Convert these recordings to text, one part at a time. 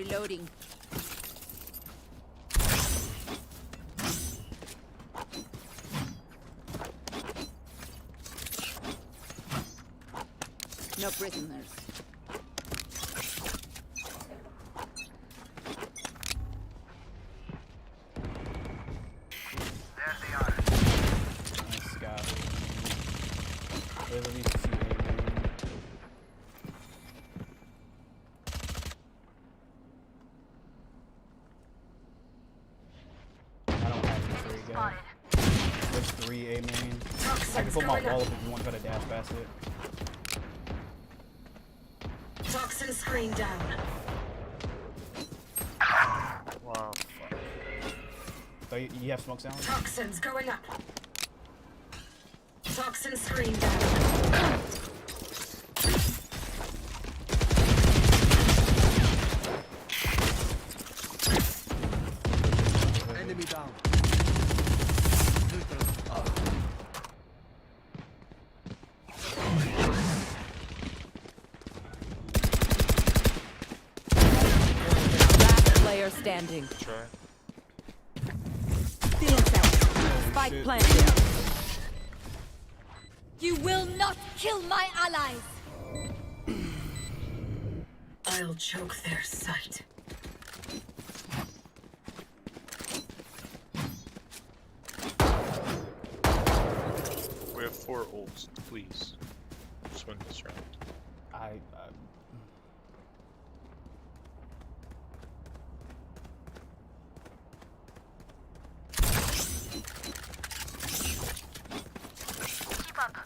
Reloading. No prisoners. There they are. Nice guy. There's at least 2 A, man. I don't have any 3 guys. There's 3 A main. I can put my wall up if you want to try to dash past it. Toxin screen down. Wow. So you have smoke sound? Toxins going up. Toxin screen down. Enemy down. Last player standing. Try. Stealing sound. Spike shit. planted. You will not kill my allies. I'll choke their sight. We have 4 ults, please. Just win this round. I Keep up.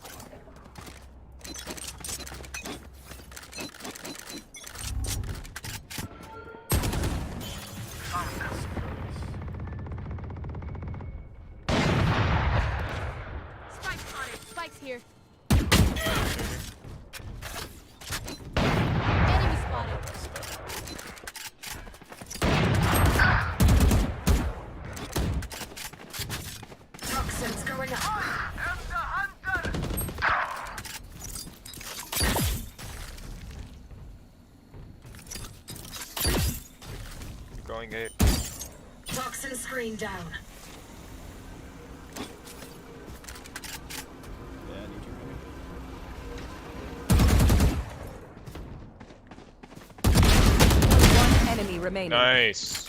Spike's on it. Spike's here. Enemy spotted. Toxins going up. I'm the hunter. Going A. Toxin screen down. yeah, I need you ready. One enemy remaining. Nice.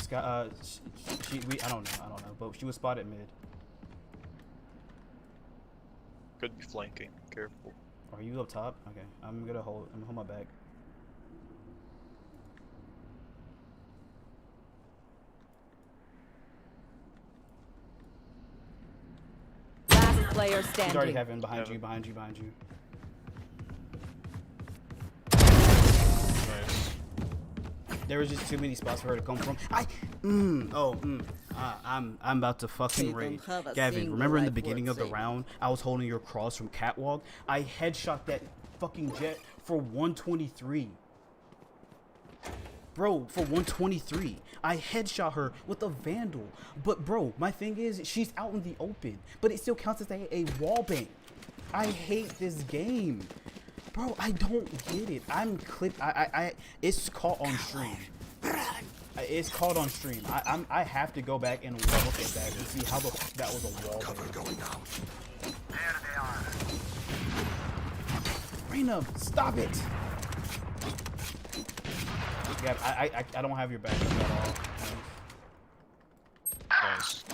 Scott, I don't know, but she was spotted mid. Could be flanking. Careful. Are you up top? Okay, I'm gonna hold my back. Last player She's already standing. having behind Heaven. you, behind you, behind you. Nice. There was just too many spots for her to come from. I'm about to fucking They rage. don't have a Gavin, single remember in the life beginning worth of the saving. round, I was holding your cross from catwalk. I headshot that fucking jet for 123. Bro, for 123. I headshot her with a vandal. But bro, my thing is, she's out in the open, but it still counts as a wall bang. I hate this game. Bro, I don't get it. It's caught on stream. It's caught on stream. I have to go back and look at that and see how that was a wall bang. Going out. There they are. Reyna, stop it. Yeah, I don't have your back at all. Nice.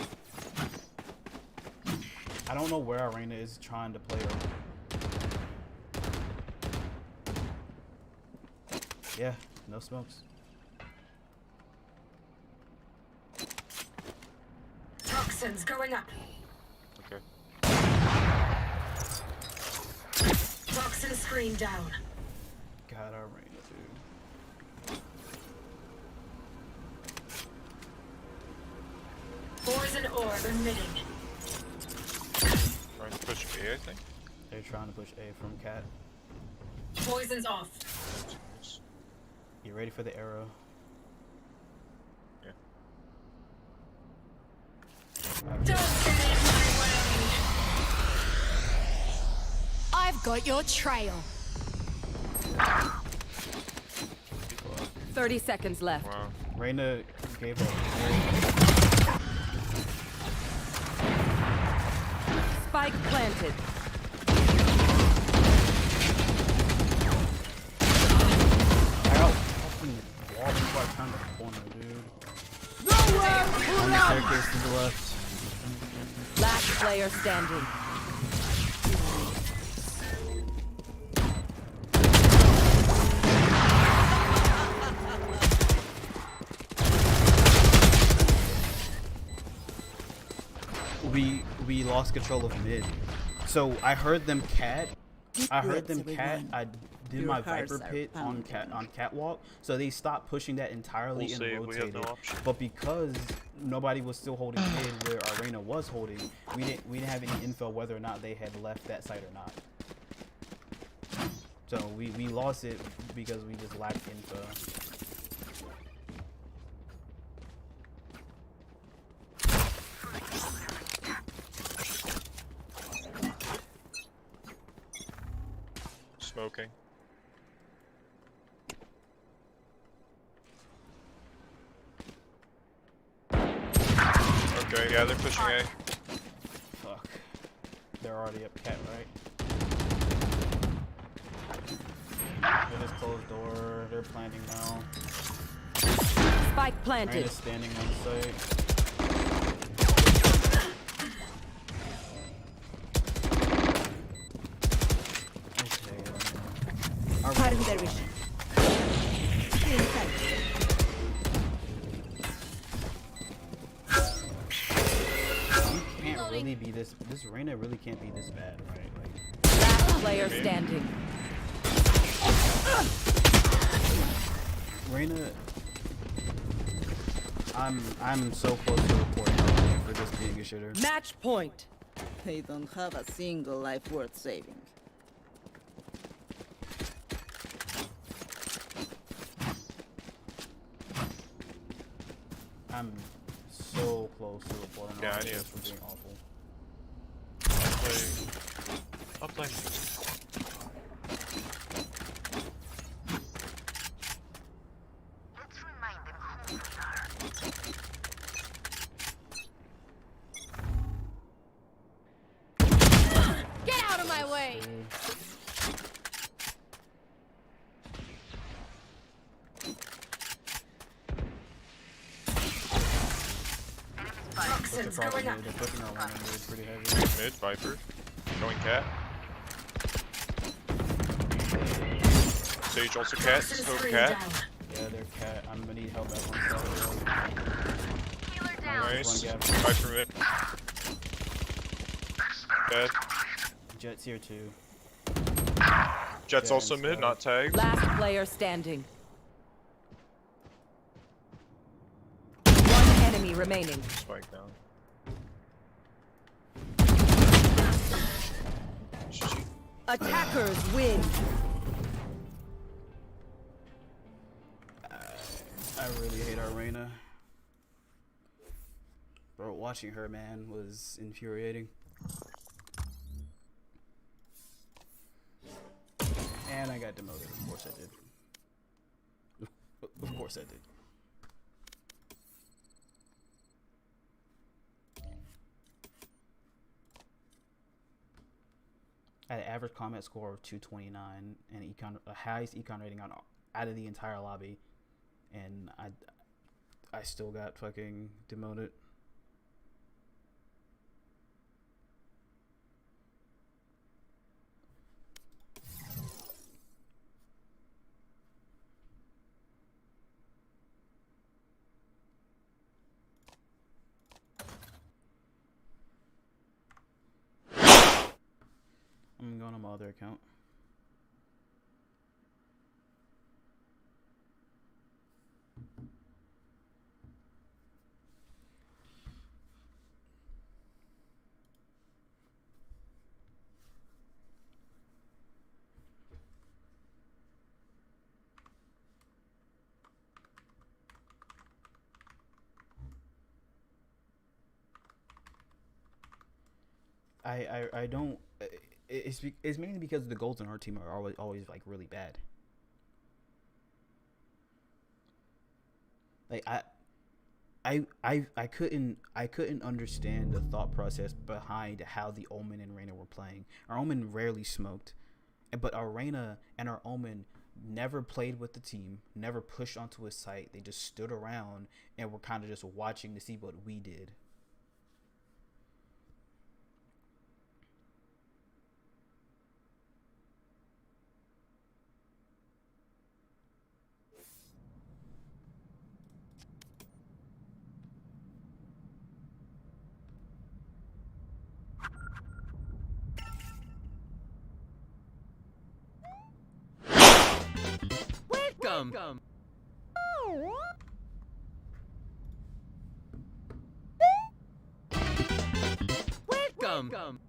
I don't know where Arena is trying to play her. Yeah, no smokes. Toxins going up. Okay. Toxin screen down. God, Arena, dude. Poison orb emitting. Trying to push A, I think. They're trying to push A from Cat. Poison's off. Nice. You ready for the arrow? Yeah. Don't get in my way. I've got your trail. Be quiet. 30 seconds left. Wow. Reyna gave up. Spike planted. I got fucking wall before I found the corner, dude. On the staircase to the left. Last player standing. We lost control of mid. So I heard them cat. I did Your my hearts Viper are pit on pounding. catwalk. So they stopped pushing that entirely We'll and save, we have rotated. no option. But because nobody was still holding mid where Arena was holding, we didn't have any info whether or not they had left that site or not. So we lost it because we just lacked info. Smoking. Okay, yeah, they're pushing A. Fuck. They're already up cat, right? They just closed door. They're planting now. Spike planted. Reyna's standing on site. Okay. Pardon their vision. You can't really be this. This Reyna really can't be this bad, right? Like, Last player standing. Reyna. I'm so close to reporting her for this being a shitter. Match point. They don't have a single life worth saving. I'm so close to reporting Yeah, her I need for being awful. I'll play. Let's remind them who we are. Get out of my way. Toxins going up. They're pushing our line pretty heavy. Mid, Viper. Going cat. Sage also cat. Toxin Hope screen cat. down. Yeah, they're cat. I'm gonna need help at one side. Healer down. Nice. One gap. Viper mid. Dead. Jet's here too. Jet's Yeah, also and mid, Sky. not tagged. Last player standing. One enemy remaining. Spike down. GG. Attackers win. I really hate our Reyna. Bro, watching her, man, was infuriating. And I got demoted. Of course I did. Of course I did. I had an average comment score of 229 and a highest econ rating out of the entire lobby, and I still got fucking demoted. I'm going on my other account. I don't. It's mainly because the goals in our team are always like really bad. Like I couldn't understand the thought process behind how the Omen and Reyna were playing. Our Omen rarely smoked, but our Reyna and our Omen never played with the team, never pushed onto a site. They just stood around and were kind of just watching to see what we did. Welcome. Welcome.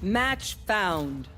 Match found.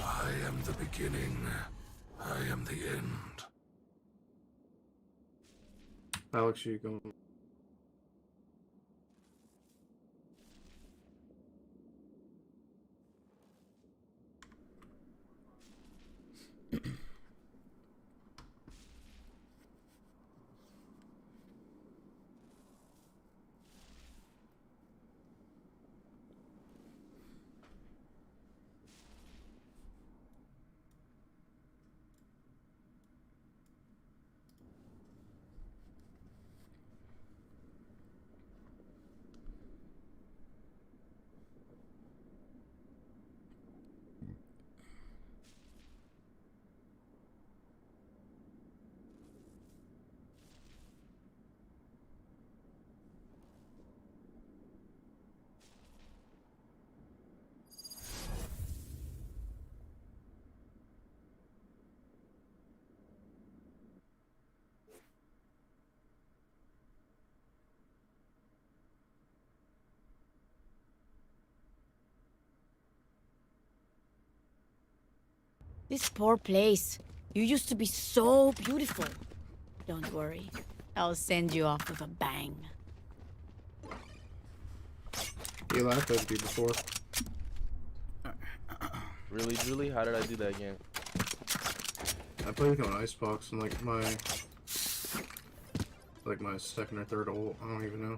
I am the beginning. I am the end. Alex, you going? This poor place. You used to be so beautiful. Don't worry. I'll send you off with a bang. He laughed at me before. Really, Julie? How did I do that again? I played with you on Icebox and like my second or third ult. I don't even know.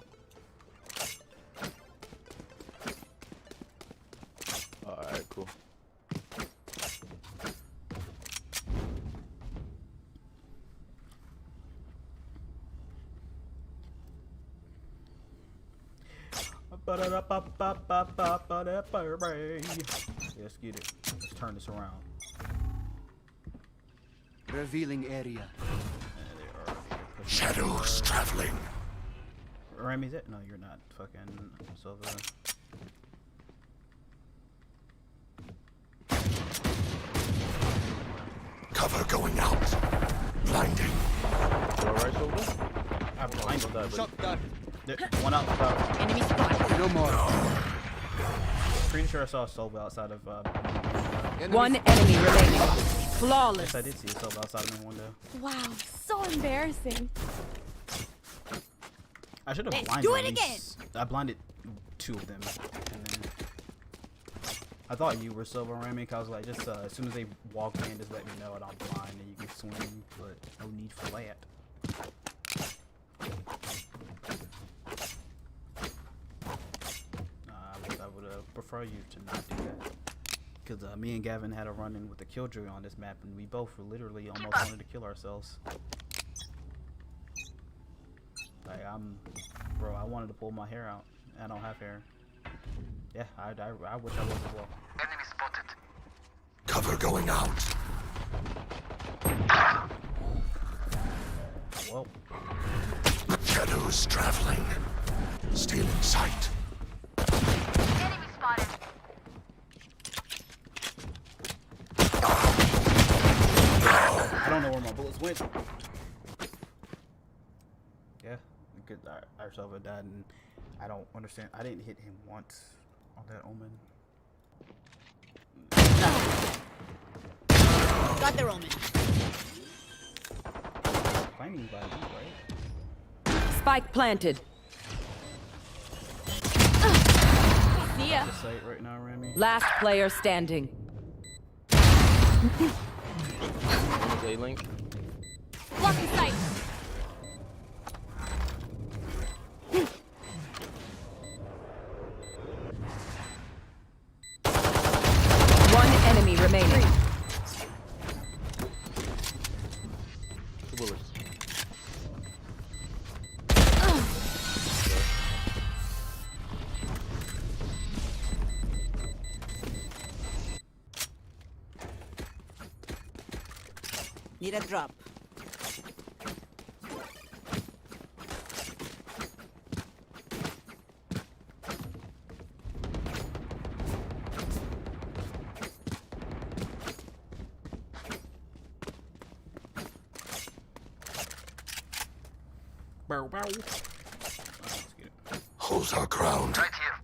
Alright, cool. Let's get it. Let's turn this around. Revealing area. Shadows traveling. Remy's it? No, you're not. Fucking Silva. Cover going out. Blinding. Alright, Silva? I blinded that. Shot dart. One out. Enemy spotted. No more. Pretty sure I saw a Silva outside of. One enemy remaining. Flawless. Yes, I did see a Silva outside of my window. Wow, so embarrassing. I should have Let's blinded do at it again. least. I blinded 2 of them. And then I thought you were Silva Remy, cause I was like, just as soon as they walk in, just let me know and I'm blind and you can swing, but no need for that. I would prefer you to not do that. Cause me and Gavin had a run-in with the Killjoy on this map, and we both were literally almost wanted to kill ourselves. Like bro, I wanted to pull my hair out. I don't have hair. Yeah, I wish I was as well. Enemy spotted. Cover going out. Well, Shadows traveling. Stealing sight. Enemy spotted. I don't know where my bullets went. Yeah, because our Silva died, and I don't understand. I didn't hit him once on that Omen. Got the Roman. Claiming by you, right? Spike planted. See ya. The site right now, Remy. Last player standing. A-Link. Blocking sight. One enemy remaining. 2 bullets. Need a drop. Bow bow. Let's get it. Hold our ground. Right here.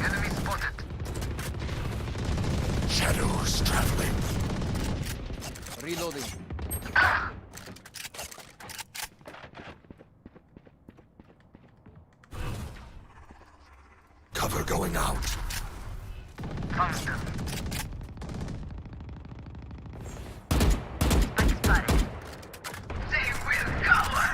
Enemy spotted. Shadows traveling. Reloading. Cover going out. Found them. Spotted. They will cover.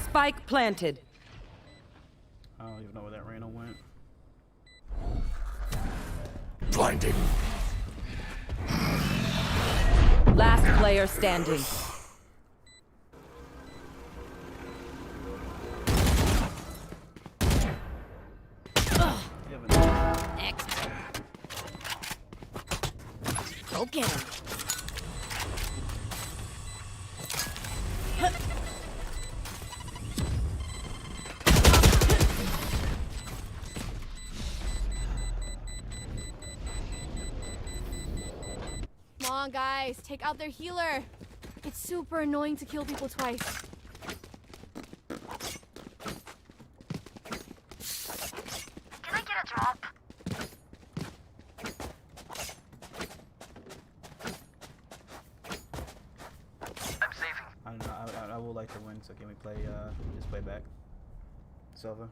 Spike planted. I don't even know where that Reyna went. Blinding. Last player standing. Next. Go get him. guys. Take out their healer. It's super annoying to kill people twice. Can I get a drop? I'm saving. I don't know. I would like to win. So can we play? Just play back. Silva.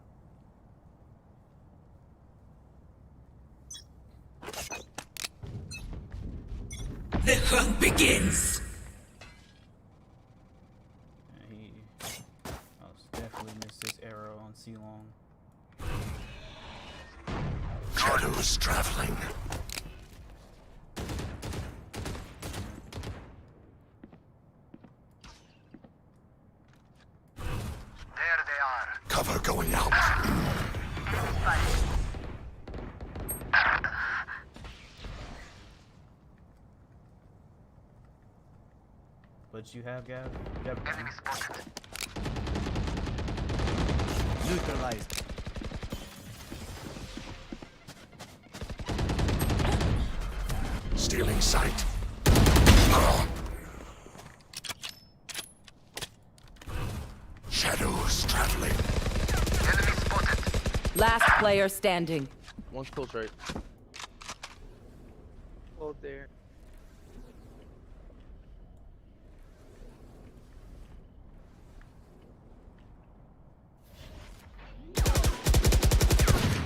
The hunt begins. Yeah, he definitely missed his arrow on C long. Shadows traveling. There they are. Cover going out. Enemy spotted. What you have, Gav? Enemy spotted. Neutralized. Stealing sight. Ah. Shadows traveling. Enemy spotted. Last player standing. One's close, right? Oh, there.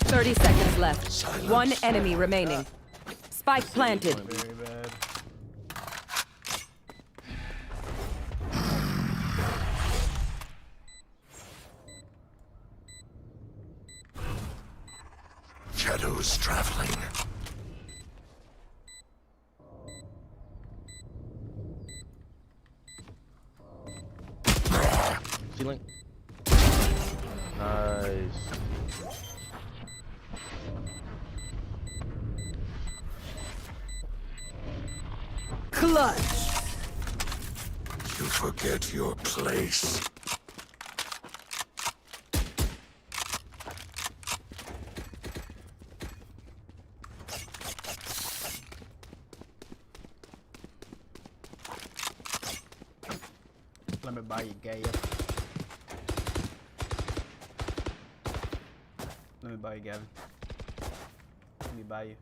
Thirty seconds left. Silence. One enemy remaining. Spike planted. Very bad. Shadows traveling. Ceiling. Nice. Clutch. You forget your place. Let me buy you, Gav. Let me buy you, Gavin. Let me buy you.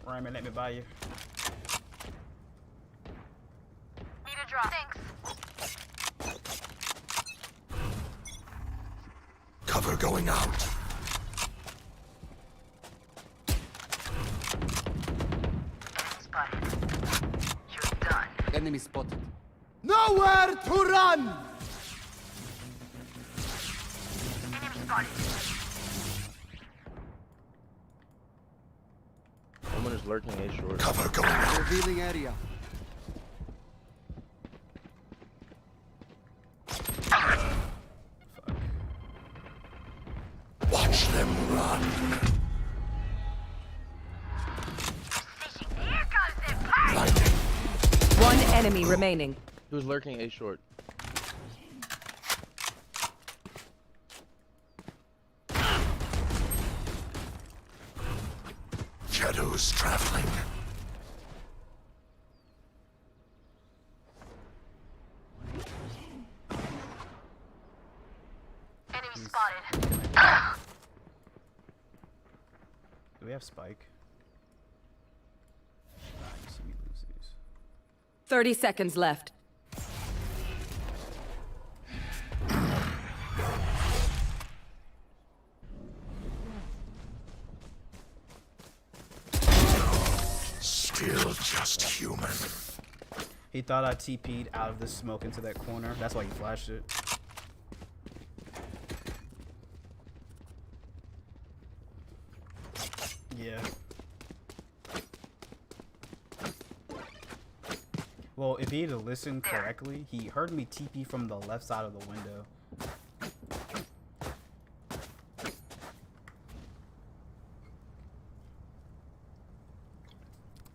Ryman, let me buy you. Need a drop. Thanks. Cover going out. Enemy spotted. You're done. Enemy spotted. Nowhere to run! Enemy spotted. Someone is lurking A short. Cover going out. Revealing area. Watch them run. Here comes the party. Blinding. One enemy remaining. Who's lurking A short? Shadows traveling. Enemy spotted. Do we have Spike? Nah, you see me lose these. 30 seconds left. Still just human. He thought I TP'd out of the smoke into that corner. That's why he flashed it. Yeah. Well, if he had listened correctly, he heard me TP from the left side of the window.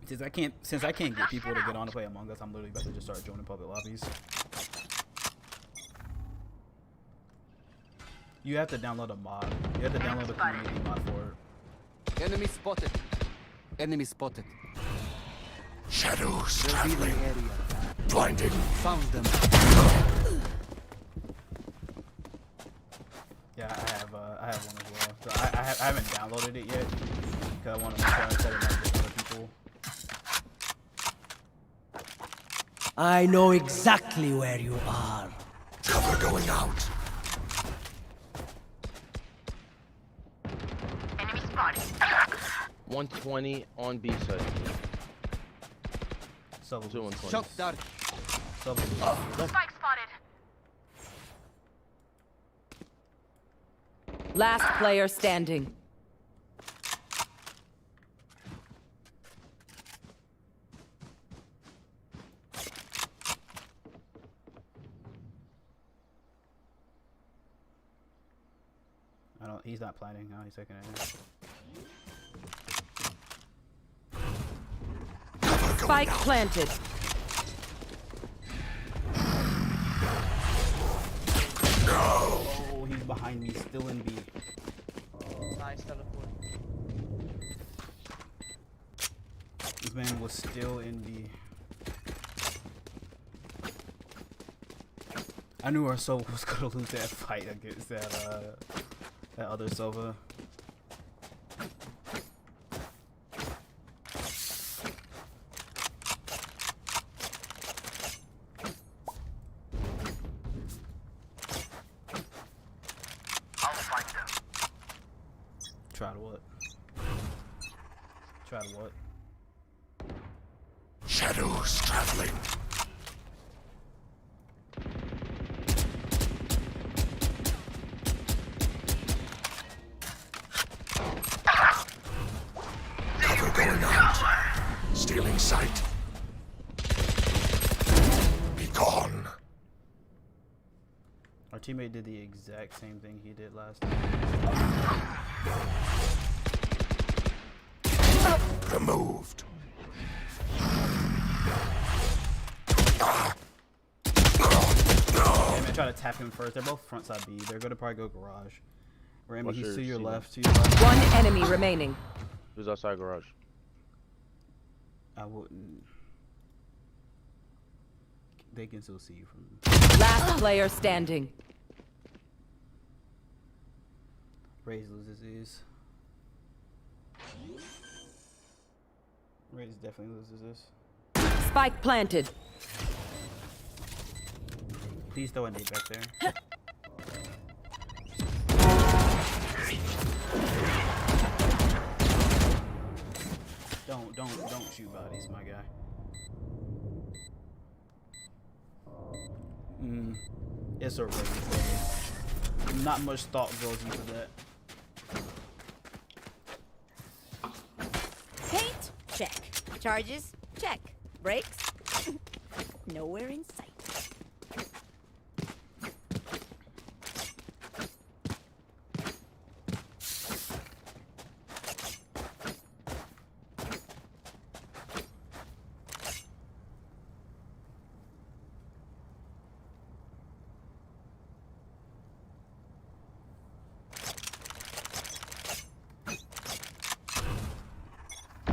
Since I can't get people to get on to play Among Us, I'm literally about to just start joining public lobbies. You have to download a mod. You have to download a community mod for it. Enemy spotted. Enemy spotted. Shadows They'll be in the traveling. area. Blinding. Found them. Yeah, I have one as well. So I haven't downloaded it yet because I want to make sure I set it up with other people. I know exactly where you are. Cover going out. Enemy spotted. 120 on B side. So, 120. Shock dart. so Spike spotted. Last player standing. I don't. He's not planning. No, he's taking it. Spike planted. Oh, he's behind me, still in B. Nice teleport. This man was still in B. I knew our Sova was gonna lose that fight against that other Sova. I'll find them. Try to what? Try to what? Shadows traveling. Cover going out. Stealing sight. Be gone. Our teammate did the exact same thing he did last time. Removed. Okay, man, try to tap him first. They're both front side B. They're gonna probably go garage. Remy, Watch he's your to your C left, to your left. One enemy remaining. Who's outside garage? I wouldn't. They can still see you from. Last player standing. Raze loses these. Raze definitely loses this. Spike planted. Please throw a nade back there. Don't shoot bodies, my guy. It's a Raze. Not much thought goes into that. Paint? Check. Charges? Check. Brakes? Nowhere in sight.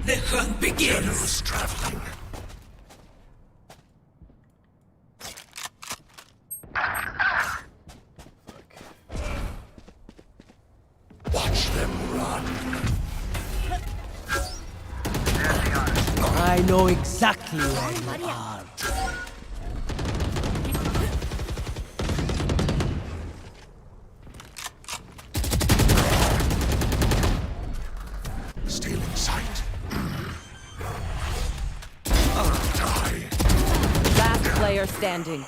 The hunt begins. Shadows traveling. Watch them run. I know exactly where you are. Stealing sight. Die. Last player standing.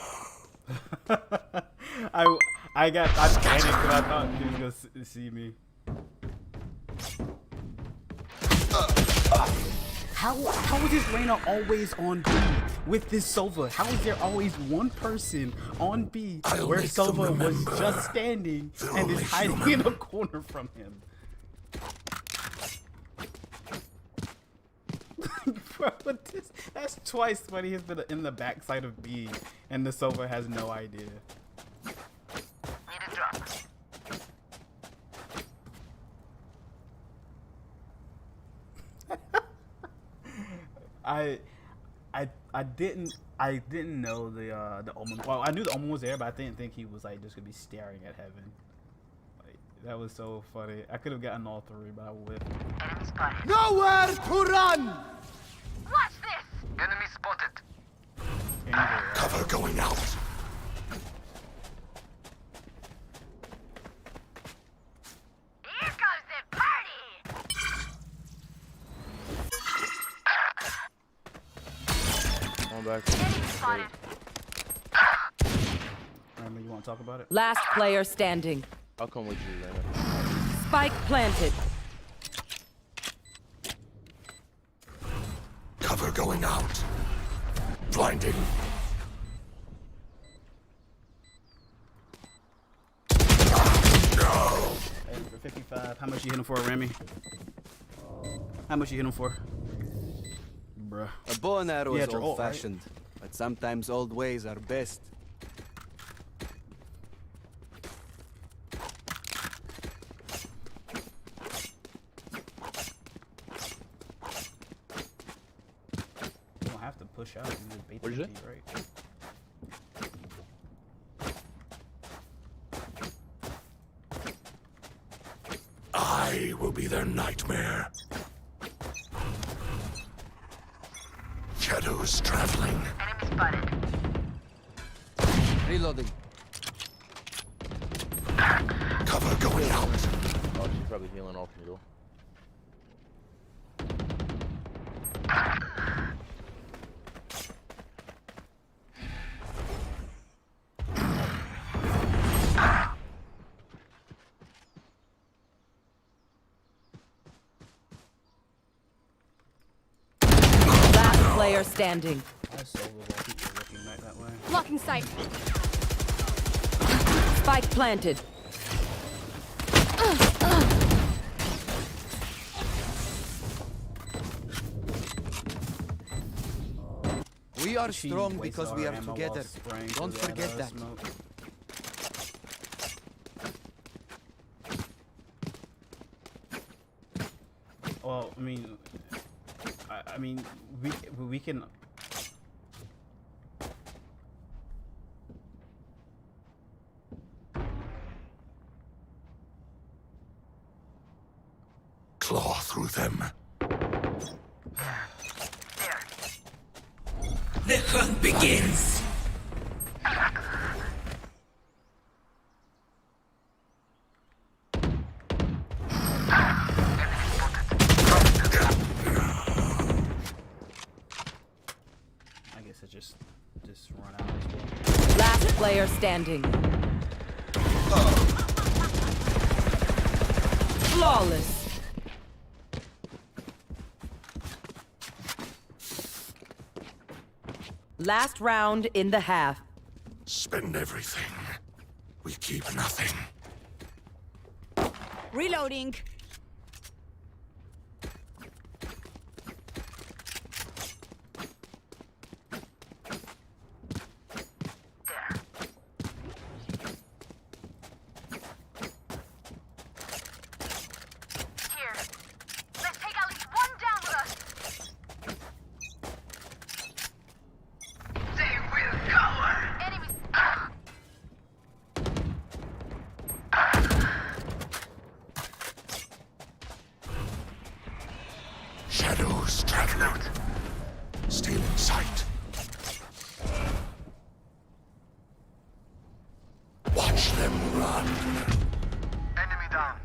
I panicked because I thought he was gonna see me. How is this Reyna always on B with this Sova? How is there always one person on B where make them Sova was remember just standing they're and is only hiding human. in a corner from him? Bro, that's twice when he has been in the backside of B and the Sova has no idea. Need a drop. I didn't know the omen. Well, I knew the omen was there, but I didn't think he was like just gonna be staring at heaven. Like that was so funny. I could have gotten all three, but I whiffed. Enemy spotted. Nowhere to run! Watch this! Enemy spotted. Cover going out. Here comes the party! Going back. Enemy spotted. Remember, you want to talk about it? Last player standing. I'll come with you, Lena. Spike planted. Cover going out. Blinding. No. Hey, for 55, how much you hit him for, Remy? How much you hit him for? Bruh. A bow and arrow Yeah, is they're old, right? old-fashioned, but sometimes old ways are best. You don't have to push out. You just bait What'd the you say? key, right? I will be their nightmare. Shadows traveling. Enemy spotted. Reloading. Cover going out. Oh, she's probably healing off you. Last player standing. That's so little people looking back that way. Blocking sight. Spike planted. We are She strong wasted because all we her are ammo while together. spraying Don't through forget that. smoke. Well, I mean, we can. Claw through them. The hunt begins. I guess it just run out as well. Last player standing. Flawless. Last round in the half. Spend everything. We keep nothing. Reloading. Here. Let's take at least one down with us. They will cover. Enemies. Shadows traveling. Still in sight. Watch them run. Enemy down.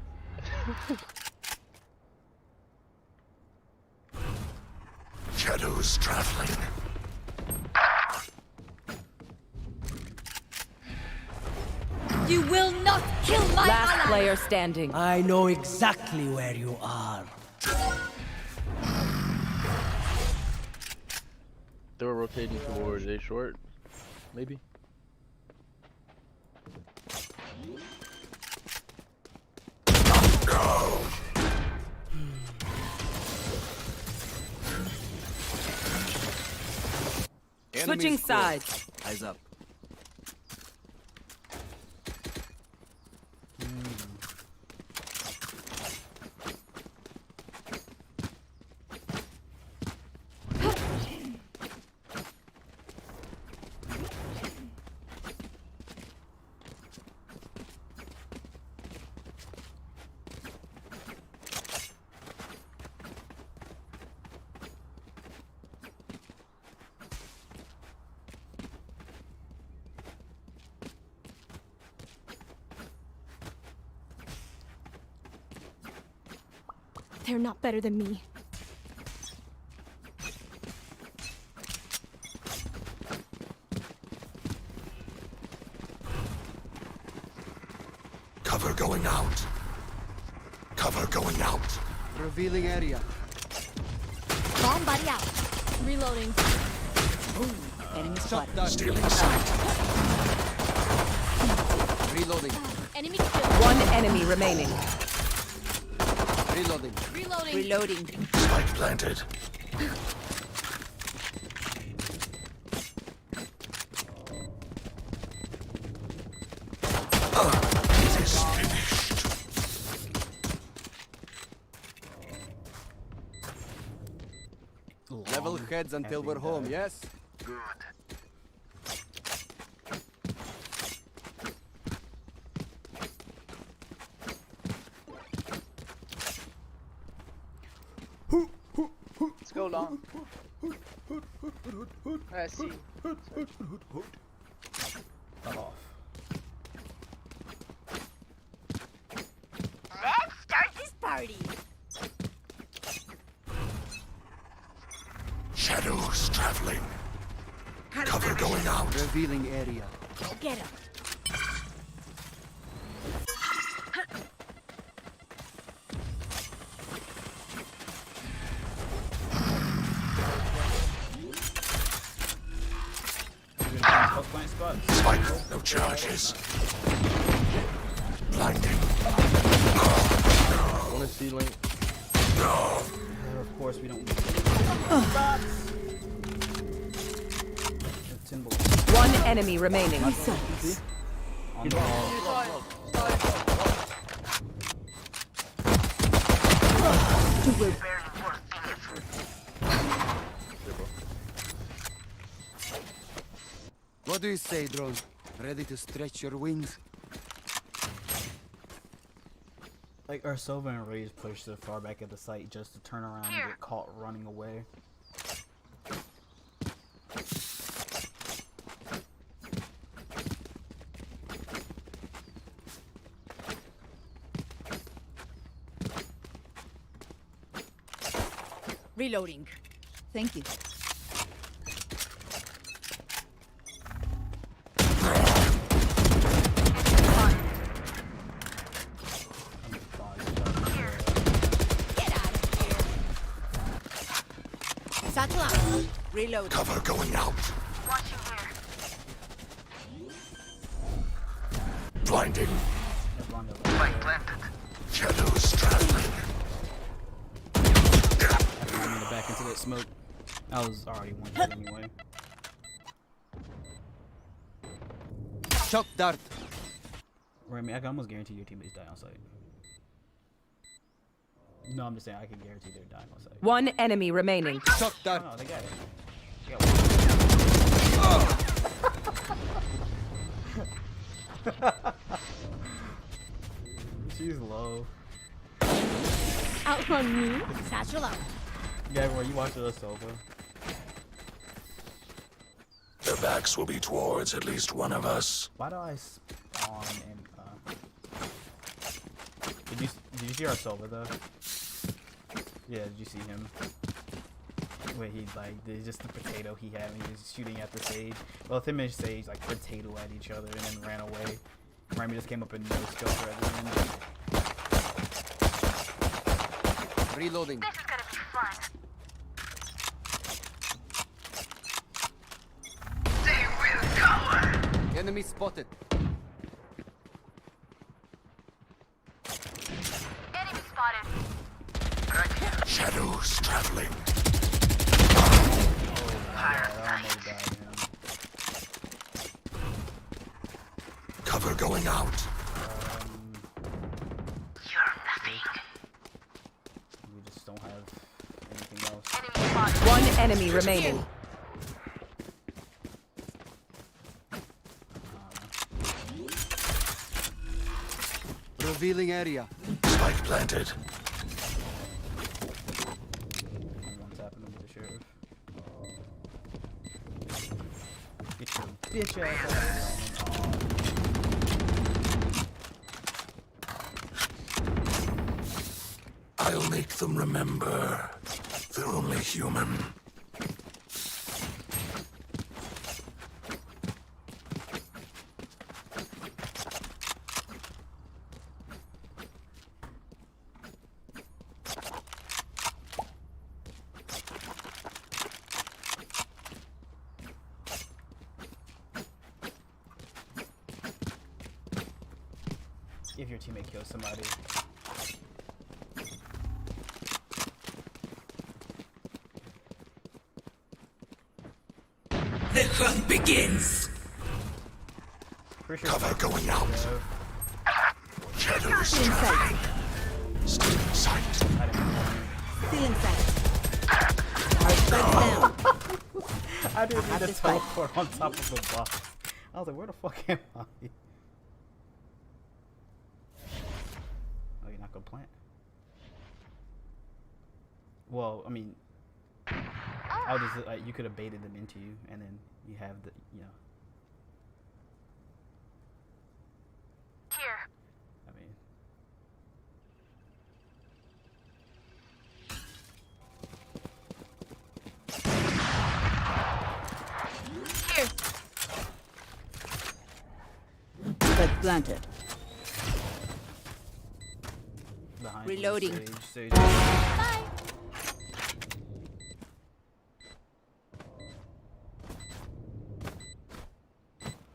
Shadows traveling. You will not kill my Last ally. player standing. I know exactly where you are. They were rotating towards A short, maybe. Switching Enemies close. sides. Eyes up. They're not better than me. Cover going out. Cover going out. Revealing area. Bomb buddy out. Reloading. Enemy spotted. Stealing sight. Reloading. Enemy killed. One enemy remaining. Reloading. Reloading. Reloading. Spike planted. It is finished. Level heads until we're home, yes? Let's go long. I see. Cut off. Let's start this party. Shadows traveling. Cover going out. Revealing area. Go get him. Spike, no charges. Blinding. One is C-Link. Of course we don't. One enemy remaining. On the ball. What do you say, drone? Ready to stretch your wings? Like Ursova and Ray's pushed so far back at the site just to turn around and get caught running away. Reloading. Thank you. Satchel out. Reload. Cover going out. Watching here. Blinding. Shadows traveling. I'm gonna back into that smoke. I was already one hit anyway. Shock dart. Remy, I can almost guarantee your teammates die on site. No, I'm just saying I can guarantee they're dying on site. One enemy remaining. Shock dart. Oh, they got it. She's low. Outrun me. Satchel out. Yeah, where you watching us over? Their backs will be towards at least one of us. Why do I spawn in? Did you see our Silva though? Yeah, did you see him? Where he like there's just the potato he had and he was shooting at the Sage. Well, him and Sage like potato at each other and then ran away. Remy just came up and no scope at the end. Reloading. This is gonna be fun. They will cover. Enemy spotted. Enemy spotted. Shadows traveling. I almost died him. Cover going out. You're nothing. We just don't have anything else. Enemy spotted. One enemy remaining. Revealing area. Spike planted. One's happening with the sheriff. Get your bitch ass out of here. I'll make them remember. They're only human. If your teammate kills somebody. The hunt begins. Cover going out. Shadows Still in sight. still in sight. Still in sight. Our spike's down. I didn't have need to this fight. teleport on top of the box. I was like, where the fuck am I? Oh, you're not gonna plant. Well, I mean, I'll just you could have baited them into you, and then you have the, you know. Here. I mean, Here. But planted. behind Reloading. Sage. Bye.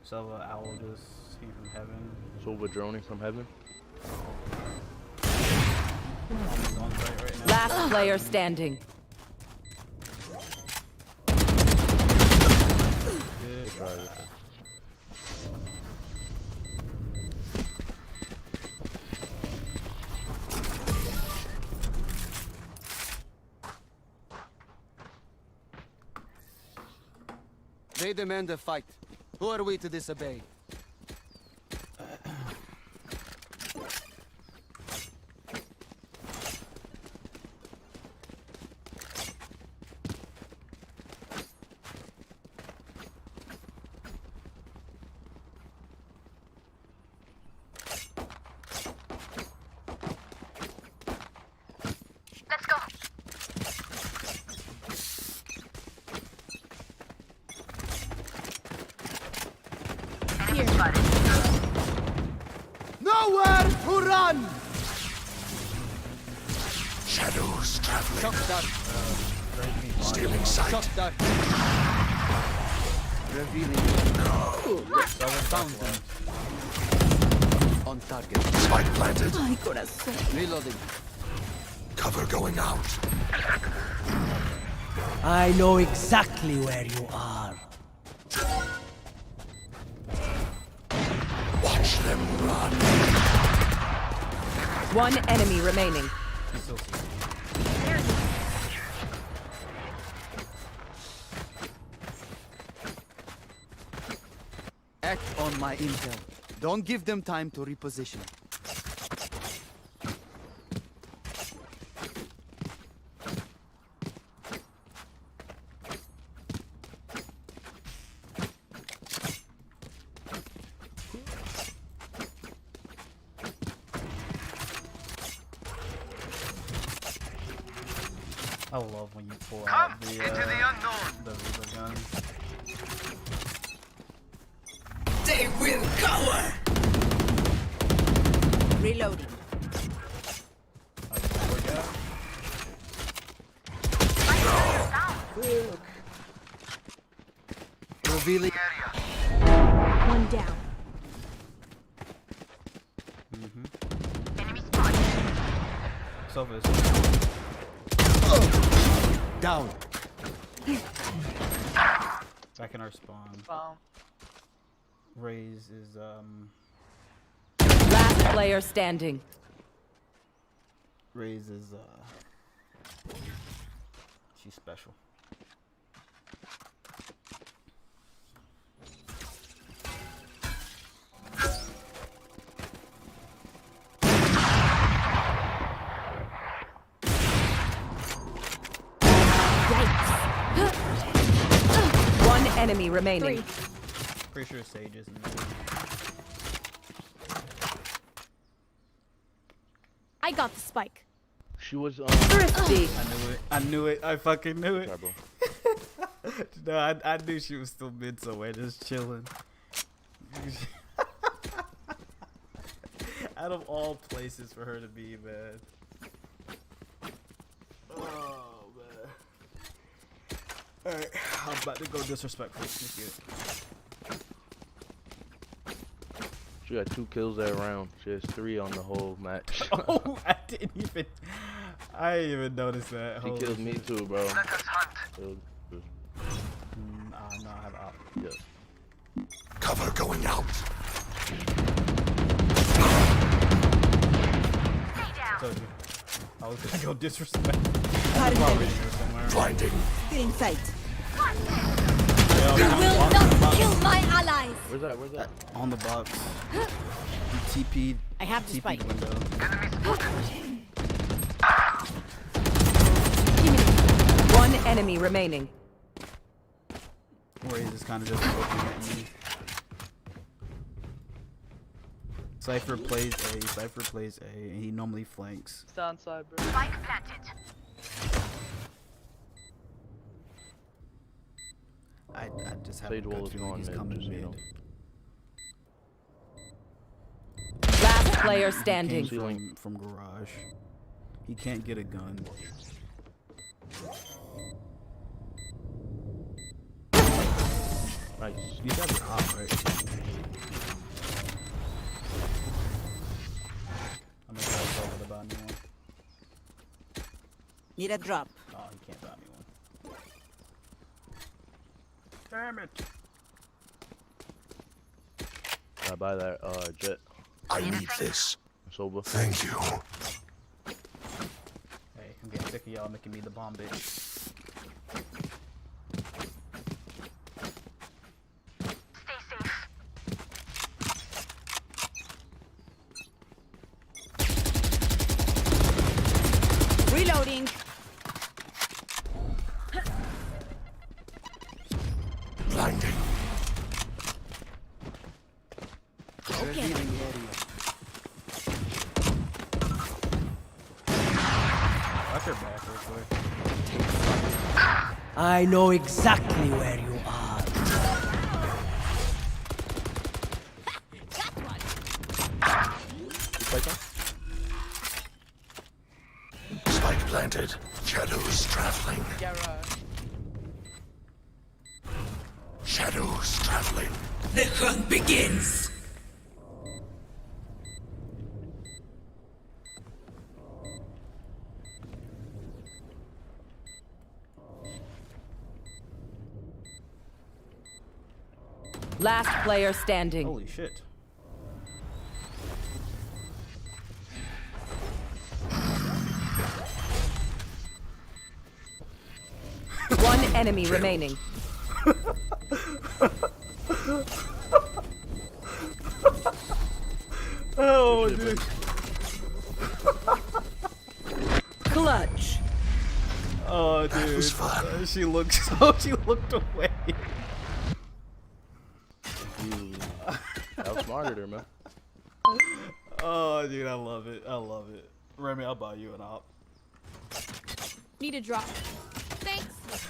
Silver owl just came from heaven. Silver droning from heaven. Almost on site right now. Last player standing. Good. They demand a fight. Who are we to disobey? Let's go. Here. Nowhere to run! Shadows traveling. Shock dart. Stealing sight. Shock dart. Revealing. Found them. On target. Spike planted. Ay, corazón. Reloading. Cover going out. I know exactly where you are. Watch them run. One enemy remaining. He's still Act on my intel. Don't give them time to reposition. I love when you pull out the Reaper gun. They will cower! Reloading. Revealing. One down. Enemy spotted. Sofas. Down. Back in our spawn. Raze is Last player standing. Raze is she's special. One enemy remaining. 3. Pretty sure Sage is in there. I got the spike. she was Thrifty. I knew it. I knew it. I fucking knew it. Sorry, bro. No, I knew she was still mid somewhere, just chilling. Out of all places for her to be, man. Oh, man. Alright, I'm about to go disrespectful. She got 2 kills that round. She has 3 on the whole match. Oh, I didn't even notice that. She Holy killed me shit. too, bro. Let us hunt. No, I have out. Yeah. Cover going out. Stay down. Told you. I was gonna go disrespect. Cutting Probably them. in here somewhere. Blinding. Still in sight. You will not kill my allies. Where's that? Where's that? On the box. He TP'd. I have the spike. window. Enemy spotted. One enemy remaining. Where he's just kind of just looking at me. Cypher plays A. Cypher plays A. And he normally flanks. It's downside, bro. Spike planted. I just have Sage a wall good is feeling gone he's mid, coming just so you mid. know. Last player He standing. came from garage. He can't get a gun. Nice. These guys are hot, right? I'm gonna try to tell it about anyone. Need a drop. Oh, he can't buy me one. Damn it. I buy that jet. I need this. Soba. Thank you. Hey, I'm getting sick of y'all making me the bomb bitch. Stay safe. Reloading. Blinding. Okay. Watch your back real quick. I know exactly where you are. Got one. Spike planted. Shadows traveling. Shadows traveling. The hunt begins. Last player standing. Holy shit. One enemy remaining. Oh, dude. Clutch. Oh, dude. was fun. She looked she looked away. You outsmarted her, man. Oh, dude, I love it. I love it. Remy, I'll buy you an op. Need a drop. Thanks.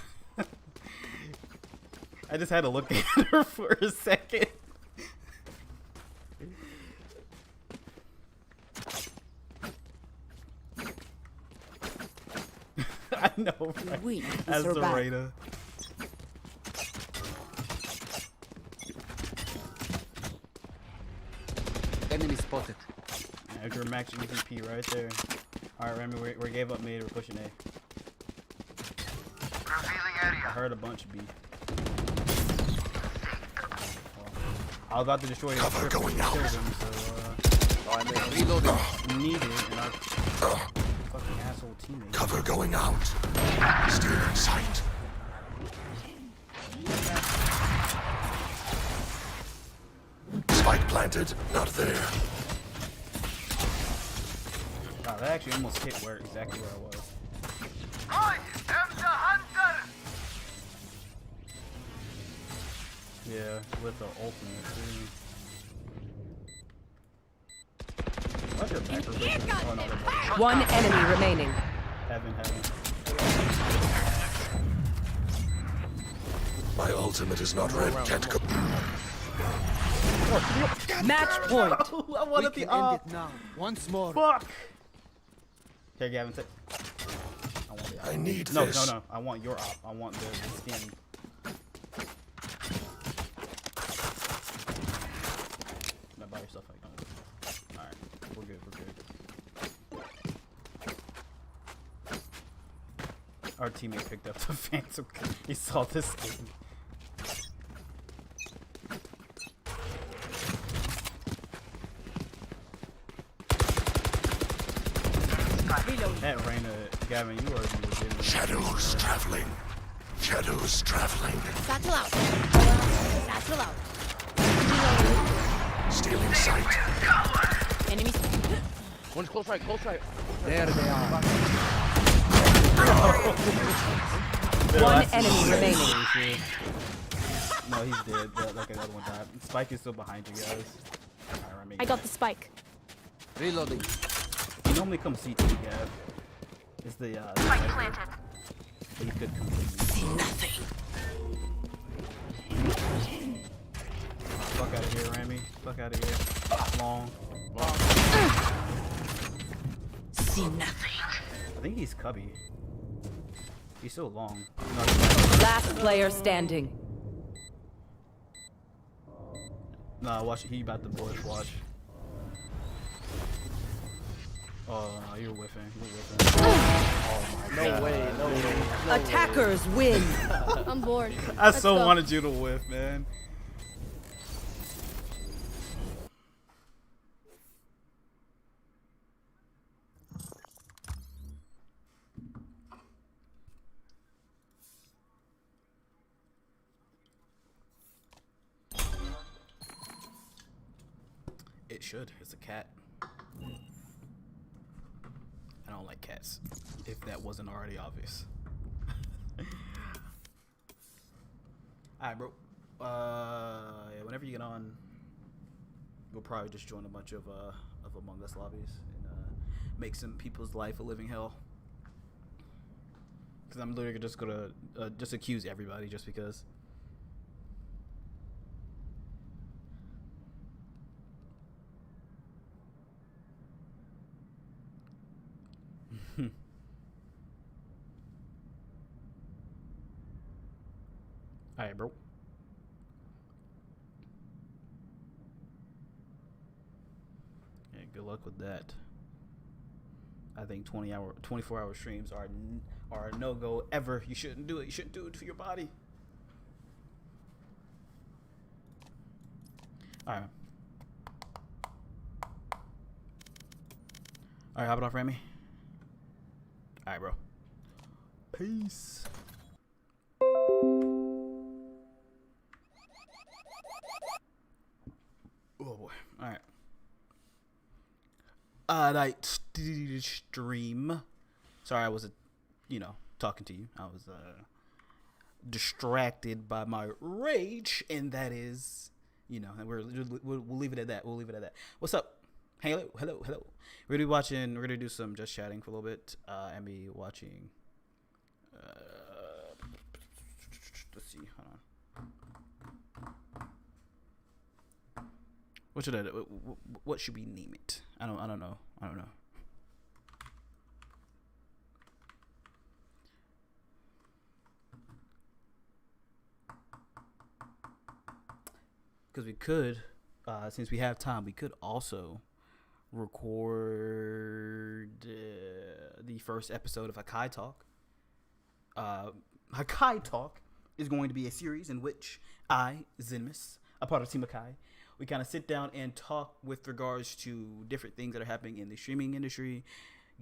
I just had to look at her for a second. I know, right? We As the survive. Raider. Enemy spotted. There's your max EVP right there. Alright, Remy, we gave up mid. We're pushing A. Revealing I area. heard a bunch B. I was about to destroy his Cover trip, going kill out. him, so Oh, I made needed and our fucking asshole teammate. Cover going out. Still in sight. Spike planted. Not there. Wow, that actually almost hit where exactly where I was. I am the hunter. Yeah, with the ultimate too. Why's your back real quick? Oh, no, they're both- One enemy remaining. Heaven, heaven. My ultimate is not ready. Can't go. Match point. I wanted the op. now. Once more. Fuck. Here, Gavin. Take. I want the op. I need No, this. no. I want your op. I want the skin. Not by yourself. Like, don't. All right, we're good. We're good. Our teammate picked up the phantom. He saw this skin. That Reyna, Gavin, you are legitimate. Shadows traveling. Shadows traveling. Satchel out. Satchel out. Stealing sight. Enemies. One's close right, close right. There they are. One enemy remaining. No, he's dead. Like another one died. Spike is still behind you guys. Alright, Remy. I got the spike. Reloading. He normally comes CT, Gav. It's the Spike planted. But he could come see nothing. Fuck out of here, Remy. Fuck out of here. Long. See nothing. I think he's cubby. He's so long. No, Last player standing. nah, watch. He about to bush. Watch. Oh, no, you're whiffing. You're whiffing. Oh my No God. way, no way. No Attackers win. I'm bored. I Let's so go. wanted you to whiff, man. It should. It's a cat. I don't like cats. If that wasn't already obvious. Alright, bro. Yeah, whenever you get on, we'll probably just join a bunch of Among Us lobbies and make some people's life a living hell. Because I'm literally just gonna just accuse everybody just because. Alright, bro. Yeah, good luck with that. I think 24-hour streams are a no-go ever. You shouldn't do it. You shouldn't do it to your body. Alright. Alright, hop it off, Remy. Alright, bro. Peace. Oh boy. Alright. Night stream. Sorry, I wasn't, talking to you. I was distracted by my rage, and that is, and we'll leave it at that. We'll leave it at that. What's up? Hey, hello. We're gonna do some just chatting for a little bit, and be watching. Let's see. Hold on. What should we name it? I don't know. Because we could, since we have time, we could also record the first episode of Hakai Talk. Hakai Talk is going to be a series in which I, Zenmus, a part of Team Hakai, we kind of sit down and talk with regards to different things that are happening in the streaming industry,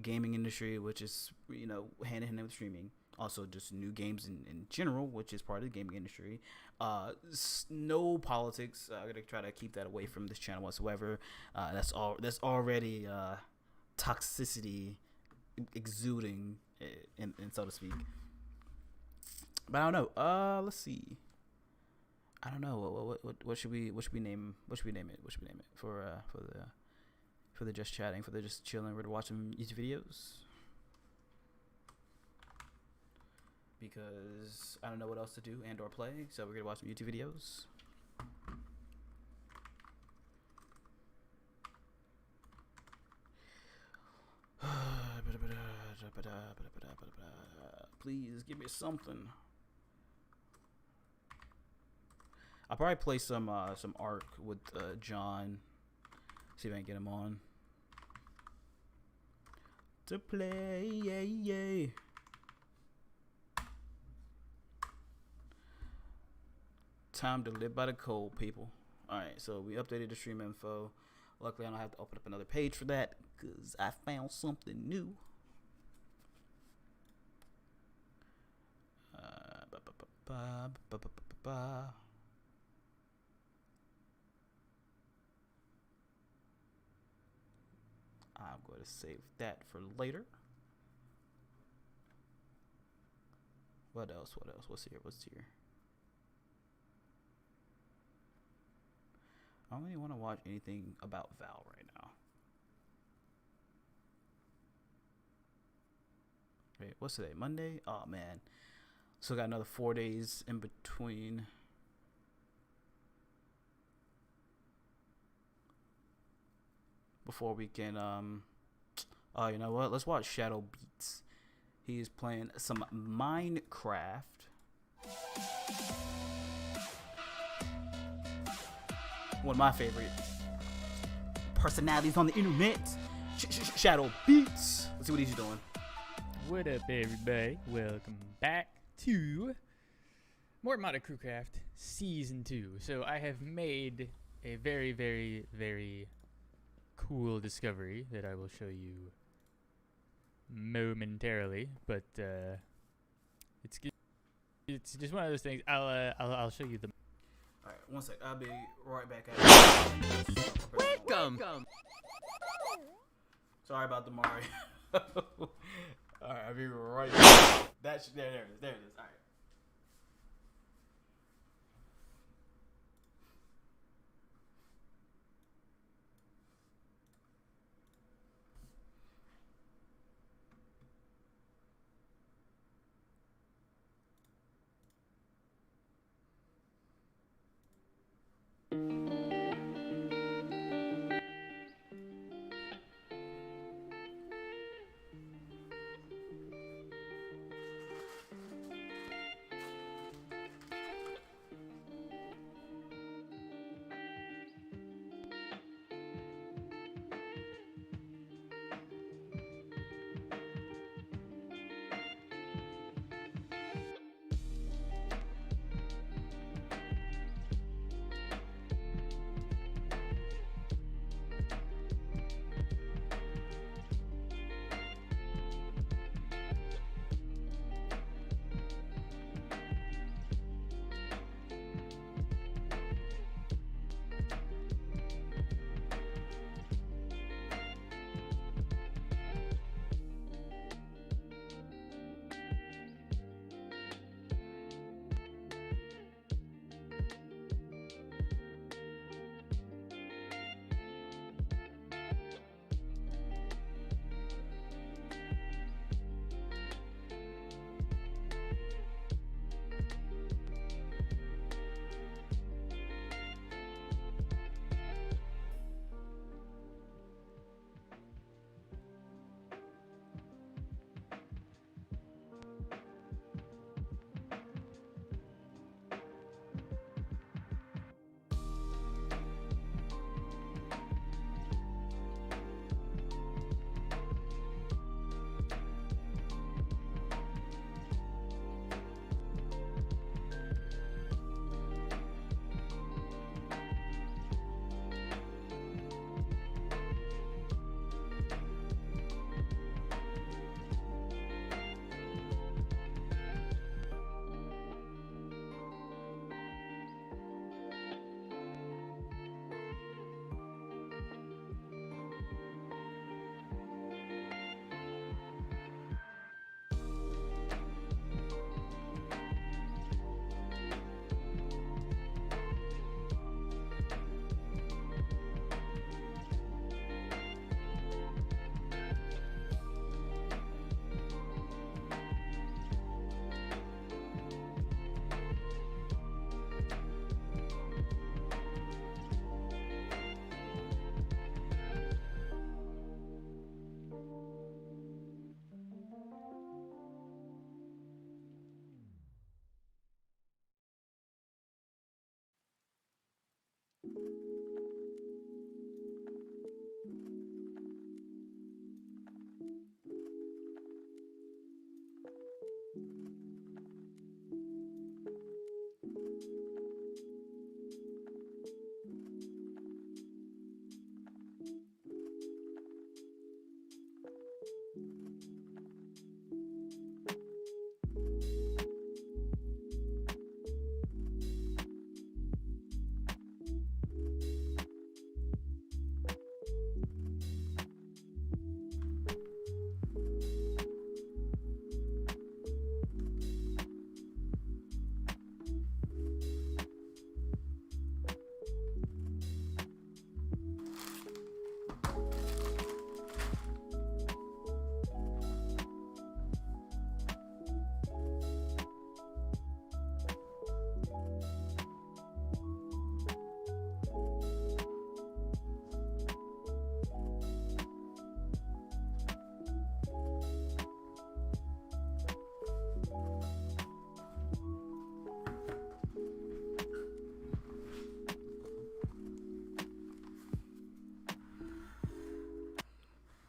gaming industry, which is, hand in hand with streaming. Also, just new games in general, which is part of the gaming industry. No politics. I'm gonna try to keep that away from this channel whatsoever. That's already toxicity exuding, and so to speak. But I don't know. Let's see. I don't know. What should we name? What should we name it for the just chatting, for the just chilling? We're watching YouTube videos. because I don't know what else to do and or play. So we're gonna watch some YouTube videos. Please give me something. I'll probably play some Ark with John. See if I can get him on to play. Yay. Time to live by the code, people. Alright, so we updated the stream info. Luckily, I don't have to open up another page for that because I found something new. I'm going to save that for later. What else? What else? What's here? What's here? I don't really want to watch anything about Val right now. Wait, what's today? Monday? Oh man. So got another 4 days in between. Before we can oh, you know what? Let's watch Shadow Beats. He is playing some Minecraft. One of my favorite personalities on the internet. Shadow Beats. Let's see what he's doing. What up, everybody? Welcome back to more Modern Crewcraft Season 2. So I have made a very, very, very cool discovery that I will show you momentarily. But it's just one of those things. I'll show you the. All right, one sec. I'll be right back. Welcome. Sorry about the Mario. All right, I'll be right back. There it is. There it is. All right.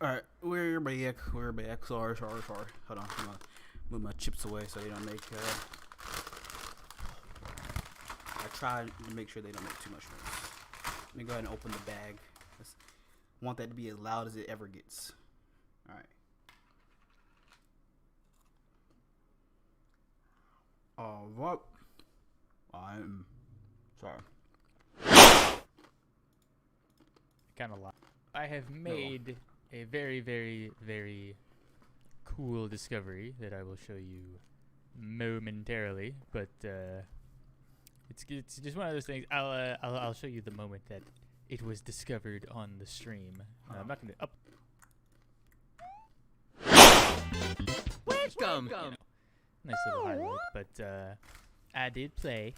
Alright, we're back. We're back. Sorry. Hold on. I'm gonna move my chips away so they don't make. I try to make sure they don't make too much noise. Let me go ahead and open the bag. I want that to be as loud as it ever gets. Alright. What? I'm sorry. Kind of lie. I have made a very, very, very cool discovery that I will show you momentarily. But it's just one of those things. I'll show you the moment that it was discovered on the stream. I'm not gonna up. Welcome. Nice little highlight, but I did play,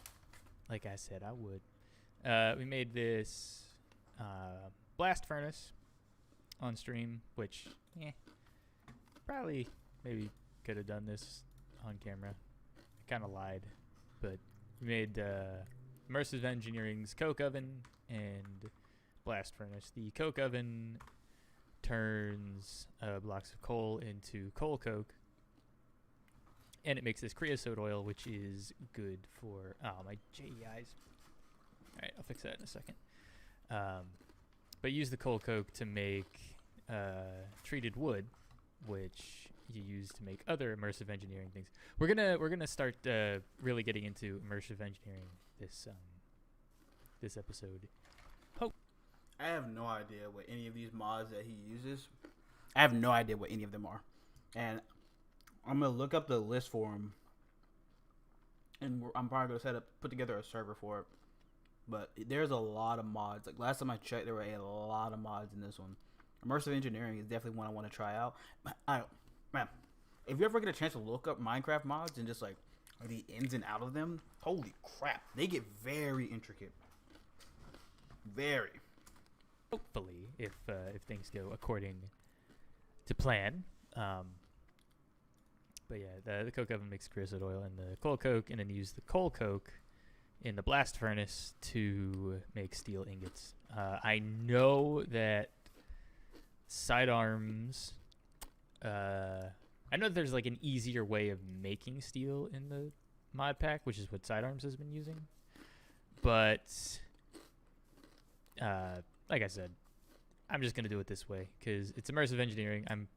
like I said I would. We made this blast furnace on stream, which probably maybe could have done this on camera. I kind of lied, but we made Immersive Engineering's coke oven and blast furnace. The coke oven turns blocks of coal into coal coke, and it makes this creosote oil, which is good for my JEIs. All right, I'll fix that in a second. But use the coal coke to make treated wood, which you use to make other immersive engineering things. We're gonna start really getting into immersive engineering this episode. I have no idea what any of these mods that he uses. I have no idea what any of them are, and I'm gonna look up the list for them, and I'm probably gonna put together a server for it. But there's a lot of mods. Like last time I checked, there were a lot of mods in this one. Immersive engineering is definitely one I want to try out. Man, if you ever get a chance to look up Minecraft mods and just like the ins and out of them, holy crap, they get very intricate. Very. Hopefully, if things go according to plan. But yeah, the coke oven makes creosote oil and the coal coke, and then use the coal coke in the blast furnace to make steel ingots. I know that sidearms. I know that there's like an easier way of making steel in the mod pack, which is what sidearms has been using. But like I said, I'm just gonna do it this way because it's immersive engineering. I'm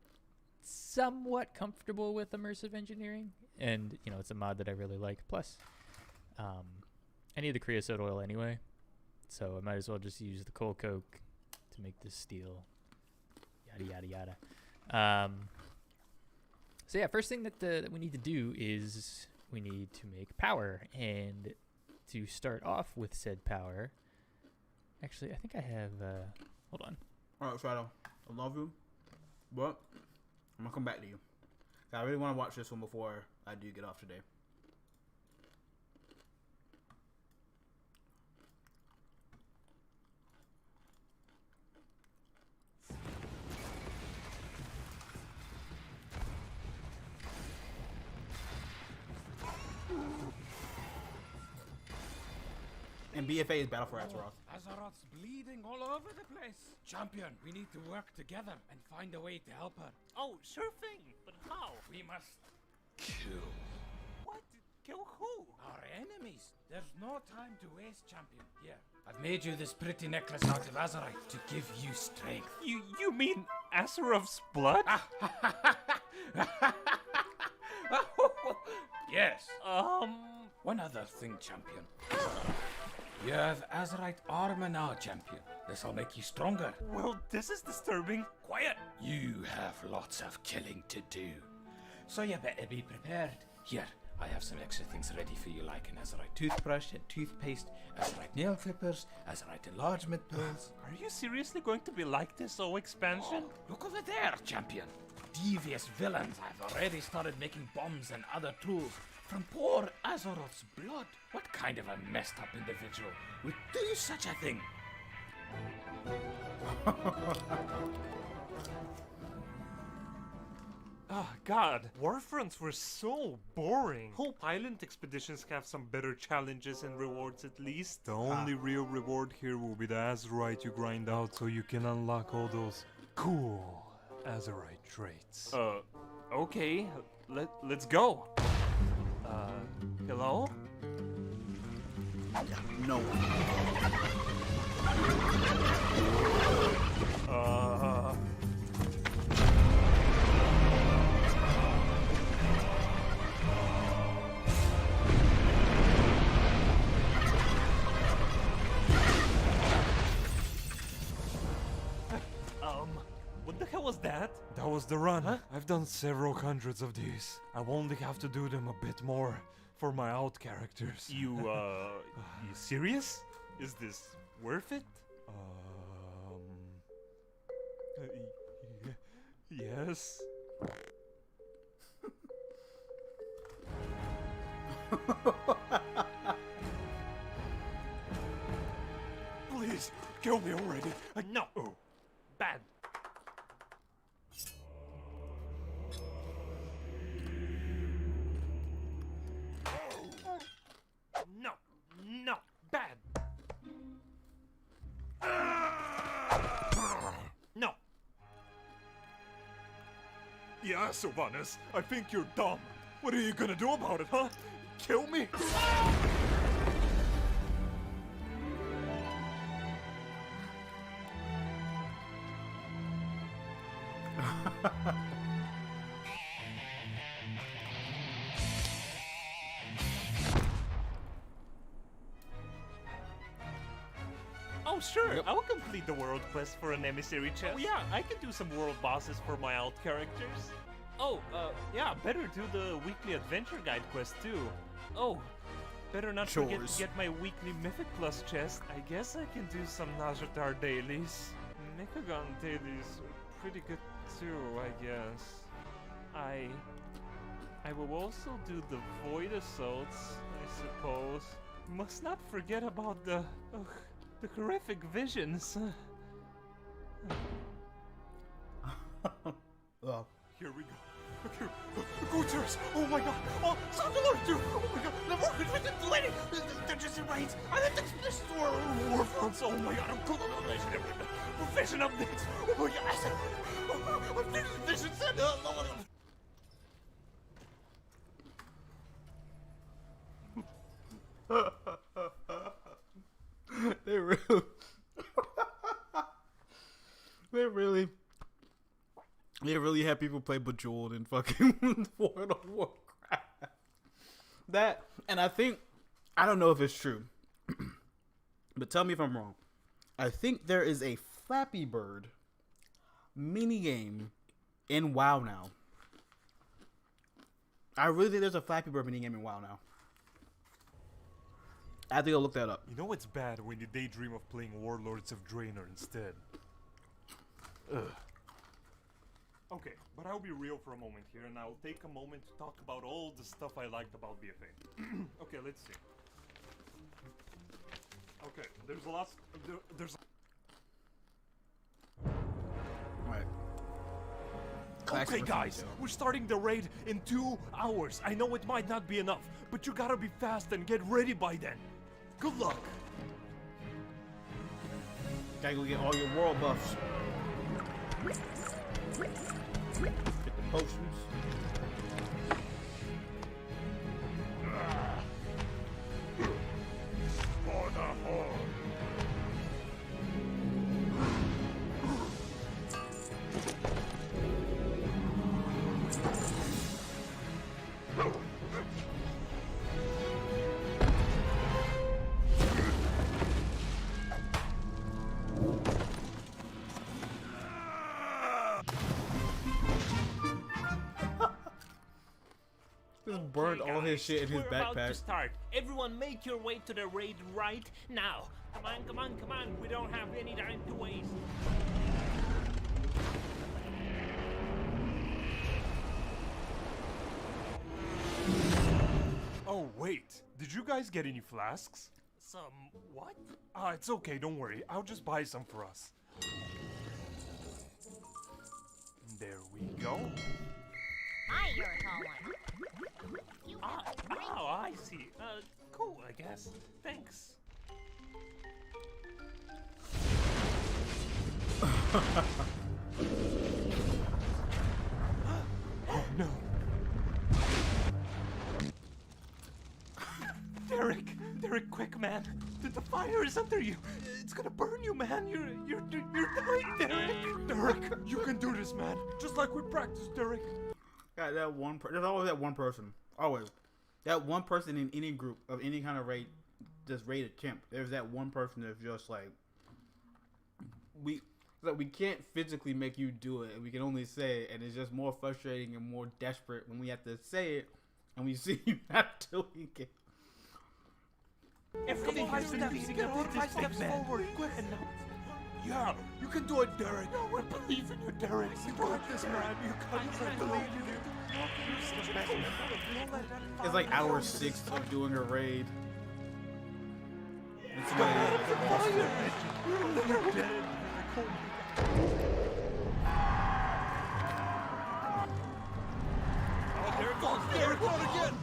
somewhat comfortable with immersive engineering, and you know it's a mod that I really like. Plus, I need the creosote oil anyway, so I might as well just use the coal coke to make this steel. Yada yada yada. So yeah, first thing that we need to do is we need to make power, and to start off with said power. Actually, I think I have. Hold on. All right, Shadow. I love you, but I'm gonna come back to you. I really want to watch this one before I do get off today. And BFA is Battle for Azeroth. Azeroth's bleeding all over the place. Champion, we need to work together and find a way to help her. Oh, sure thing. But how? We must kill. What? Kill who? Our enemies. There's no time to waste, champion. Here, I've made you this pretty necklace out of Azerite to give you strength. You mean Azeroth's blood? Yes. One other thing, champion. You have Azerite armor now, champion. This'll make you stronger. Well, this is disturbing. Quiet! You have lots of killing to do. So you better be prepared. Here, I have some extra things ready for you, like an Azerite toothbrush and toothpaste, Azerite nail clippers, Azerite enlargement pills. Are you seriously going to be like this, expansion? Oh, look over there, champion. Devious villains have already started making bombs and other tools from poor Azeroth's blood. What kind of a messed up individual would do such a thing? Oh, God. Warfronts were so boring. Hope Island expeditions have some better challenges and rewards at least. The only real reward here will be the Azerite you grind out so you can unlock all those cool Azerite traits. Okay. Let's go. Hello? No. What the hell was that? That was the run. Huh? I've done several hundreds of these. I will only have to do them a bit more for my out characters. You serious? Is this worth it? Yes. Please, kill me already. No. Bad. No. Bad. No. Yeah, Sylvanas, I think you're dumb. What are you gonna do about it, huh? Kill me? Oh, sure, I'll complete the world quest for an emissary chest. Oh, yeah, I can do some world bosses for my out characters. Oh, yeah, better do the weekly adventure guide quest too. Oh, better not forget to get my weekly Mythic Plus chest. I guess I can do some Nazjatar dailies. Mikagon dailies are pretty good too, I guess. I will also do the Void Assaults, I suppose. Must not forget about the horrific visions. Here we go. Okay. Gooters! Oh my god! Oh, Sandalor too! Oh my god! The Morgans, we didn't do any! Dungeons and Raids! I left expeditions Warfronts! Oh my god! I'm cool on the legend! Vision updates! Oh my god! I'm finished visions and They really had people play Bejeweled and fucking World of Warcraft. That, and I don't know if it's true, but tell me if I'm wrong. I think there is a Flappy Bird minigame in WoW now. I really think there's a Flappy Bird minigame in WoW now. I have to go look that up. You know it's bad when you daydream of playing Warlords of Draenor instead. Ugh. Okay, but I'll be real for a moment here, and I'll take a moment to talk about all the stuff I liked about BFA. Okay, let's see. Okay, there's a lot. There's. Right. Okay, guys, we're starting the raid in 2 hours. I know it might not be enough, but you gotta be fast and get ready by then. Good luck. Gotta go get all your world buffs. Get the potions. For the Horde. Just burned all his shit in his We're about to backpack. start. Everyone make your way to the raid right now. Come on, come on, come on. We don't have any time to waste. Oh, wait. Did you guys get any flasks? Some what? It's okay, don't worry. I'll just buy some for us. There we go. Hi, you're a tall one. Oh, I see. Cool, I guess. Thanks. Oh no. Derek, quick, man. The fire is under you. It's gonna burn you, man. You're dying, Derek. Derek, you can do this, man. Just like we practiced, Derek. Got that one. There's always that one person. Always. That one person in any group of any kind of raid, just raid attempt. There's that one person that's just like, we can't physically make you do it, and we can only say it, and it's just more frustrating and more desperate when we have to say it, and we see you not doing it. Everything has to be five steps forward. Quick. Yeah, you can do it, Derek. No, we believe in you, Derek. You got this, man. You got this. I believe in you. It's like hour 6 of doing a raid. It's Derek gone again.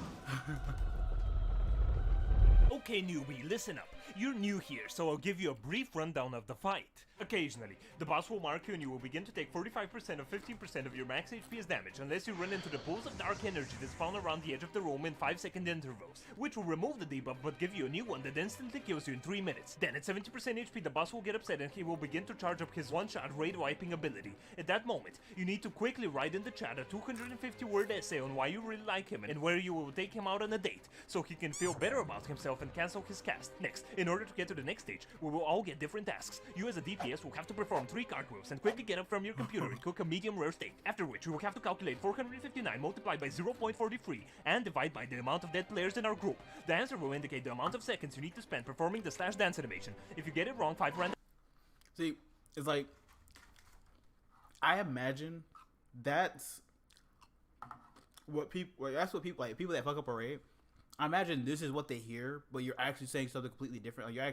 Okay, newbie, listen up. You're new here, so I'll give you a brief rundown of the fight. Occasionally, the boss will mark you and you will begin to take 45% or 15% of your max HP as damage unless you run into the pools of dark energy that's found around the edge of the room in 5-second intervals, which will remove the debuff but give you a new one that instantly kills you in 3 minutes. Then at 70% HP, the boss will get upset and he will begin to charge up his one-shot raid wiping ability. At that moment, you need to quickly write in the chat a 250-word essay on why you really like him and where you will take him out on a date, so he can feel better about himself and cancel his cast. Next, in order to get to the next stage, we will all get different tasks. You as a DPS will have to perform 3 cartwheels and quickly get up from your computer and cook a medium rare steak, after which you will have to calculate 459 multiplied by 0.43 and divide by the amount of dead players in our group. The answer will indicate the amount of seconds you need to spend performing the slash dance animation. If you get it wrong, 5 random. See, it's like, I imagine that's what people, that's what people like, people that fuck up a raid. I imagine this is what they hear, but you're actually saying something completely different. Like, you're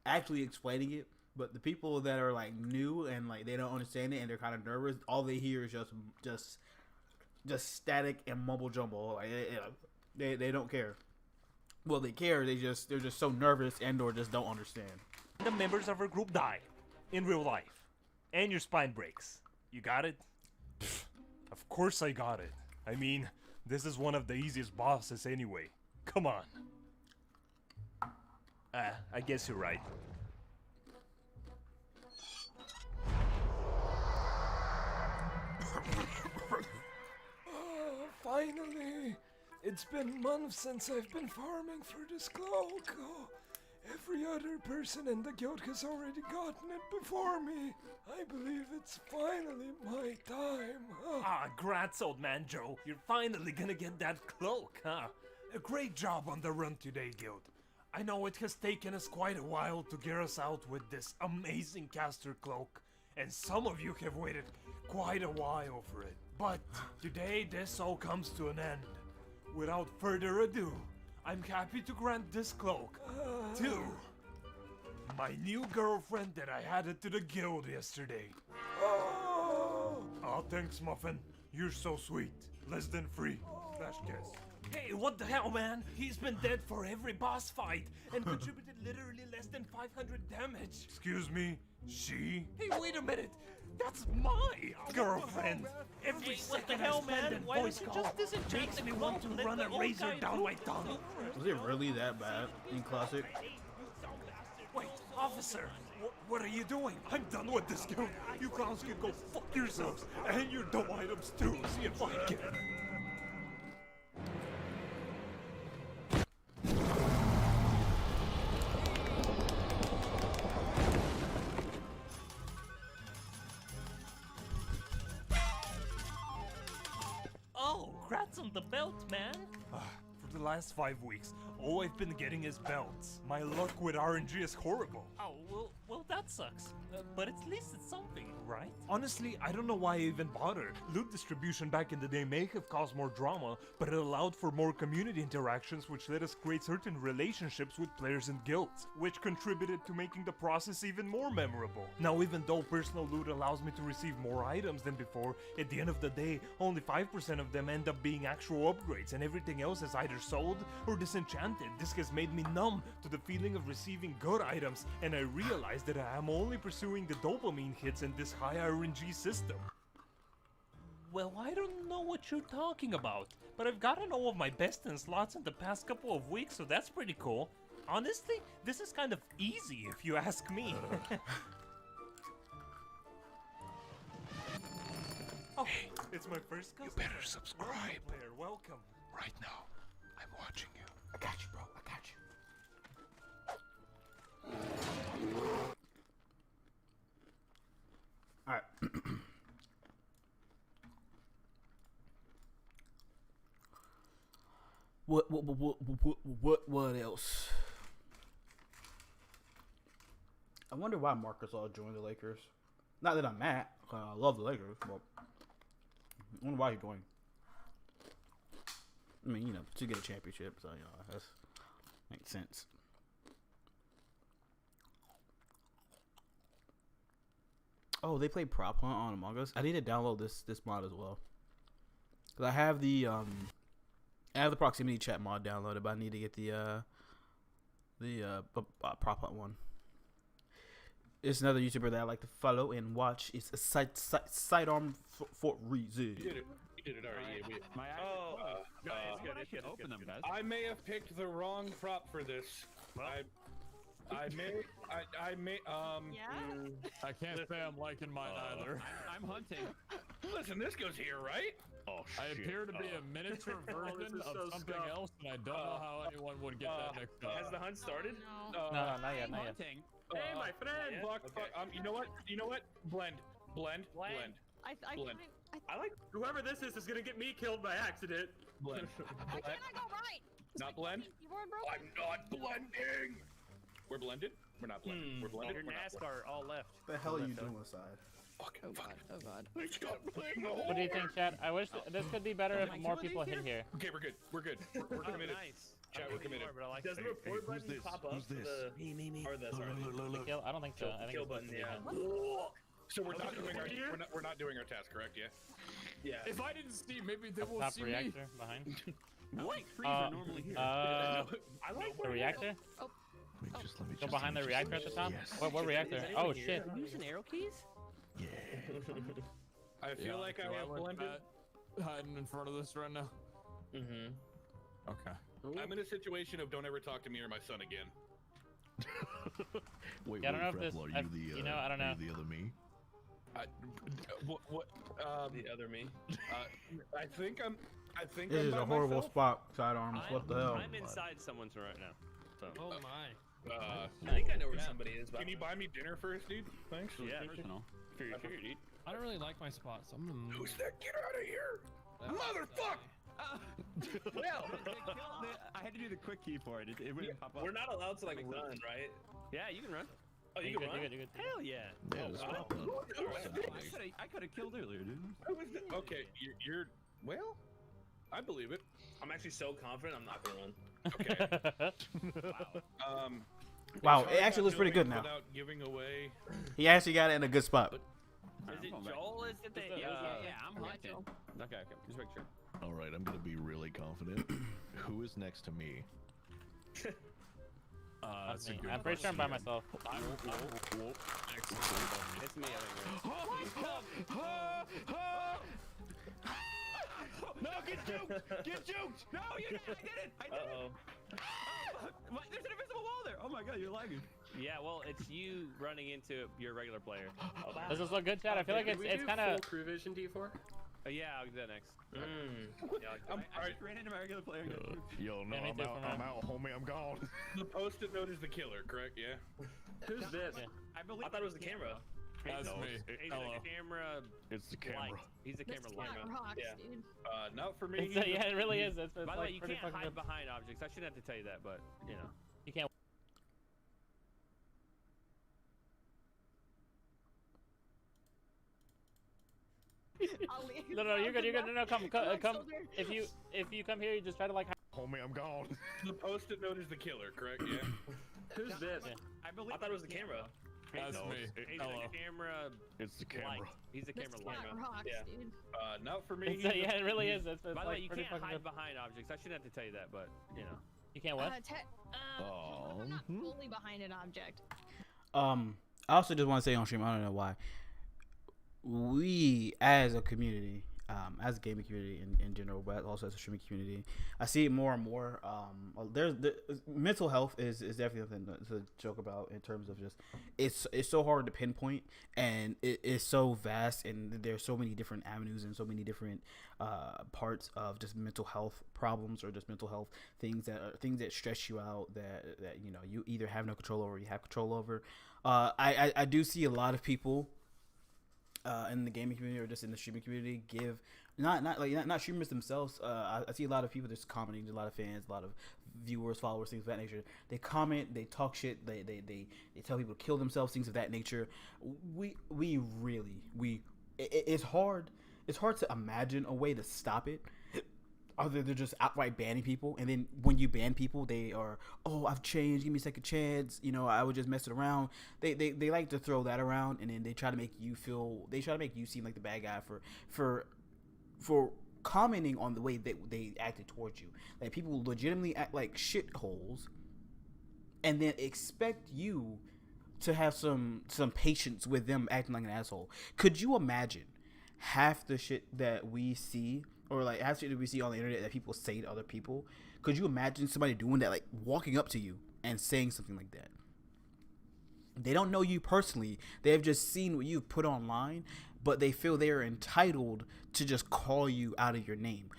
actually explaining it. But the people that are like new and like they don't understand it and they're kind of nervous, all they hear is just static and mumble jumble. Like they don't care. Well, they care. They're just so nervous and or just don't understand. The members of our group die in real life, and your spine breaks. You got it? Of course I got it. I mean, this is one of the easiest bosses anyway. Come on. I guess you're right. Finally! It's been months since I've been farming for this cloak. Oh, every other person in the guild has already gotten it before me. I believe it's finally my time. Grats, old man Joe. You're finally gonna get that cloak, huh? A great job on the run today, guild. I know it has taken us quite a while to get us out with this amazing caster cloak, and some of you have waited quite a while for it. But today this all comes to an end. Without further ado, I'm happy to grant this cloak to my new girlfriend that I added to the guild yesterday. Oh, thanks, Muffin. You're so sweet. Less than free. Flash kiss. Hey, what the hell, man? He's been dead for every boss fight and contributed literally less than 500 damage. Excuse me, She? Hey, wait a minute! That's my girlfriend! Every second I spend in voice call makes me want to run a razor down my tongue. Was it really that bad in Classic? Wait, officer! What are you doing? I'm done with this guild. You clowns can go fuck yourselves. And your dumb items too. See you fight again. Oh, congrats on the belt, man. For the last 5 weeks, all I've been getting is belts. My luck with RNG is horrible. Oh, well that sucks. But at least it's something, right? Honestly, I don't know why I even bother. Loot distribution back in the day may have caused more drama, but it allowed for more community interactions, which let us create certain relationships with players and guilds, which contributed to making the process even more memorable. Now, even though personal loot allows me to receive more items than before, at the end of the day, only 5% of them end up being actual upgrades, and everything else is either sold or disenchanted. This has made me numb to the feeling of receiving good items, and I realized that I am only pursuing the dopamine hits in this high RNG system. Well, I don't know what you're talking about, but I've gotten all of my best in slots in the past couple of weeks, so that's pretty cool. Honestly, this is kind of easy if you ask me. Oh, it's my first customer. You better subscribe. Player, welcome. Right now, I'm watching you. I got you, bro. I got you. All right. What else? I wonder why Marcus all joined the Lakers. Not that I'm mad. I love the Lakers, but I wonder why he joined. I mean, you know, to get a championship, so you know, that makes sense. Oh, they play Prop Hunt on Among Us. I need to download this mod as well. Cause I have the proximity chat mod downloaded, but I need to get the Prop Hunt one. It's another YouTuber that I like to follow and watch. It's a sidearm for reason. You did it. You did it already. It's good. I may have picked the wrong prop for this. I can't say I'm liking mine either. I'm hunting. Listen, this goes here, right? Oh shit. I appear to be a miniature version of something else, and I don't know how anyone would get that mixed up. Has the hunt started? No, not yet. Hunting. Hey, my friend. Fuck. You know what? Blend. I like whoever this is gonna get me killed by accident. Blend. Why can't I go right? Not blend. Keyboard broken? I'm not blending. We're blended. We're not blended. We're blended. Your NASCAR all left. What the hell are you doing aside? Fuck. Oh god. What do you think, Chad? I wish this could be better if more people hit here. Okay, we're good. We're committed. Nice. Chat, we're committed. Does the report button pop up? Who's this? Me. Or the Kill? I don't think so. I think kill it's button, yeah. So we're not doing our task, correct? Yeah. Yeah. If I didn't see, maybe they won't see reactor me. Behind. What? Trees are normally here. I like the reactor. Wait, just let me Go behind the reactor at the top. What reactor? Oh shit. Are you using arrow keys? Yeah. I feel like I have blended. Hiding in front of this right now. Mm-hmm. Okay. I'm in a situation of don't ever talk to me or my son again. Wait, I don't know if this. Are you the, you know, I don't know. Are you the other me? The other me. I think This is a horrible spot, sidearms. What the hell? I'm inside someone's right now. So. Oh my. I think I know where somebody is. Can you buy me dinner first, dude? Thanks. Yeah, personal. For your dude. I don't really like my spot, so I'm gonna move. Who's that? Get out of here! Motherfucker! Well, I had to do the quick key for it. It wouldn't pop up. We're not allowed to like run, right? Yeah, you can run. Oh, you can run? You're good. Hell yeah. Yeah, I could have killed earlier, dude. Okay, you're well. I believe it. I'm actually so confident I'm not gonna run. Okay. Wow. Wow, it actually looks pretty good now. Without giving away. He actually got it in a good spot. Is it Joel? Is it the? Yeah, I'm hunting. Okay. Just make sure. All right, I'm gonna be really confident. Who is next to me? That's a good I'm pretty sure I'm by myself. I'm next to me. No, get juked! Get juked! No, you did it! I did it! Uh-oh. There's an invisible wall there! Oh my god, you're lagging. Yeah, well, it's you running into your regular player. Does this look good, Chad? I feel like it's kind of. Crew vision D4? Yeah, I'll do that next. I just ran into my regular player. Yo, no, I'm out, homie. I'm gone. The post-it note is the killer, correct? Yeah. Who's this? I thought it was the camera. That's me. He's the camera. It's the camera. He's the camera light. Dude. Not for me. Yeah, it really is. It's By the way, like you pretty can't fucking hide behind objects. I shouldn't have to tell you that, but you know. You can't. No, you're good. You're good. No, come. If you come here, you just try to like. Homie, I'm gone. The post-it note is the killer, correct? Yeah. Who's this? I thought it was the camera. That's me. He's the camera. It's the camera. Light. He's the camera light. Dude. Not for me. Yeah, it really is. It's By the way, like you pretty can't fucking. hide behind objects. I shouldn't have to tell you that, but you know. You can't what? I'm not fully behind an object. I also just want to say on stream, I don't know why. We as a community, as a gaming community in general, but also as a streaming community, I see it more and more. Mental health is definitely something to joke about in terms of just it's so hard to pinpoint, and it's so vast, and there's so many different avenues and so many different parts of just mental health problems or just mental health things that stress you out that you know you either have no control over or you have control over. I do see a lot of people in the gaming community or just in the streaming community give not streamers themselves. I see a lot of people just commenting, a lot of fans, a lot of viewers, followers, things of that nature. They comment, they talk shit, they tell people to kill themselves, things of that nature. It's hard to imagine a way to stop it. Other than just outright banning people, and then when you ban people, they are, oh, I've changed, give me a second chance, you know, I was just messing around. They like to throw that around, and then they try to make you seem like the bad guy for commenting on the way that they acted towards you. Like, people legitimately act like shitholes, and then expect you to have some patience with them acting like an asshole. Could you imagine half the shit that we see? Or like half shit that we see on the internet that people say to other people? Could you imagine somebody doing that, like walking up to you and saying something like that? They don't know you personally. They have just seen what you've put online, but they feel they are entitled to just call you out of your name.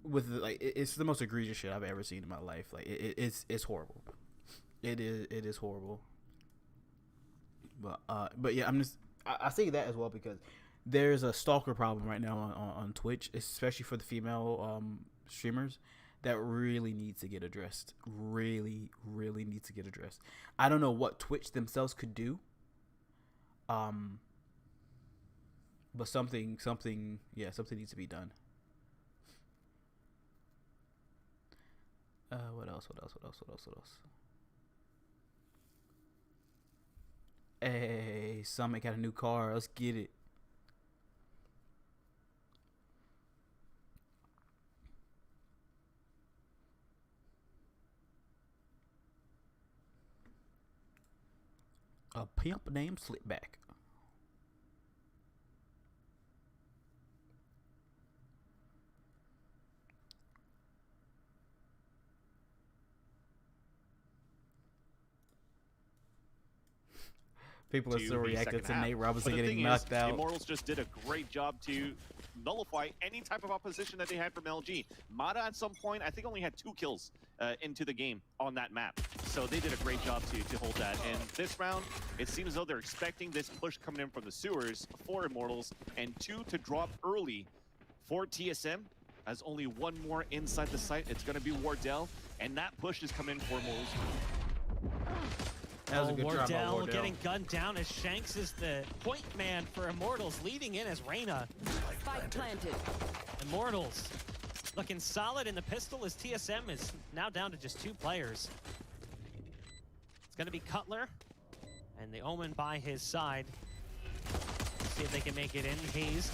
It's the most egregious shit I've ever seen in my life. Like it's horrible. It is horrible. But yeah, I say that as well because there's a stalker problem right now on Twitch, especially for the female streamers, that really needs to get addressed. Really, really needs to get addressed. I don't know what Twitch themselves could do. But something needs to be done. What else? Hey, Summit got a new car. Let's get it. A pimp named Slipback. People are so reactive to Nate Robinson getting knocked out. Immortals just did a great job to nullify any type of opposition that they had from LG. Mata at some point, I think, only had 2 kills into the game on that map. So they did a great job to hold that. And this round, it seems as though they're expecting this push coming in from the sewers for Immortals, and 2 to drop early for TSM, as only 1 more inside the site. It's going to be Wardell, and that push is coming for Immortals. That was a good try by Wardell. Getting gunned down as Shanks is the point man for Immortals, leading in as Reyna. Spike planted. Immortals looking solid in the pistol as TSM is now down to just 2 players. It's going to be Cutler and the Omen by his side. See if they can make it in. Hazed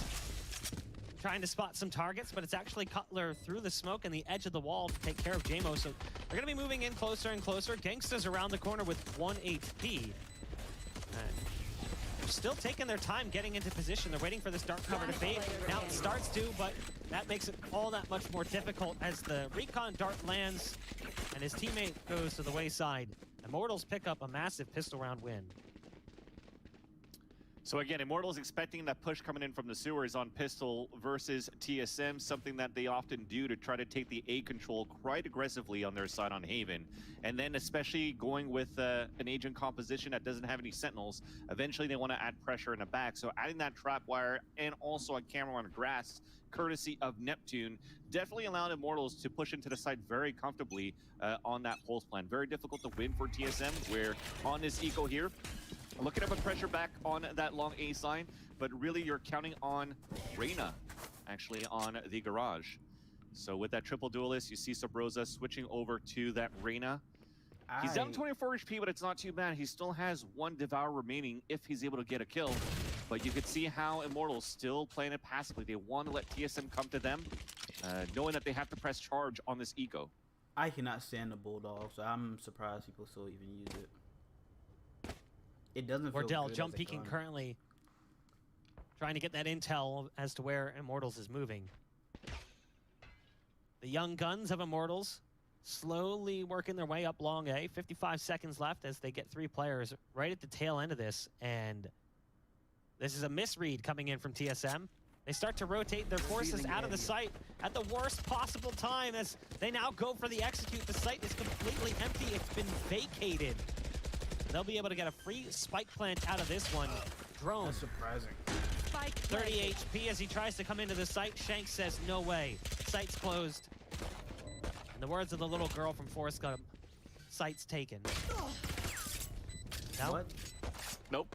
trying to spot some targets, but it's actually Cutler through the smoke and the edge of the wall to take care of JMO. So they're going to be moving in closer and closer. Gangsta's around the corner with 1 HP. still taking their time getting into position. They're waiting for this dark cover to fade. Now it starts to, but that makes it all that much more difficult as the recon dart lands and his teammate goes to the wayside. Immortals pick up a massive pistol round win. So again, Immortals expecting that push coming in from the sewers on Pistol versus TSM, something that they often do to try to take the A control quite aggressively on their side on Haven. And then especially going with an agent composition that doesn't have any sentinels, eventually they want to add pressure in the back. So adding that trap wire and also a camera on grass, courtesy of Neptune, definitely allowed Immortals to push into the side very comfortably on that pulse plan. Very difficult to win for TSM, where on this eco here, looking to put pressure back on that long A sign, but really you're counting on Reyna, actually, on the garage. So with that triple duelist, you see Sabrosa switching over to that Reyna. He's down 24 HP, but it's not too bad. He still has one Devour remaining if he's able to get a kill. But you can see how Immortals still playing it passively. They want to let TSM come to them, knowing that they have to press charge on this eco. I cannot stand the Bulldog, so I'm surprised people still even use it. It doesn't feel Wardell good jump as a peeking gun. currently, trying to get that intel as to where Immortals is moving. The young guns of Immortals slowly working their way up long A. 55 seconds left as they get 3 players right at the tail end of this. And this is a misread coming in from TSM. They start to rotate their forces out of the site at the worst possible time as they now go for the execute. The site is completely empty. It's been vacated. They'll be able to get a free spike plant out of this one. Drone. That's surprising. 30 HP as he tries to come into the site. Shanks says, no way. Site's closed. In the words of the little girl from Forrest Gump, site's taken. No? What? Nope.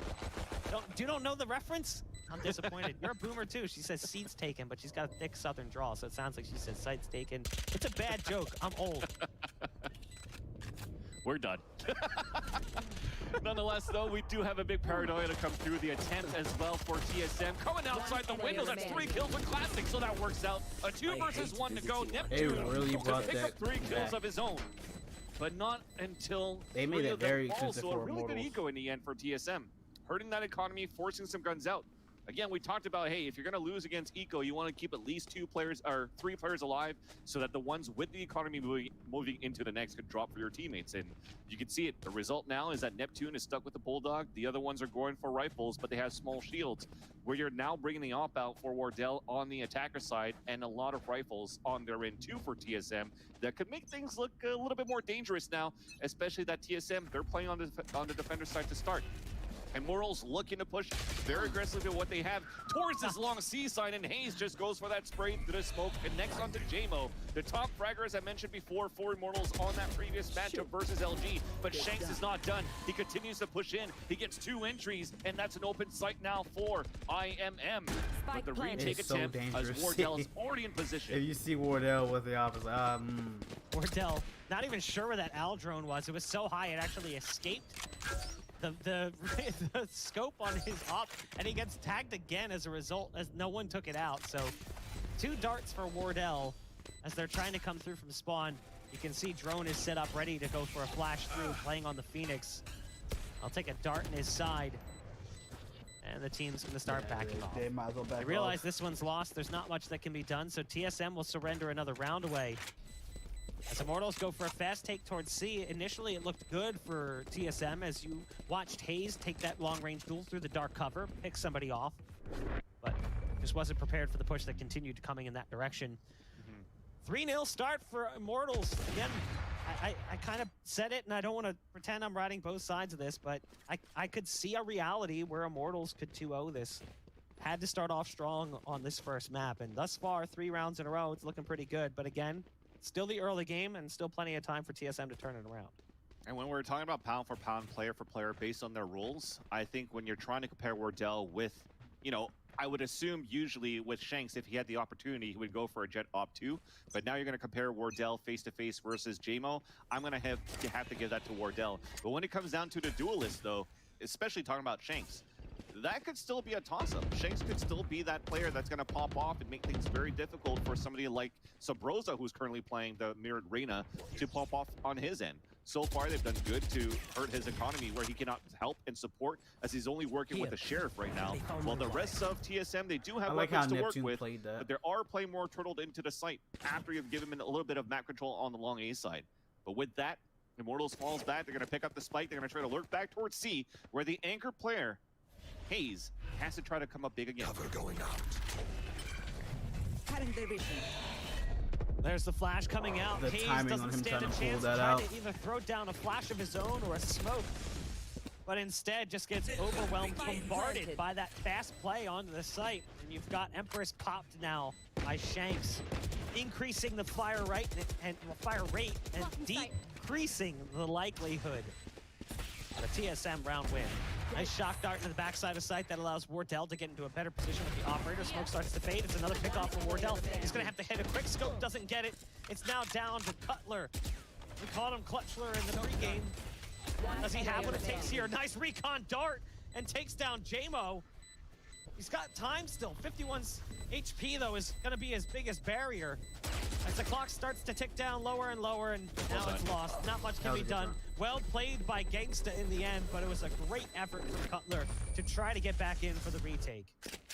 You don't know the reference? I'm disappointed. You're a boomer too. She says seat's taken, but she's got a thick southern drawl, so it sounds like she said site's taken. It's a bad joke. I'm old. We're done. Nonetheless, though, we do have a big paranoia to come through. The attempt as well for TSM. Coming outside the window, that's 3 kills with Classic, so that works out. A 2 versus 1 to go. Neptune really brought pick up that 3 kills back. of his own. But not until They made 3 it of them very fall, expensive so a for really good Immortals. eco in the end for TSM. Hurting that economy, forcing some guns out. Again, we talked about, hey, if you're going to lose against eco, you want to keep at least 2 players or 3 players alive so that the ones with the economy moving into the next could drop for your teammates. And you can see it. The result now is that Neptune is stuck with the Bulldog. The other ones are going for rifles, but they have small shields, where you're now bringing the op out for Wardell on the attacker side and a lot of rifles on their end too for TSM that could make things look a little bit more dangerous now, especially that TSM, they're playing on the defender side to start. Immortals looking to push very aggressively what they have towards this long C side, and Hayes just goes for that spray through the smoke, connects onto J-Mo. The top fragger, as I mentioned before, for Immortals on that previous matchup versus LG, but Shanks is not done. He continues to push in. He gets 2 entries, and that's an open site now for IMM. But the retake attempt, as Wardell is already in position. If you see Wardell with the opposite, Wardell, not even sure where that Al drone was. It was so high it actually escaped the scope on his op, and he gets tagged again as a result, as no one took it out. So 2 darts for Wardell as they're trying to come through from spawn. You can see drone is set up ready to go for a flash through, playing on the Phoenix. I'll take a dart in his side, and the team's going to start backing off. They might as well back I realize this one's lost. There's not much that can be done, so TSM will surrender another round away. As Immortals go for a fast take towards C. Initially, it looked good for TSM as you watched Hayes take that long-range duel through the dark cover, pick somebody off, but just wasn't prepared for the push that continued coming in that direction. 3-0 start for Immortals. Again, I kind of said it, and I don't want to pretend I'm riding both sides of this, but I could see a reality where Immortals could 2-0 this. Had to start off strong on this first map, and thus far, 3 rounds in a row, it's looking pretty good. But again, still the early game, and still plenty of time for TSM to turn it around. And when we're talking about pound for pound, player for player, based on their rules, I think when you're trying to compare Wardell with, you know, I would assume usually with Shanks, if he had the opportunity, he would go for a Jet Op 2. But now you're going to compare Wardell face-to-face versus J-Mo. I'm going to have to give that to Wardell. But when it comes down to the duelist, though, especially talking about Shanks, that could still be a toss-up. Shanks could still be that player that's going to pop off and make things very difficult for somebody like Sabrosa, who's currently playing the mirrored Reyna, to pop off on his end. So far, they've done good to hurt his economy, where he cannot help and support, as he's only working with the Sheriff right now. While the rest of TSM, they do have weapons to work with, but they are playing more turtled into the site after you've given him a little bit of map control on the long A side. But with that, Immortals falls back. They're going to pick up the spike. They're going to try to lurk back towards C, where the anchor player, Hayes, has to try to come up big again. Cover going out. There's the flash coming out. The Hayes timing doesn't on him stand trying a to pull chance that trying out. to either throw down a flash of his own or a smoke, but instead just gets overwhelmed, bombarded by that fast play onto the site. And you've got Empress popped now by Shanks, increasing the fire rate and decreasing the likelihood of a TSM round win. Nice shock dart to the backside of site that allows Wardell to get into a better position with the operator. Smoke starts to fade. It's another pick off for Wardell. He's going to have to hit a quick scope. Doesn't get it. It's now down to Cutler. We called him Clutchler in the pregame. Does he have what it takes here? Nice recon dart and takes down J-Mo. He's got time still. 51 HP, though, is going to be his biggest barrier. As the clock starts to tick down lower and lower, and now it's lost. Not much can be done. Well played by Gangsta in the end, but it was a great effort from Cutler to try to get back in for the retake.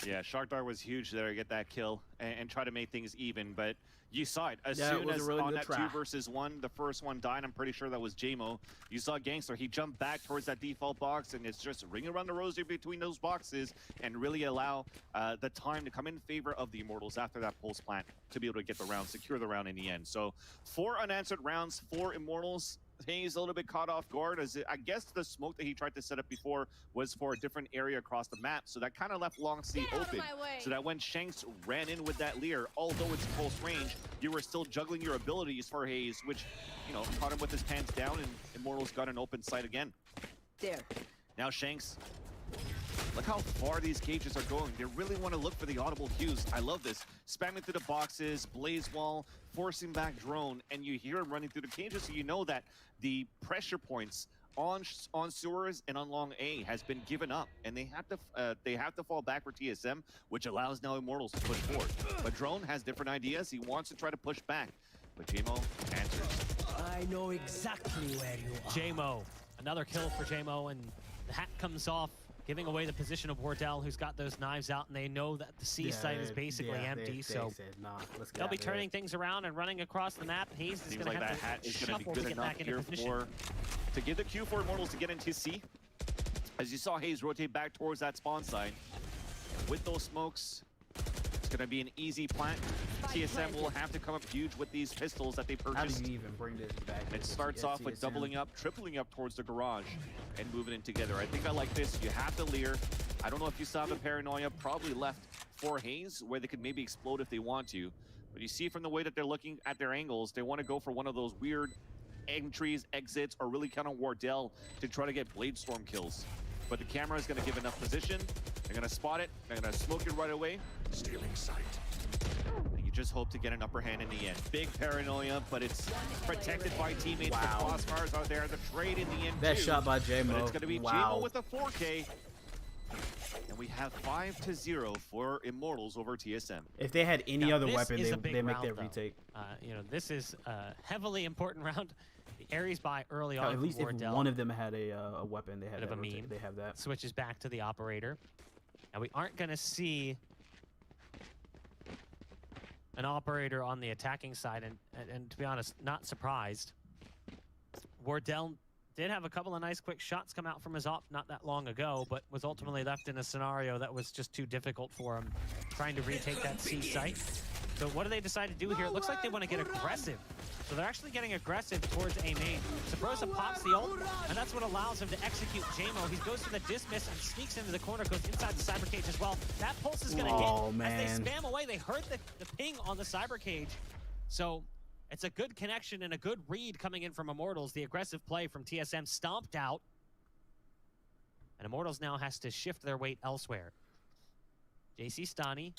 Yeah, Shark Dart was huge there to get that kill and try to make things even, but you saw it. As soon as on that 2 versus 1, the first one died, I'm pretty sure that was J-Mo. You saw Gangster, he jumped back towards that default box, and it's just ring around the rosy between those boxes and really allow the time to come in favor of the Immortals after that pulse plant to be able to get the round, secure the round in the end. So 4 unanswered rounds for Immortals. Hayes a little bit caught off guard, as I guess the smoke that he tried to set up before was for a different area across the map, so that kind of left long C open, so that when Shanks ran in with that Lear, although it's close range, you were still juggling your abilities for Hayes, which, you know, caught him with his pants down, and Immortals got an open sight again. There. Now Shanks, look how far these cages are going. They really want to look for the audible cues. I love this. Spamming through the boxes, blaze wall, forcing back drone, and you hear him running through the cages, so you know that the pressure points on sewers and on long A has been given up, and they have to fall back for TSM, which allows now Immortals to push forward. But drone has different ideas. He wants to try to push back, but J-Mo answers. I know exactly where you are. J-Mo, another kill for J-Mo, and the hat comes off, giving away the position of Wardell, who's got those knives out, and they know that the C site is basically empty, so said, nah, they'll be turning things around and running across the map. Hayes is going to have to shuffle to get back into position. To give the cue for Immortals to get into C. As you saw Hayes rotate back towards that spawn side. With those smokes, it's going to be an easy plant. TSM will have to come up huge with these pistols that they purchased. How do you even bring this back? And it starts off with doubling up, tripling up towards the garage and moving in together. I think I like this. You have to Lear. I don't know if you saw the paranoia probably left for Hayes, where they could maybe explode if they want to. But you see from the way that they're looking at their angles, they want to go for one of those weird entries, exits, or really count on Wardell to try to get Blade Storm kills. But the camera is going to give enough position. They're going to spot it. They're going to smoke it right away. Stealing sight. And you just hope to get an upper hand in the end. Big paranoia, but it's protected by teammates. Wow. The crossbars are there. The trade in the end, That too. shot by J-Mo. But it's going to be Wow. J-Mo with a 4K. And we have 5-0 for Immortals over TSM. If they had any other weapon, they make round, that retake. You know, this is a heavily important round. The Ares buy early on. At least if Wardell. one of them had a weapon, they had Bit of that a rotate. meme. They have that. Switches back to the operator. Now we aren't going to see an operator on the attacking side, and to be honest, not surprised. Wardell did have a couple of nice quick shots come out from his op not that long ago, but was ultimately left in a scenario that was just too difficult for him, trying to retake that C site. So what do they decide to do here? It looks like they want to get aggressive. So they're actually getting aggressive towards A main. Sabrosa pops the ult, and that's what allows him to execute J-Mo. He goes for the dismiss and sneaks into the corner, goes inside the cyber cage as well. That pulse is going to hit. Man. As they spam away, they heard the ping on the cyber cage. So it's a good connection and a good read coming in from Immortals. The aggressive play from TSM stomped out. And Immortals now has to shift their weight elsewhere. JC Stani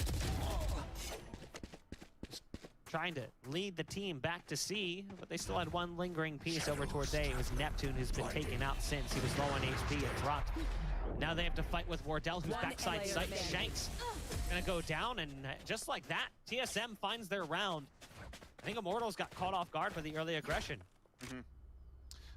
trying to lead the team back to C, but they still had one lingering piece over towards A. It was Neptune, who's been taken out since. He was low on HP and dropped. Now they have to fight with Wardell, who's backside sight. Shanks gonna go down, and just like that, TSM finds their round. I think Immortals got caught off guard by the early aggression.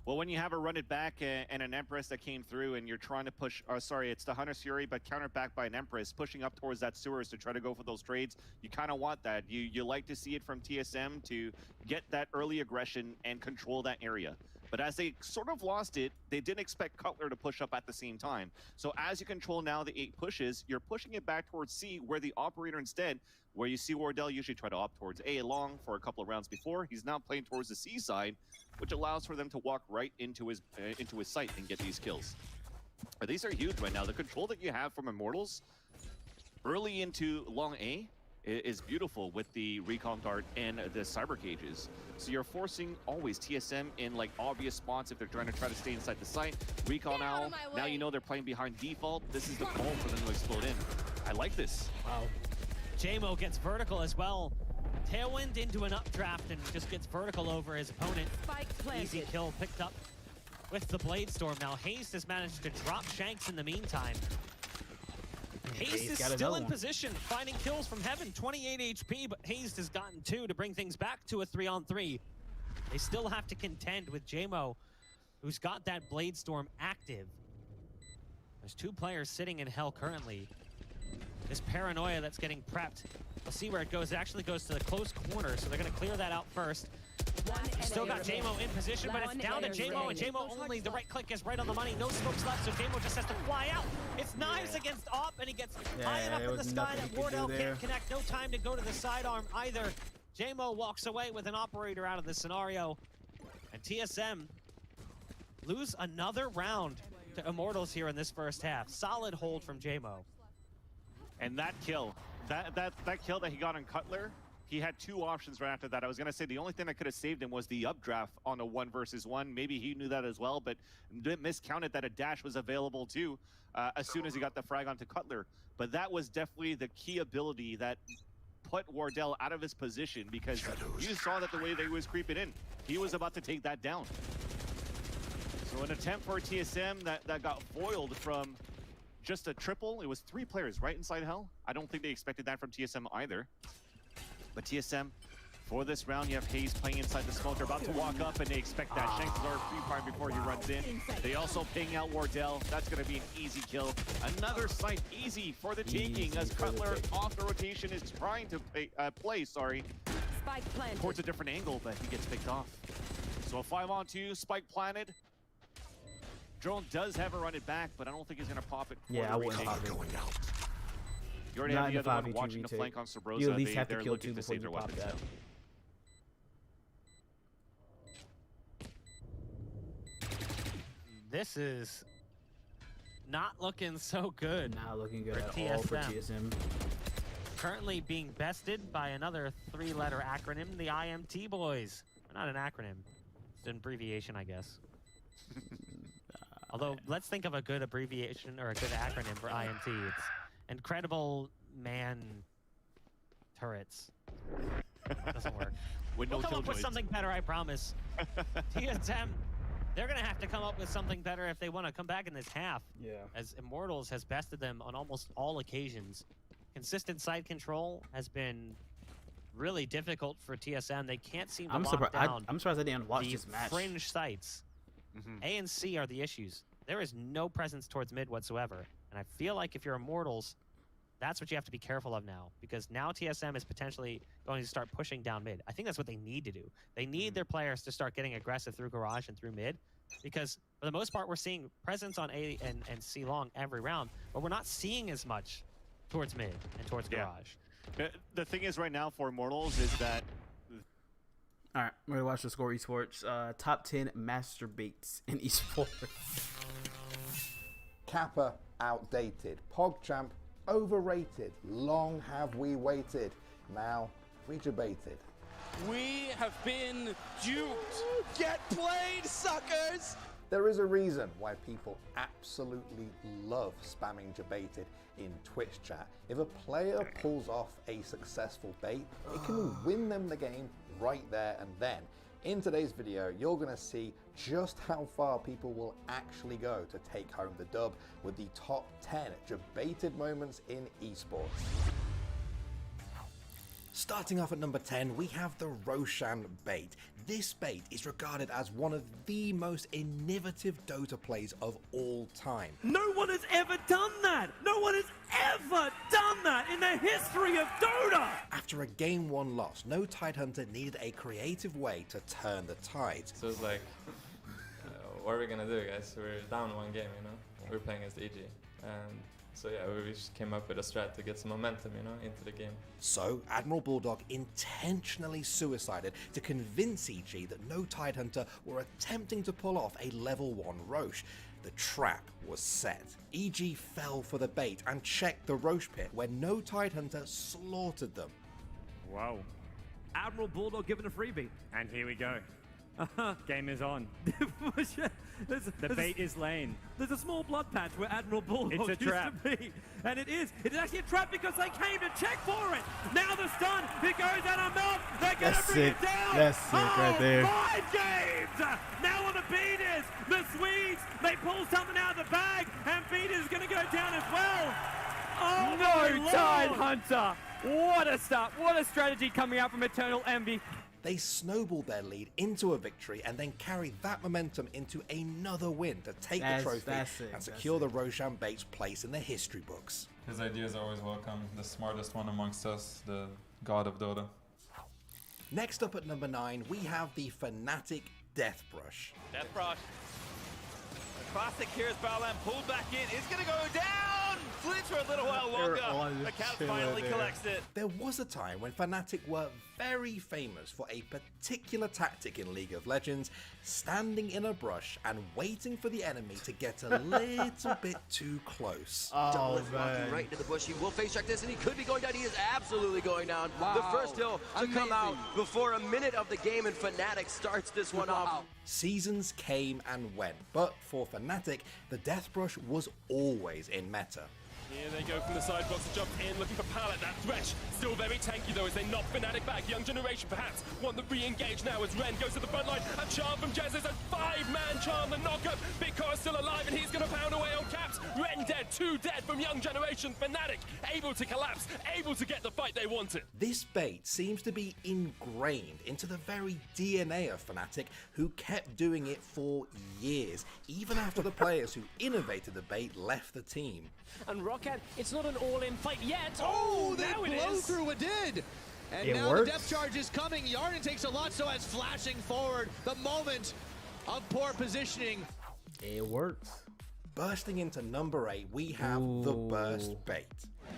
Well, when you have a run it back and an Empress that came through and you're trying to push, sorry, it's the Hunter's Fury, but countered back by an Empress, pushing up towards that sewers to try to go for those trades, you kind of want that. You like to see it from TSM to get that early aggression and control that area. But as they sort of lost it, they didn't expect Cutler to push up at the same time. So as you control now the 8 pushes, you're pushing it back towards C, where the operator instead, where you see Wardell usually try to opt towards A long for a couple of rounds before, he's now playing towards the C side, which allows for them to walk right into his sight and get these kills. But these are huge right now. The control that you have from Immortals early into long A is beautiful with the recon dart and the cyber cages. So you're forcing always TSM in like obvious spots if they're trying to stay inside the site. Recon owl, now you know they're playing behind default. This is the call for them to explode in. I like this. Wow. JMO gets vertical as well. Tailwind into an updraft and just gets vertical over his opponent. Easy kill picked up with the Blade Storm. Now Haste has managed to drop Shanks in the meantime. Haste is still in position, finding kills from Heaven. 28 HP, but Haste has gotten 2 to bring things back to a 3-on-3. They still have to contend with JMO, who's got that Blade Storm active. There's 2 players sitting in Hell currently. This Paranoia that's getting prepped. We'll see where it goes. It actually goes to the close corner, so they're going to clear that out first. Still got JMO in position, but it's down to JMO, and JMO only, the right click is right on the money. No smokes left, so JMO just has to fly out. It's knives against Op, and he gets high enough in the sky that Wardell can't connect. No time to go to the sidearm either. JMO walks away with an operator out of this scenario, and TSM lose another round to Immortals here in this first half. Solid hold from JMO. And that kill, that kill that he got on Cutler, he had 2 options right after that. I was going to say the only thing that could have saved him was the updraft on a 1 versus 1. Maybe he knew that as well, but miscounted that a dash was available too as soon as he got the frag onto Cutler. But that was definitely the key ability that put Wardell out of his position, because you saw that the way that he was creeping in, he was about to take that down. So an attempt for TSM that got foiled from just a triple. It was 3 players right inside Hell. I don't think they expected that from TSM either. But TSM, for this round, you have Hayes playing inside the smoke. They're about to walk up, and they expect that Shanks lure free fire before he runs in. They also ping out Wardell. That's going to be an easy kill. Another site easy for the taking, as Cutler off the rotation is trying to play towards a different angle, but he gets picked off. So a 5-on-2, Spike planted. Drone does have a run it back, but I don't think he's going to pop it. Yeah, I wouldn't pop it. You already have the other one watching the flank on Sabrosa. You at least have to kill 2 to before save their you pop weapons that. This is not looking so good. Not looking good at TSM. all for TSM. Currently being bested by another 3-letter acronym, the IMT boys. Not an acronym. It's an abbreviation, I guess. Although, let's think of a good abbreviation or a good acronym for IMT. It's Incredible Man Turrets. Doesn't work. We'll come up with something better, I promise. TSM, they're going to have to come up with something better if they want to come back in this half. Yeah. As Immortals has bested them on almost all occasions. Consistent side control has been really difficult for TSM. They can't seem to lock down I'm surprised I didn't watch this match. Fringe sites. A and C are the issues. There is no presence towards mid whatsoever. And I feel like if you're Immortals, that's what you have to be careful of now. Because now TSM is potentially going to start pushing down mid. I think that's what they need to do. They need their players to start getting aggressive through Garage and through mid. Because for the most part, we're seeing presence on A and C long every round. But we're not seeing as much towards mid and towards Garage. The thing is right now for Immortals is that... All right, we're going to watch the score esports. Top 10 masturbates in esports. Kappa outdated. PogChamp overrated. Long have we waited. Now we debated. We have been duped. Get played, suckers! There is a reason why people absolutely love spamming debated in Twitch chat. If a player pulls off a successful bait, it can win them the game right there and then. In today's video, you're going to see just how far people will actually go to take home the dub with the top 10 debated moments in esports. Starting off at number 10, we have the Roshan bait. This bait is regarded as one of the most innovative Dota plays of all time. No one has ever done that! No one has ever done that in the history of Dota! After a Game 1 loss, no Tidehunter needed a creative way to turn the tide. So it's like, what are we gonna do, guys? We're down one game, you know? We're playing against EG. And so yeah, we just came up with a strat to get some momentum, you know, into the game. So Admiral Bulldog intentionally suicided to convince EG that no Tidehunter were attempting to pull off a level 1 Roche. The trap was set. EG fell for the bait and checked the Roche pit where no Tidehunter slaughtered them. Wow. Admiral Bulldog given a freebie. And here we go. Game is on. The bait is laying. There's a small blood patch where Admiral Bulldog used to be. And it is actually a trap because they came to check for it. Now the stun, it goes out of mouth. They're going to bring it down. That's sick right there. 5 games. Now on the beaters, the Swedes, they pull something out of the bag, and beaters going to go down as well. Oh no, Tidehunter. What a start. What a strategy coming out from Eternal Envy. They snowballed their lead into a victory and then carried that momentum into another win to take the trophy and secure the Roshan bait's place in the history books. His ideas are always welcome. The smartest one amongst us, the god of Dota. Next up at number 9, we have the Fnatic Death Brush. Death Brush. The classic here is Balan pulled back in. It's going to go down! Flinch for a little while longer. The cat finally collects it. There was a time when Fnatic were very famous for a particular tactic in League of Legends, standing in a brush and waiting for the enemy to get a little bit too close. Double walking right into the bush. He will face check this, and he could be going down. He is absolutely going down. Wow. The first hill to come out before a minute of the game, and Fnatic starts this one off. Seasons came and went, but for Fnatic, the Death Brush was always in meta. Here they go from the side box, jump in, looking for Pallet. That Thresh still very tanky though as they knock Fnatic back. Young Generation perhaps want to re-engage now as Ren goes to the front line. A charm from Jez is a 5-man charm. The knockup. Big Car is still alive and he's going to pound away on Caps. Ren dead, 2 dead from Young Generation. Fnatic able to collapse, able to get the fight they wanted. This bait seems to be ingrained into the very DNA of Fnatic, who kept doing it for years, even after the players who innovated the bait left the team. And Rocket, it's not an all-in fight yet. Oh, they now blow through it did. And it now works. The depth charge is coming. Yarden takes a lot, so as flashing forward, the moment of poor positioning. It works. Bursting into number 8, we have the Burst bait.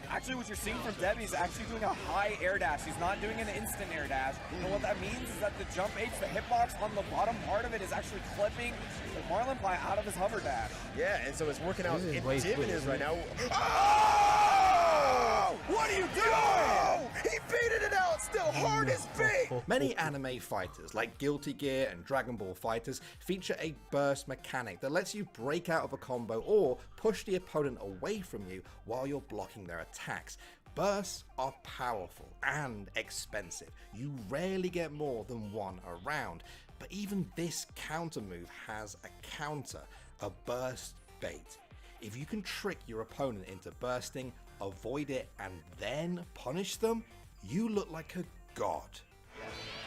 Actually, what you're seeing from Debbie is actually doing a high air dash. He's not doing an instant air dash. And what that means is that the jump H, the hitbox on the bottom part of it is actually clipping the Marlinpie out of his hover dash. Yeah, and so it's working out. This is And way Divin quick, is right man. now. Oh! What are you doing? No! He baited it out still hard as bait. Many anime fighters, like Guilty Gear and Dragon Ball Fighters, feature a burst mechanic that lets you break out of a combo or push the opponent away from you while you're blocking their attacks. Bursts are powerful and expensive. You rarely get more than one around, but even this counter move has a counter, a burst bait. If you can trick your opponent into bursting, avoid it, and then punish them, you look like a god.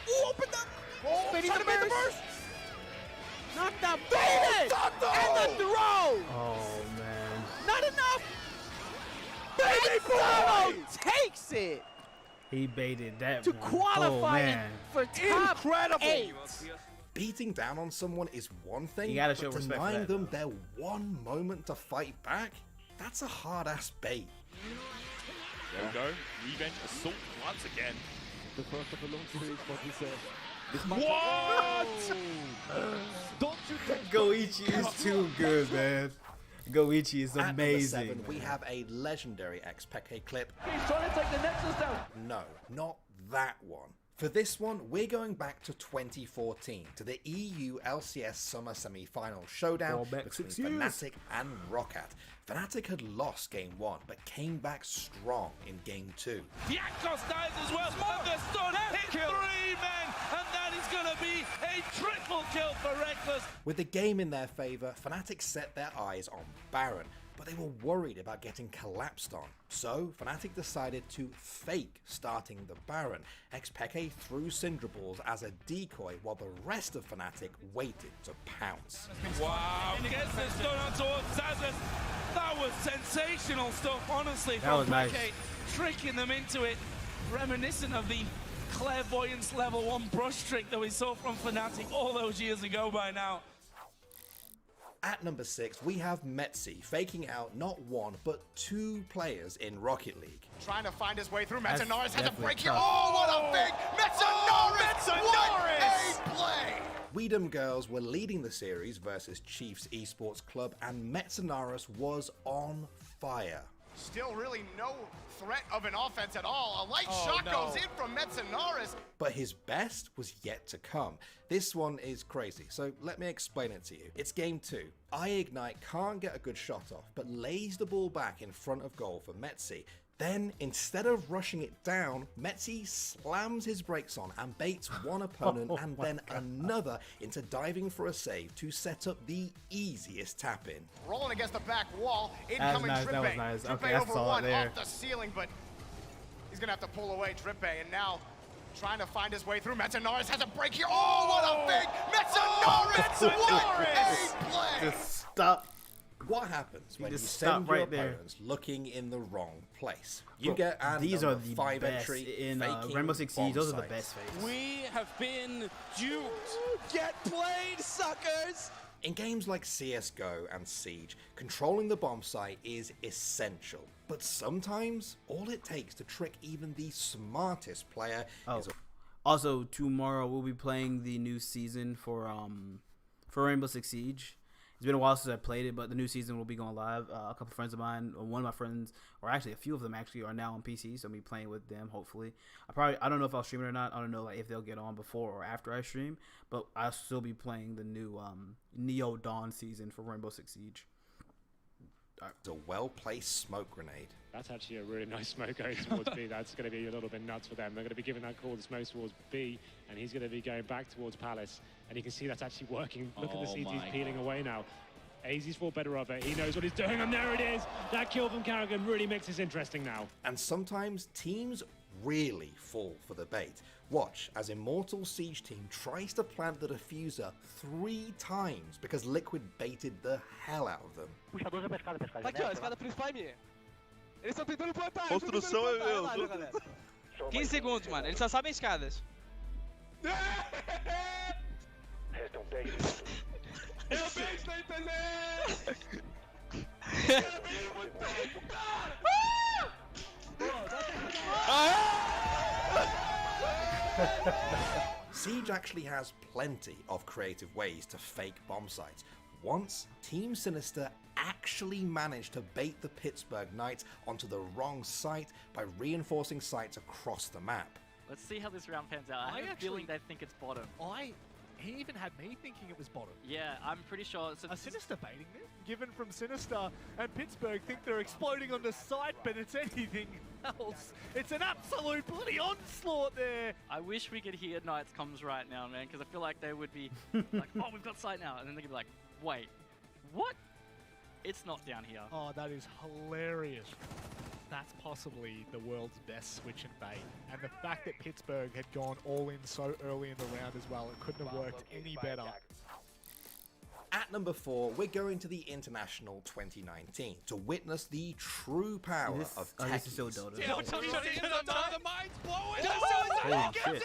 Ooh, open that! Oh, Baby, trying to make the burst! Not the bait! And the throw! Oh, man. Not enough! Baby Solo boy! takes it He baited that to one. qualify Oh, man. for top Incredible! 8. Beating down on someone is one thing, You gotta show but respect for denying that, them their one moment to fight back, that's a hard-ass bait. There we go. Revenge assault once again. The first of a long series, what he said. What? Don't you touch Goichi is too good, man. Goichi is At number amazing. 7, we have a legendary XPK clip. He's trying to take the Nexus down. No, not that one. For this one, we're going back to 2014, to the EU LCS Summer Semi-Final showdown back between 6 years. Fnatic and Roccat. Fnatic had lost Game 1, but came back strong in Game 2. Yakos dies as well. And the stun hit 3 men. And that is going to be a triple kill for Reckless. With the game in their favour, Fnatic set their eyes on Baron, but they were worried about getting collapsed on. So Fnatic decided to fake starting the Baron. Xpeke threw Cinder Balls as a decoy while the rest of Fnatic waited to pounce. Wow, gets the stun on towards Zazas. That was sensational stuff, honestly, That from was nice. Peke, tricking them into it, reminiscent of the clairvoyance level 1 brush trick that we saw from Fnatic all those years ago by now. At number 6, we have Metzi faking out not 1 but 2 players in Rocket League. Trying to find his way through. That's Metanoris has a definitely break here. tough. Oh, what a big Metanoris! What a play! Weedham Girls were leading the series versus Chiefs Esports Club, and Metanaris was on fire. Still really no threat of an offense at all. A light shot goes in from Metanoris. But his best was yet to come. This one is crazy, so let me explain it to you. It's game 2. Ignite can't get a good shot off, but lays the ball back in front of goal for Metzi. Then, instead of rushing it down, Metzi slams his brakes on and baits one opponent and then another into diving for a save to set up the easiest tap-in. Rolling against the back wall. That was Incoming nice, that was Drippe. nice. Drippe Okay, that's over all one there. off the ceiling, but he's going to have to pull away Drippe. And now trying to find his way through. Metanoris has a break here. Oh, what a big Metanoris! What a play! Just stop. What happens when you just send stop your right there. opponents looking in the wrong place? You Bro, get a these are number the 5 best entry in faking Rainbow Six Siege. Those are the bomb best sites. fakes. We have been duped. Get played, suckers! In games like CSGO and Siege, controlling the bomb site is essential. But sometimes, all it takes to trick even the smartest player is a... Also, tomorrow we'll be playing the new season for Rainbow Six Siege. It's been a while since I played it, but the new season will be going live. A couple friends of mine, one of my friends, or actually a few of them actually are now on PC, so I'll be playing with them, hopefully. I don't know if I'll stream it or not. I don't know if they'll get on before or after I stream, but I'll still be playing the new Neo Dawn season for Rainbow Six Siege. It's a well-placed smoke grenade. That's actually a really nice smoke going towards B. That's going to be a little bit nuts for them. They're going to be giving that call to smoke towards B, and he's going to be going back towards Palace. And you can see that's actually working. Look at the CTs peeling away now. AZ's thought better of it. He knows what he's doing, and there it is. That kill from Carrigan really makes this interesting now. And sometimes teams really fall for the bait. Watch as Immortal Siege team tries to plant the diffuser 3 times because Liquid baited the hell out of them. Tá aqui, ó, a escada principal é minha. Eles estão tentando plantar. Construção é meu. Olha lá, galera. 15 segundos, mano. Eles só sabem escadas. Eu beijo na internet! Siege actually has plenty of creative ways to fake bomb sites. Once, Team Sinister actually managed to bait the Pittsburgh Knights onto the wrong site by reinforcing sites across the map. Let's see how this round pans out. I have a feeling they think it's bottom. He even had me thinking it was bottom. Yeah, I'm pretty sure. A Sinister baiting this? Given from Sinister and Pittsburgh think they're exploding on the site, but it's anything else. It's an absolute bloody onslaught there. I wish we could hear Knights comms right now, man, because I feel like they would be like, oh, we've got sight now. And then they could be like, wait, what? It's not down here. Oh, that is hilarious. That's possibly the world's best switch and bait. And the fact that Pittsburgh had gone all in so early in the round as well, it couldn't have worked any better. At number 4, we're going to the International 2019 to witness the true power of techies. This is so Dota. Holy shit.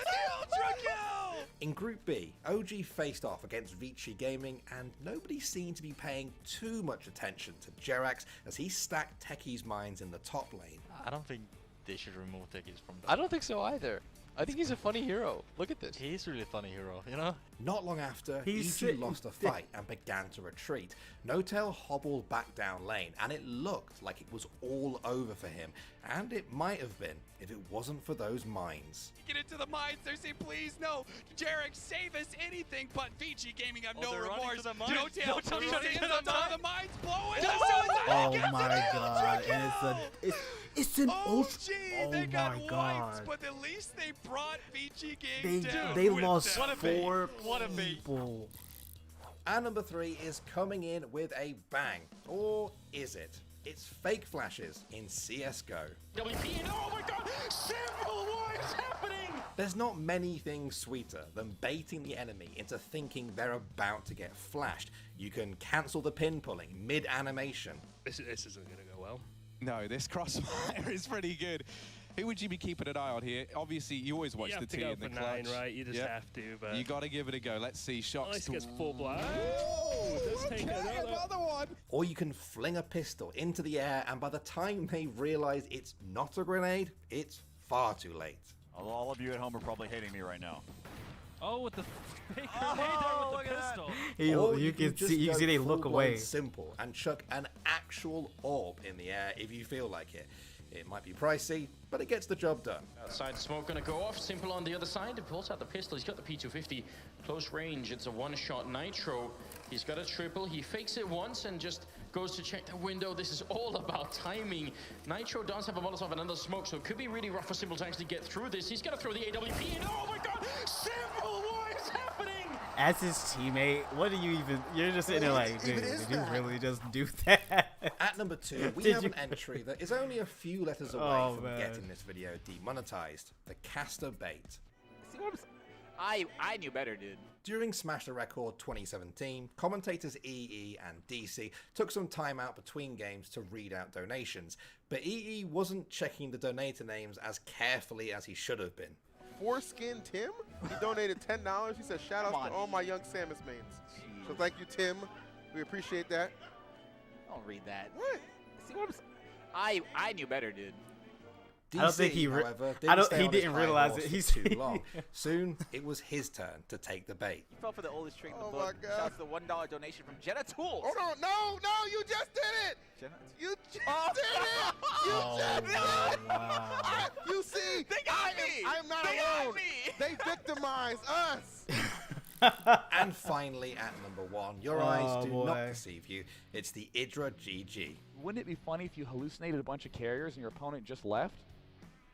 In Group B, OG faced off against Vici Gaming, and nobody seemed to be paying too much attention to Jerax as he stacked Techie's mines in the top lane. I don't think they should remove Techies from I don't think so either. I think he's a funny hero. Look at this. He's really a funny hero, you know? Not long after, He's EG lost a fight and began to retreat. No-Tail hobbled back down lane, and it looked like it was all over for him. And it might have been, if it wasn't for those mines. Get into the mines, they're saying, please, no. Jarek, save us, anything but Vici Gaming have no remorse. No-Tail, the mines, blow it. Oh my god, and it's an ultra. Oh they got my god. wiped, but at least they brought Vici Gaming down. They with lost them. 4 people. And number 3 is coming in with a bang. Or is it? It's fake flashes in CSGO. WP, oh my god! Simple, what is happening? There's not many things sweeter than baiting the enemy into thinking they're about to get flashed. You can cancel the pin pulling mid-animation. This isn't going to go well. No, this crossfire is pretty good. Who would you be keeping an eye on here? Obviously, you always watch the T in the clutch. 9, right? You just have to, but... You got to give it a go. Let's see. Shots. Nice gets full blast. Oh, let's take another one. Or you can fling a pistol into the air, and by the time they realize it's not a grenade, it's far too late. All of you at home are probably hating me right now. Oh, with the fake grenade there with the pistol. You can see they look away. Simple and chuck an actual orb in the air if you feel like it. It might be pricey, but it gets the job done. Outside smoke gonna go off. Simple on the other side. He pulls out the pistol. He's got the P250 close range. It's a one-shot Nitro. He's got a triple. He fakes it once and just goes to check the window. This is all about timing. Nitro does have a Molotov and another smoke, so it could be really rough for Simple to actually get through this. He's gonna throw the AWP in. Oh my god! Simple, what is happening? As his teammate, what do you even... You're just sitting there like, dude, did you really just do that? At number 2, we have an entry that is only a few letters away from getting this video demonetized. The caster bait. See what I knew better, dude. During Smash the Record 2017, commentators EE and DC took some time out between games to read out donations, but EE wasn't checking the donator names as carefully as he should have been. Foreskin Tim, he donated $10. He said, shout out to all my young Samus mains. So thank you, Tim. We appreciate that. Don't read that. What? See what I knew better, dude. DC, I don't think he however, he didn't realize it. He's too long. Soon, it was his turn to take the bait. You fell for the oldest trick in the book. Shout out to the $1 donation from Jenna Tools. Hold on, no, you just did it. Jenna? You just did it. You just did it. Wow. You see, they got me. I'm not alone. They victimized us. And finally, at number 1, your eyes do not deceive you. It's the Idra GG. Wouldn't it be funny if you hallucinated a bunch of carriers and your opponent just left?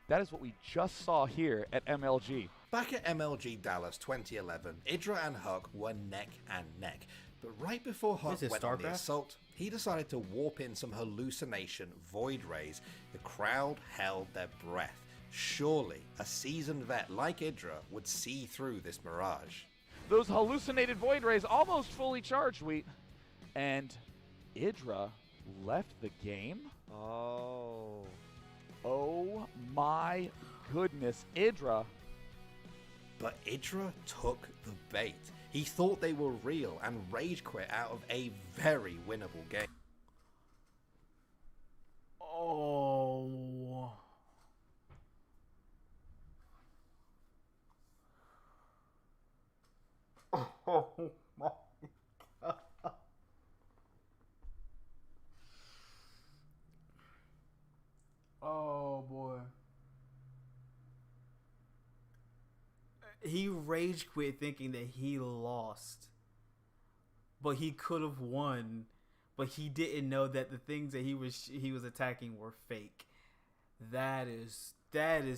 That is what we just saw here at MLG. Back at MLG Dallas 2011, Idra and Huck were neck and neck. But right before Huck went on the assault, he decided to warp in some hallucination void rays. The crowd held their breath. Surely, a seasoned vet like Idra would see through this mirage. Those hallucinated void rays almost fully charged, Wheat. And Idra left the game? Oh my goodness, Idra. But Idra took the bait. He thought they were real and rage quit out of a very winnable game. Oh. Oh my god. Oh boy. He rage quit thinking that he lost. But he could have won. But he didn't know that the things that he was attacking were fake. That is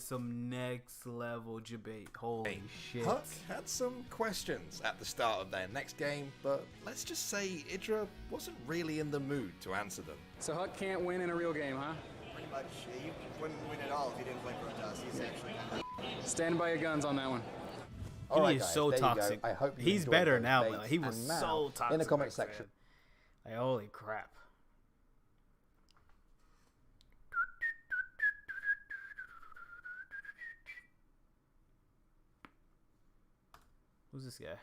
some next level debate. Holy shit. Huck had some questions at the start of their next game, but let's just say Idra wasn't really in the mood to answer them. So Huck can't win in a real game, huh? Pretty much. You wouldn't win at all if you didn't play Protoss. He's actually kind of... Stand by your guns on that one. He is so toxic. I hope he's better now, but he was so toxic. In the comment section. Like, holy crap. Who's this guy?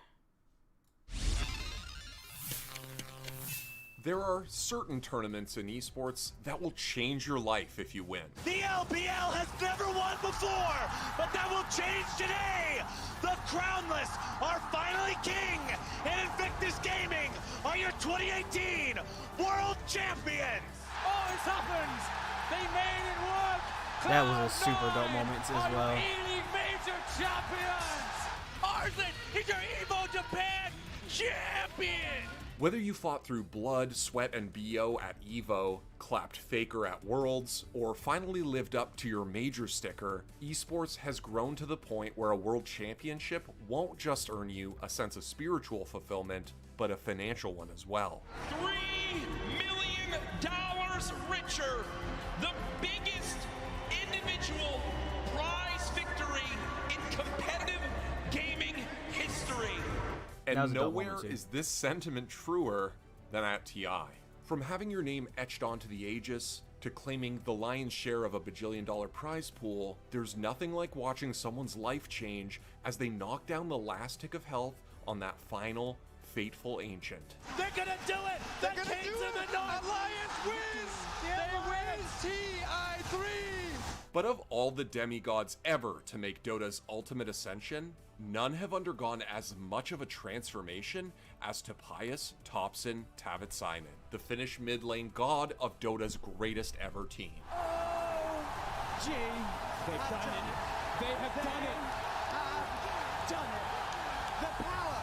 There are certain tournaments in esports that will change your life if you win. The LPL has never won before, but that will change today. The Crownless are finally king, and Invictus Gaming are your 2018 World Champions. Oh, it's happened. They made it work. That was a super dope moment as well. Really major champions. Arslan is your Evo Japan champion. Whether you fought through blood, sweat, and BO at EVO, clapped Faker at Worlds, or finally lived up to your major sticker, esports has grown to the point where a world championship won't just earn you a sense of spiritual fulfillment, but a financial one as well. $3 million richer, the biggest individual prize victory in competitive gaming history. And nowhere is this sentiment truer than at TI. From having your name etched onto the Aegis to claiming the lion's share of a bajillion-dollar prize pool, there's nothing like watching someone's life change as they knock down the last tick of health on that final, fateful Ancient. They're gonna do it! The Kings of the North Alliance wins! They win TI3! But of all the demigods ever to make Dota's ultimate ascension, none have undergone as much of a transformation as Topias Topson Tavitsainen, the Finnish mid lane god of Dota's greatest ever team. They've done it. They have done it. Have done it. The power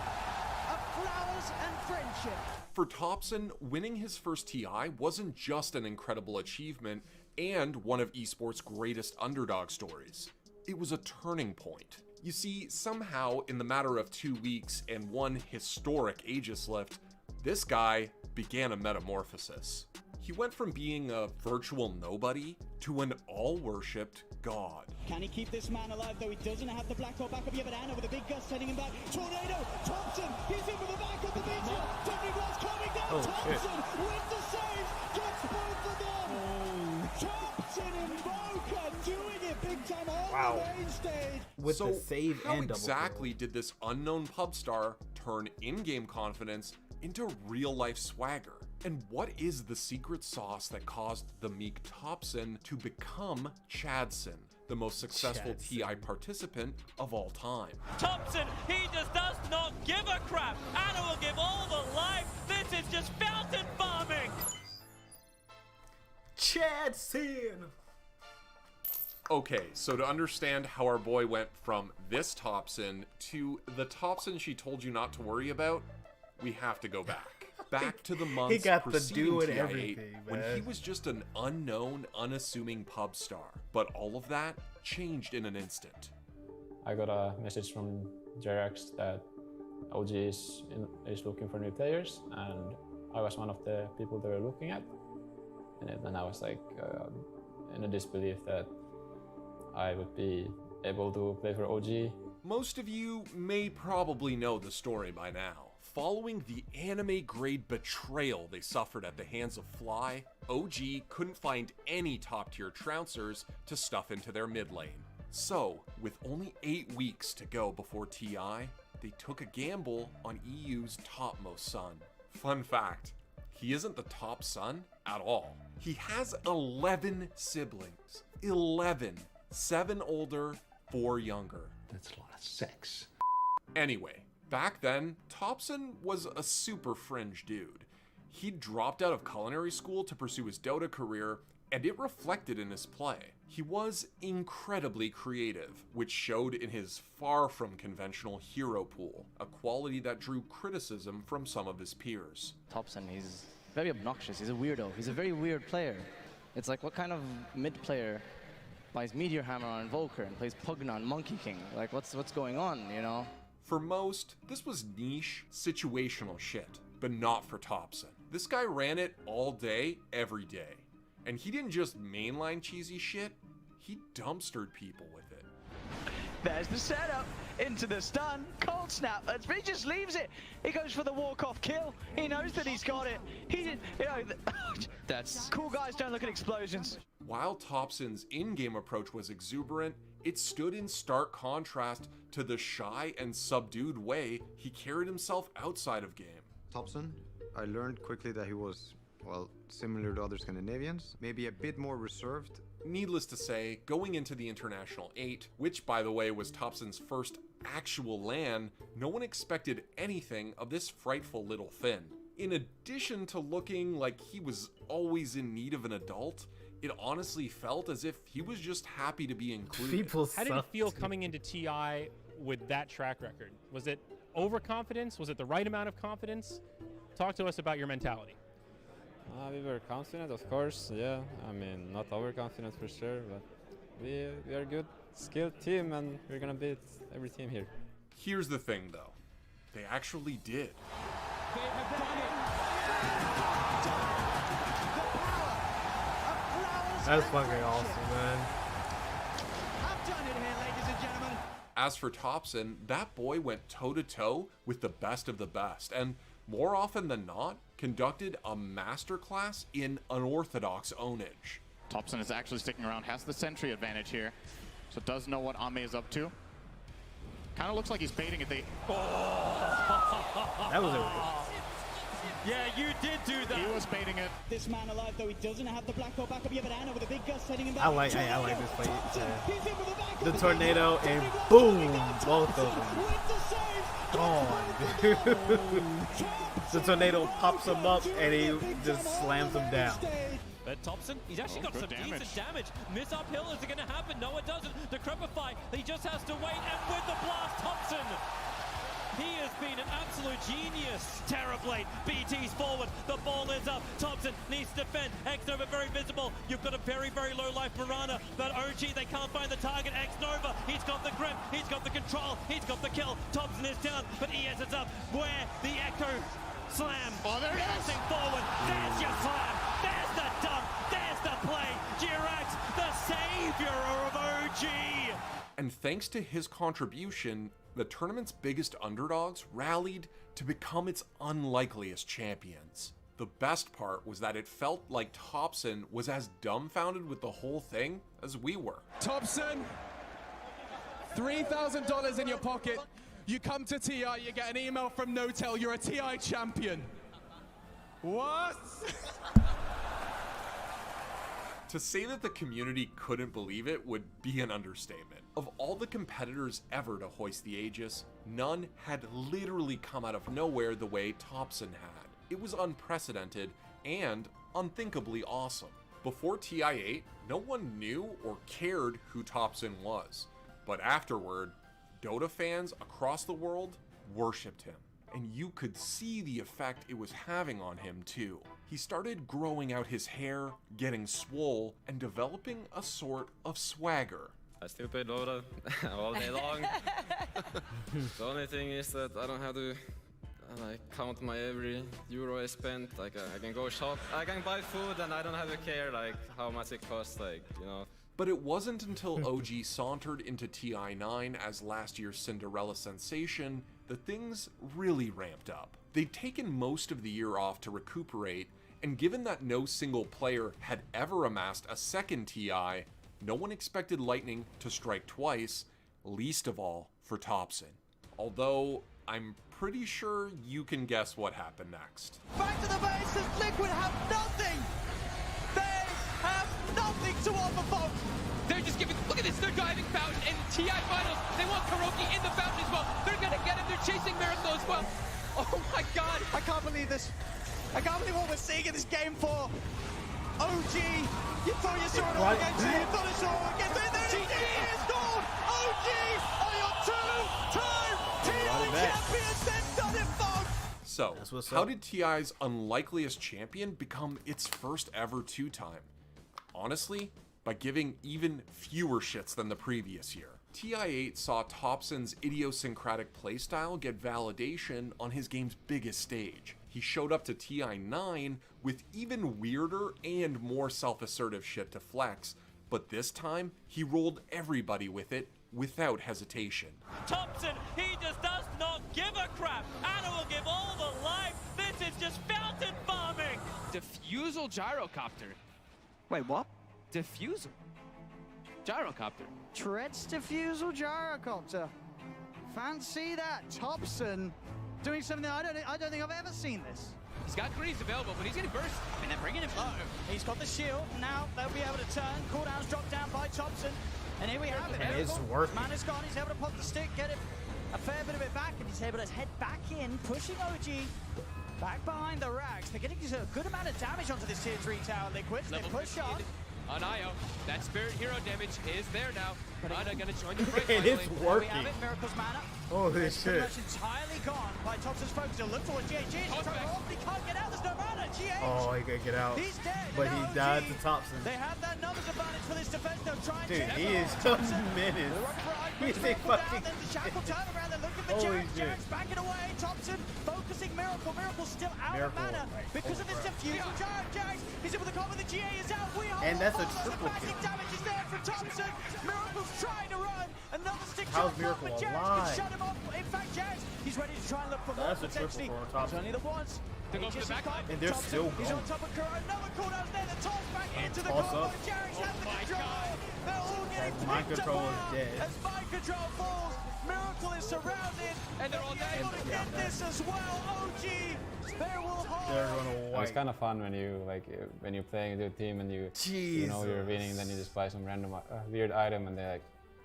of flowers and friendship. For Topson, winning his first TI wasn't just an incredible achievement and one of esports' greatest underdog stories. It was a turning point. You see, somehow, in the matter of 2 weeks and one historic Aegis lift, this guy began a metamorphosis. He went from being a virtual nobody to an all-worshipped god. Can he keep this man alive, though he doesn't have the black hole back up? You have an Anna with a big gust heading him back. Tornado! Thompson! He's in with the back of the beach! Tony Glass coming down! Thompson with the save! Gets both of them! Thompson and Boca doing it big time on the main stage! With the save how and double exactly did this unknown pub star turn in-game confidence into real-life swagger? And what is the secret sauce that caused the meek Topson to become Chadson, the most successful TI participant of all time? Thompson, he just does not give a crap. Anna will give all the life. This is just fountain farming. Chadson! Okay, so to understand how our boy went from this Topson to the Topson she told you not to worry about, we have to go back. Back to the months He got the preceding do and TI8 everything, when man. he was just an unknown, unassuming pub star. But all of that changed in an instant. I got a message from Jerax that OG is looking for new players, and I was one of the people they were looking at. And then I was like in a disbelief that I would be able to play for OG. Most of you may probably know the story by now. Following the anime-grade betrayal they suffered at the hands of Fly, OG couldn't find any top-tier trouncers to stuff into their mid lane. So, with only 8 weeks to go before TI, they took a gamble on EU's topmost son. Fun fact, he isn't the top son at all. He has 11 siblings. 11. 7 older, 4 younger. That's a lot of sex. Anyway, back then, Topson was a super fringe dude. He'd dropped out of culinary school to pursue his Dota career, and it reflected in his play. He was incredibly creative, which showed in his far from conventional hero pool, a quality that drew criticism from some of his peers. Topson, he's very obnoxious, he's a weirdo, he's a very weird player. It's like, what kind of mid player buys Meteor Hammer on Invoker and plays Pugna on Monkey King? Like, what's going on, you know? For most, this was niche, situational shit, but not for Topson. This guy ran it all day, every day. And he didn't just mainline cheesy shit, he dumpstered people with it. There's the setup into the stun. Cold snap. He just leaves it. He goes for the walk-off kill. He knows that he's got it. He did, you know, that's cool. Guys don't look at explosions. While Topson's in-game approach was exuberant, it stood in stark contrast to the shy and subdued way he carried himself outside of game. Topson, I learned quickly that he was, well, similar to other Scandinavians, maybe a bit more reserved. Needless to say, going into the International 8, which by the way was Topson's first actual LAN, no one expected anything of this frightful little Finn. In addition to looking like he was always in need of an adult, it honestly felt as if he was just happy to be included. How did it feel coming into TI with that track record? Was it overconfidence? Was it the right amount of confidence? Talk to us about your mentality. We were confident, of course, yeah. I mean, not overconfident for sure, but we are a good, skilled team, and we're gonna beat every team here. Here's the thing, though. They actually did. That's fucking awesome, man. I've done it here, ladies and gentlemen. As for Thompson, that boy went toe-to-toe with the best of the best, and more often than not, conducted a masterclass in unorthodox ownage. Thompson is actually sticking around, has the sentry advantage here, so does know what Ame is up to. Kind of looks like he's baiting it. That was a... Yeah, you did do that. He was baiting it. This man alive, though he doesn't have the black hole back up. You have an Anna with a big gust heading him back. I like this fight. The tornado and boom, both of them. Oh, dude. The tornado pops him up and he just slams him down. But Thompson, he's actually got some decent damage. Miss uphill, is it going to happen? No, it doesn't. The Decrepify, he just has to wait, and with the blast, Thompson. He has been an absolute genius. Terrorblade, BT's forward, the ball is up. Thompson needs to defend. X-Nova very visible. You've got a very, very low life Mirana, but OG, they can't find the target. X-Nova, he's got the grip, he's got the control, he's got the kill. Thompson is down, but ES is up. Where the Echo slam. Oh, there it is. Forward. There's your slam. There's the dunk. There's the play. G.A.T.E, the savior of OG. And thanks to his contribution, the tournament's biggest underdogs rallied to become its unlikeliest champions. The best part was that it felt like Thompson was as dumbfounded with the whole thing as we were. Thompson, $3,000 in your pocket. You come to TI, you get an email from Notel, you're a TI champion. What? To say that the community couldn't believe it would be an understatement. Of all the competitors ever to hoist the Aegis, none had literally come out of nowhere the way Thompson had. It was unprecedented and unthinkably awesome. Before TI8, no one knew or cared who Thompson was. But afterward, Dota fans across the world worshipped him. And you could see the effect it was having on him too. He started growing out his hair, getting swole, and developing a sort of swagger. I still play Dota all day long. The only thing is that I don't have to count my every euro I spent. Like I can go shop, I can buy food, and I don't have to care like how much it costs. But it wasn't until OG sauntered into TI9 as last year's Cinderella sensation that things really ramped up. They'd taken most of the year off to recuperate, and given that no single player had ever amassed a second TI, no one expected lightning to strike twice, least of all for Thompson. Although, I'm pretty sure you can guess what happened next. Back to the base, as Liquid have nothing! They have nothing to offer, folks! They're just giving, look at this, they're diving Fountain in TI finals. They want Kuroki in the Fountain as well. They're gonna get him, they're chasing Miracle as well. Oh my God. I can't believe this. I can't believe what we're seeing in this game for OG. You thought you saw it all against you. You thought you saw it all against you. There it is, gold. OG are your two-time TI champions. They've done it, folks. So, how did TI's unlikeliest champion become its first ever two-time? Honestly, by giving even fewer shits than the previous year. TI8 saw Thompson's idiosyncratic playstyle get validation on his game's biggest stage. He showed up to TI9 with even weirder and more self-assertive shit to flex, but this time, he rolled everybody with it without hesitation. Thompson, he just does not give a crap. Anna will give all the life. This is just fountain farming. Diffusal gyrocopter. Wait, what? Diffusal. Gyrocopter. Treads diffusal gyrocopter. Fancy that. Thompson doing something I don't think I've ever seen this. He's got greens available, but he's getting burst. And they're bringing him. He's got the shield. Now they'll be able to turn. Cooldown's dropped down by Thompson. And here we have it. And it's working. Man is gone. He's able to pop the stick, get it a fair bit of it back, and he's able to head back in, pushing OG back behind the racks. They're getting a good amount of damage onto this tier 3 tower, Liquid. They push on. On Io, that Spirit Hero damage is there now. Ana gonna join the break. And it's working. We have it, Miracle's mana. Holy shit. Pretty much entirely gone by Thompson's focus. He'll look towards G.A.T.E. He can't get out. There's no mana. G.A.T.E. Oh, he can't get out. He's dead. But he died to Thompson. They have that numbers advantage for this defense. They'll try and dude, change he is a menace. They're running for He's a fucking then the Shackle turn around, they're looking for Holy Jax. shit. Jax backing away. Thompson focusing Miracle. Miracle's still out Miracle, of mana like, because of this diffusion. Jax is able to come with the GA is out. We are And that's a the triple massive kill. damage is there from Thompson. Miracle's trying to run. Another stick How's shot Miracle but Jax alive? can shut him off. In fact, Jax, he's ready to try and look for more That's a triple potentially. for Thompson. It's only the once. They go for the back line. And they're Thompson, still he's going. on top of Kuro. Another cooldown's there. The toss back into the toss combo. up. Jax has the control. They're all getting That mind picked control is apart dead. as mind control falls. Miracle is surrounded. And they're all dead. Able to get this as well. OG, they will hold. They're gonna It's kind of fun when you're playing with your team and you know you're winning, then you just buy some random weird item and they're like,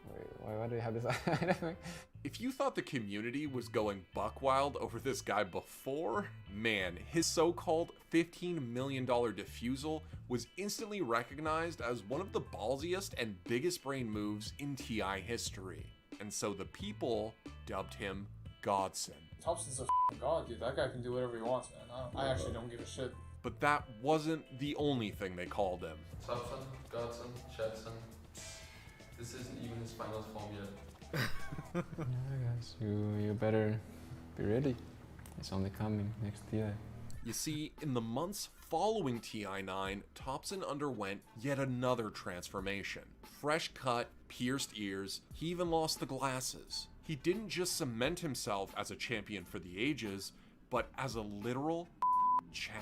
wait, why do you have this item? If you thought the community was going buck wild over this guy before, man, his so-called $15 million defusal was instantly recognized as one of the ballsiest and biggest brain moves in TI history. And so the people dubbed him Godson. Thompson's a f***ing god, dude. That guy can do whatever he wants, man. I actually don't give a shit. But that wasn't the only thing they called him. Thompson, Godson, Jetson. This isn't even his final form yet. Yeah, guys, you better be ready. It's only coming next TI. You see, in the months following TI9, Thompson underwent yet another transformation. Fresh cut, pierced ears, he even lost the glasses. He didn't just cement himself as a champion for the ages, but as a literal Chad.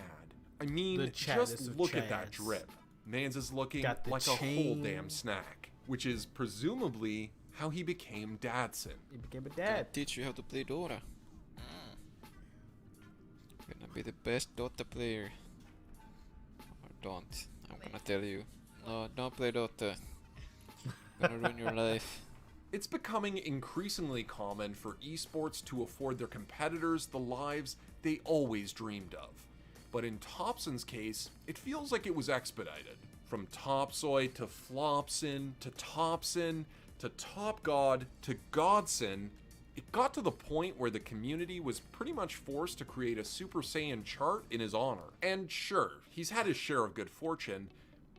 I mean, just look at that drip. Mans is looking like a whole damn snack, which is presumably how he became Dadson. He became a dad. Teach you how to play Dota. Gonna be the best Dota player. Or don't. I'm gonna tell you. No, don't play Dota. Gonna ruin your life. It's becoming increasingly common for esports to afford their competitors the lives they always dreamed of. But in Thompson's case, it feels like it was expedited. From Topsoy to Flopson to Thompson to Top God to Godson, it got to the point where the community was pretty much forced to create a Super Saiyan chart in his honor. And sure, he's had his share of good fortune,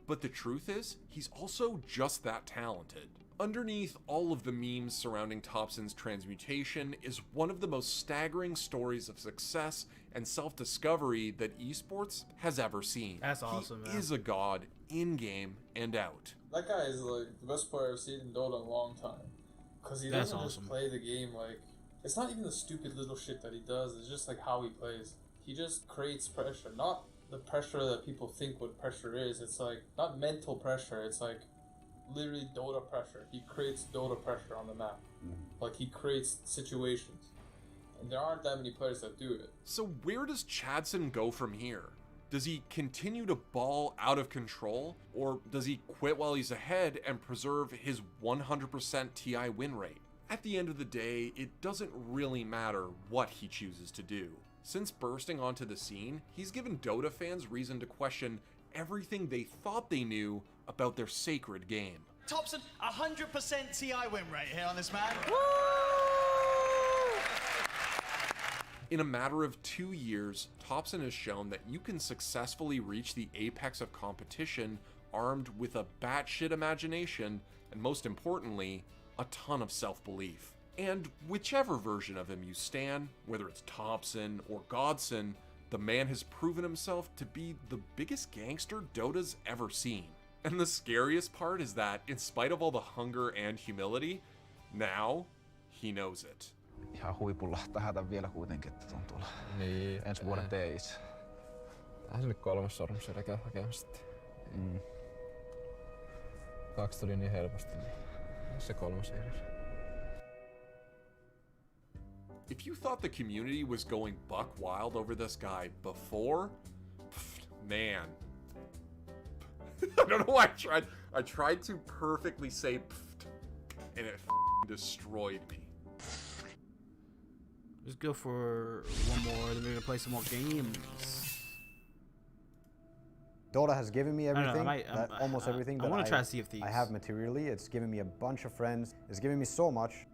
but the truth is, he's also just that talented. Underneath all of the memes surrounding Thompson's transmutation is one of the most staggering stories of success and self-discovery that esports has ever seen. That's awesome, man. He is a god in-game and out. That guy is like the best player I've seen in Dota in a long time. Because he doesn't just play the game like... It's not even the stupid little shit that he does, it's just like how he plays. He just creates pressure. Not the pressure that people think what pressure is. It's like, not mental pressure, it's like literally Dota pressure. He creates Dota pressure on the map. Like he creates situations. And there aren't that many players that do it. So where does Chadson go from here? Does he continue to ball out of control, or does he quit while he's ahead and preserve his 100% TI win rate? At the end of the day, it doesn't really matter what he chooses to do. Since bursting onto the scene, he's given Dota fans reason to question everything they thought they knew about their sacred game. Thompson, 100% TI win rate here on this man. In a matter of 2 years, Thompson has shown that you can successfully reach the apex of competition armed with a batshit imagination and, most importantly, a ton of self-belief. And whichever version of him you stan, whether it's Thompson or Godson, the man has proven himself to be the biggest gangster Dota's ever seen. And the scariest part is that, in spite of all the hunger and humility, now he knows it. Ihan huipulla tähdän vielä kuitenkin, että on tuolla ensi vuoden teissä. Tähän se nyt 3 sormusia käy hakemassa. 2 tuli niin helposti, niin se 3 edes. If you thought the community was going buck wild over this guy before, man. I don't know why I tried to perfectly say and it destroyed me. Let's go for one more, then we're gonna play some more games. Dota has given me everything, almost everything I that want to try to see if these. I have materially. It's given me a bunch of friends. It's given me so much.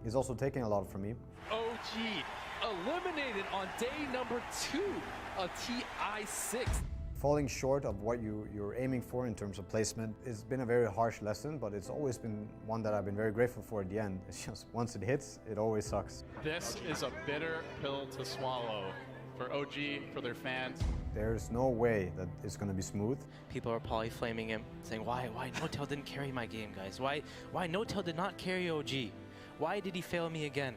It's also taking a lot from me. OG eliminated on day number 2 of TI6. falling short of what you're aiming for in terms of placement has been a very harsh lesson, but it's always been one that I've been very grateful for at the end. It's just once it hits, it always sucks. This is a bitter pill to swallow for OG, for their fans. There's no way that it's going to be smooth. People are probably flaming him, saying, why No-Tail didn't carry my game, guys? Why No-Tail did not carry OG? Why did he fail me again?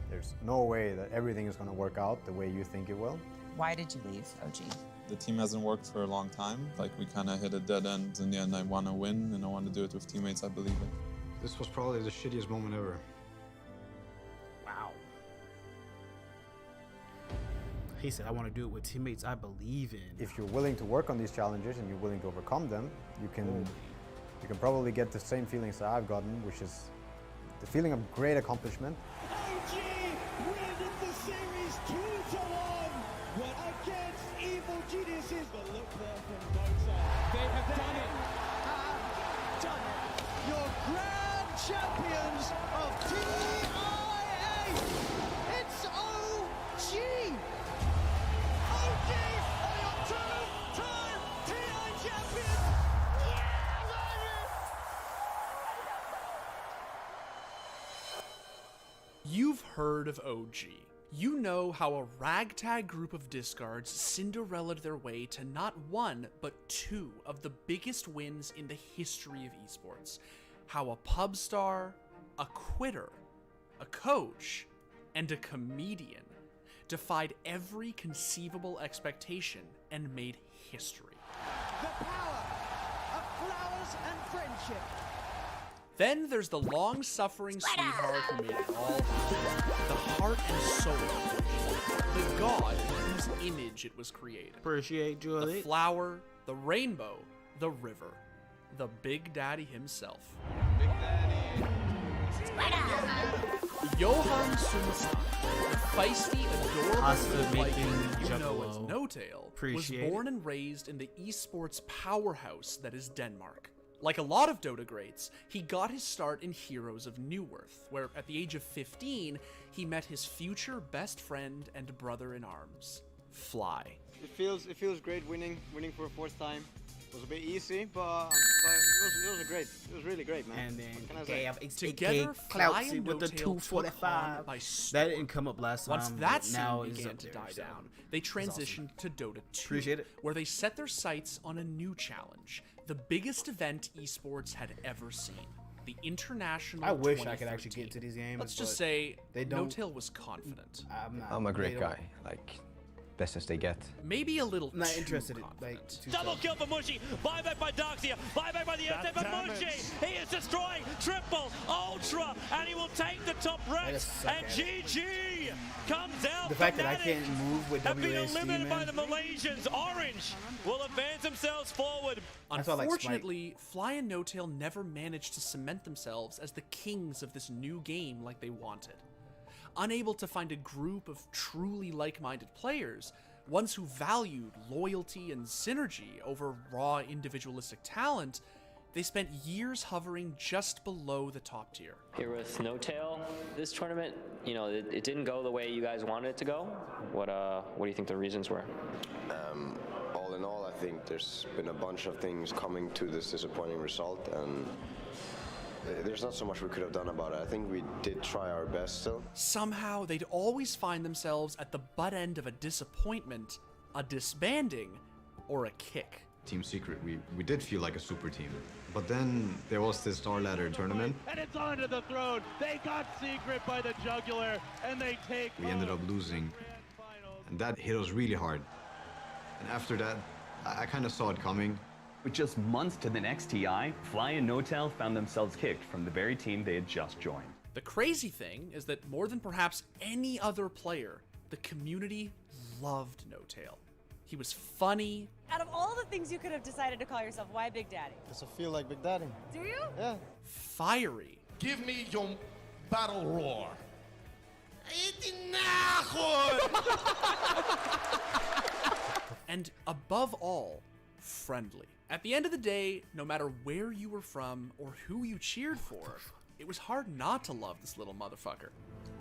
There's no way that everything is going to work out the way you think it will. Why did you leave OG? The team hasn't worked for a long time. Like, we kind of hit a dead end. In the end, I want to win, and I want to do it with teammates I believe in. This was probably the shittiest moment ever. Wow. He said, I want to do it with teammates I believe in. If you're willing to work on these challenges and you're willing to overcome them, you can probably get the same feelings that I've gotten, which is the feeling of great accomplishment. OG win the series 2-1. But against Evil Geniuses, the look there from No-Tail. They have done it. Done it. Your grand champions of TIA. It's OG. OG are your two-time TI champions. You've heard of OG. You know how a ragtag group of discards Cinderella'd their way to not one, but two of the biggest wins in the history of esports. How a pub star, a quitter, a coach, and a comedian defied every conceivable expectation and made history. The power of flowers and friendship. Then there's the long-suffering sweetheart who made it all happen. The heart and soul of OG. The god in whose image it was created. Appreciate Julie. The flower, the rainbow, the river. The Big Daddy himself. Big Daddy. Johan Sundstein, the feisty, adorable making you know as Juggalo. No-Tail, was Appreciate born and raised in the esports powerhouse that is Denmark. Like a lot of Dota greats, he got his start in Heroes of Newerth, where at the age of 15, he met his future best friend and brother-in-arms, Fly. It feels great winning for a fourth time. It was a bit easy, but it was great. It was really great, man. And then What can I say? Together, Fly Cloutsy and with the No-Tail took 245. on by That storm. didn't come up last time. Once that but now scene it's began up to there, die so down, they it's awesome. transitioned to Dota 2, Appreciate it. where they set their sights on a new challenge, the biggest event esports had ever seen, the International I wish I could 2013. actually get to these games. Let's just but say, they don't. No-Tail was confident. I'm a great guy, like, best as they get. Maybe a little Not too interested in, confident. Double kill for Mushy. Buyback by Doxia. Buyback by the SF of Mushy. He is destroying triple, ultra, and he will take the top ranks. And GG comes out. The fact that I Fnatic can't move with have been WASD, eliminated by man. the Malaysians. Orange will advance themselves forward. I saw, like, Unfortunately, Fly and No-Tail never managed to cement themselves as the kings of this new game like they wanted. Unable to find a group of truly like-minded players, ones who valued loyalty and synergy over raw individualistic talent, they spent years hovering just below the top tier. Here with No-Tail, this tournament, you know, it didn't go the way you guys wanted it to go. What do you think the reasons were? All in all, I think there's been a bunch of things coming to this disappointing result, and there's not so much we could have done about it. I think we did try our best still. Somehow, they'd always find themselves at the butt end of a disappointment, a disbanding, or a kick. Team Secret, we did feel like a super team. But then there was this Star Ladder tournament. And it's onto the throne. They got Secret by the jugular, and they take. We ended up losing, and that hit us really hard. And after that, I kind of saw it coming. With just months to the next TI, Fly and No-Tail found themselves kicked from the very team they had just joined. The crazy thing is that more than perhaps any other player, the community loved No-Tail. He was funny. Out of all the things you could have decided to call yourself, why Big Daddy? Does it feel like Big Daddy? Do you? Yeah. Fiery. Give me your battle roar. And above all, friendly. At the end of the day, no matter where you were from or who you cheered for, it was hard not to love this little motherfucker.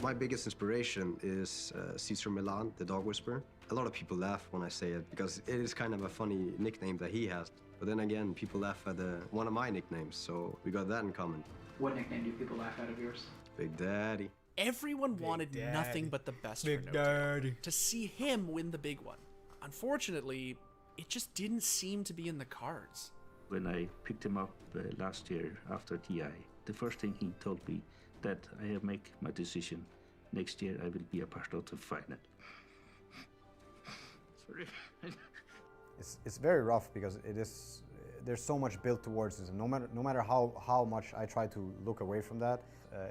My biggest inspiration is Cesar Milan, the Dog Whisperer. A lot of people laugh when I say it because it is kind of a funny nickname that he has. But then again, people laugh at one of my nicknames, so we got that in common. What nickname do people laugh at of yours? Big Daddy. Everyone wanted nothing but the best for No-Tail, to see him win the big one. Unfortunately, it just didn't seem to be in the cards. When I picked him up last year after TI, the first thing he told me that I have make my decision. Next year I will be a part of the final. Sorry. It's very rough because there's so much built towards this, and no matter how much I try to look away from that,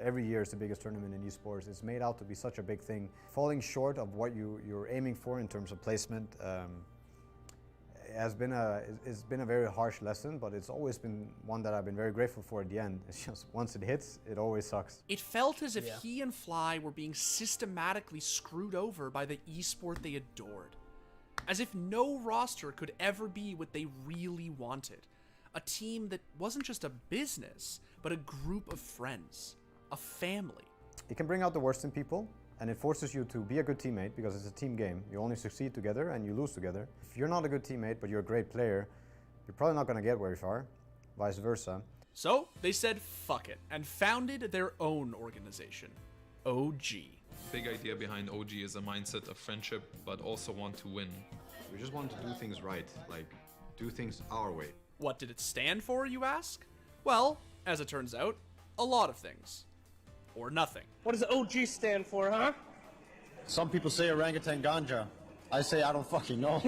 every year is the biggest tournament in esports. It's made out to be such a big thing. Falling short of what you're aiming for in terms of placement it's been a very harsh lesson, but it's always been one that I've been very grateful for at the end. It's just once it hits, it always sucks. It felt as if he and Fly were being systematically screwed over by the esport they adored. As if no roster could ever be what they really wanted. A team that wasn't just a business, but a group of friends. A family. It can bring out the worst in people, and it forces you to be a good teammate because it's a team game. You only succeed together and you lose together. If you're not a good teammate, but you're a great player, you're probably not going to get very far, vice versa. So they said fuck it and founded their own organization, OG. Big idea behind OG is a mindset of friendship, but also want to win. We just want to do things right, like do things our way. What did it stand for, you ask? Well, as it turns out, a lot of things. Or nothing. What does OG stand for, huh? Some people say orangutan ganja. I say I don't fucking know.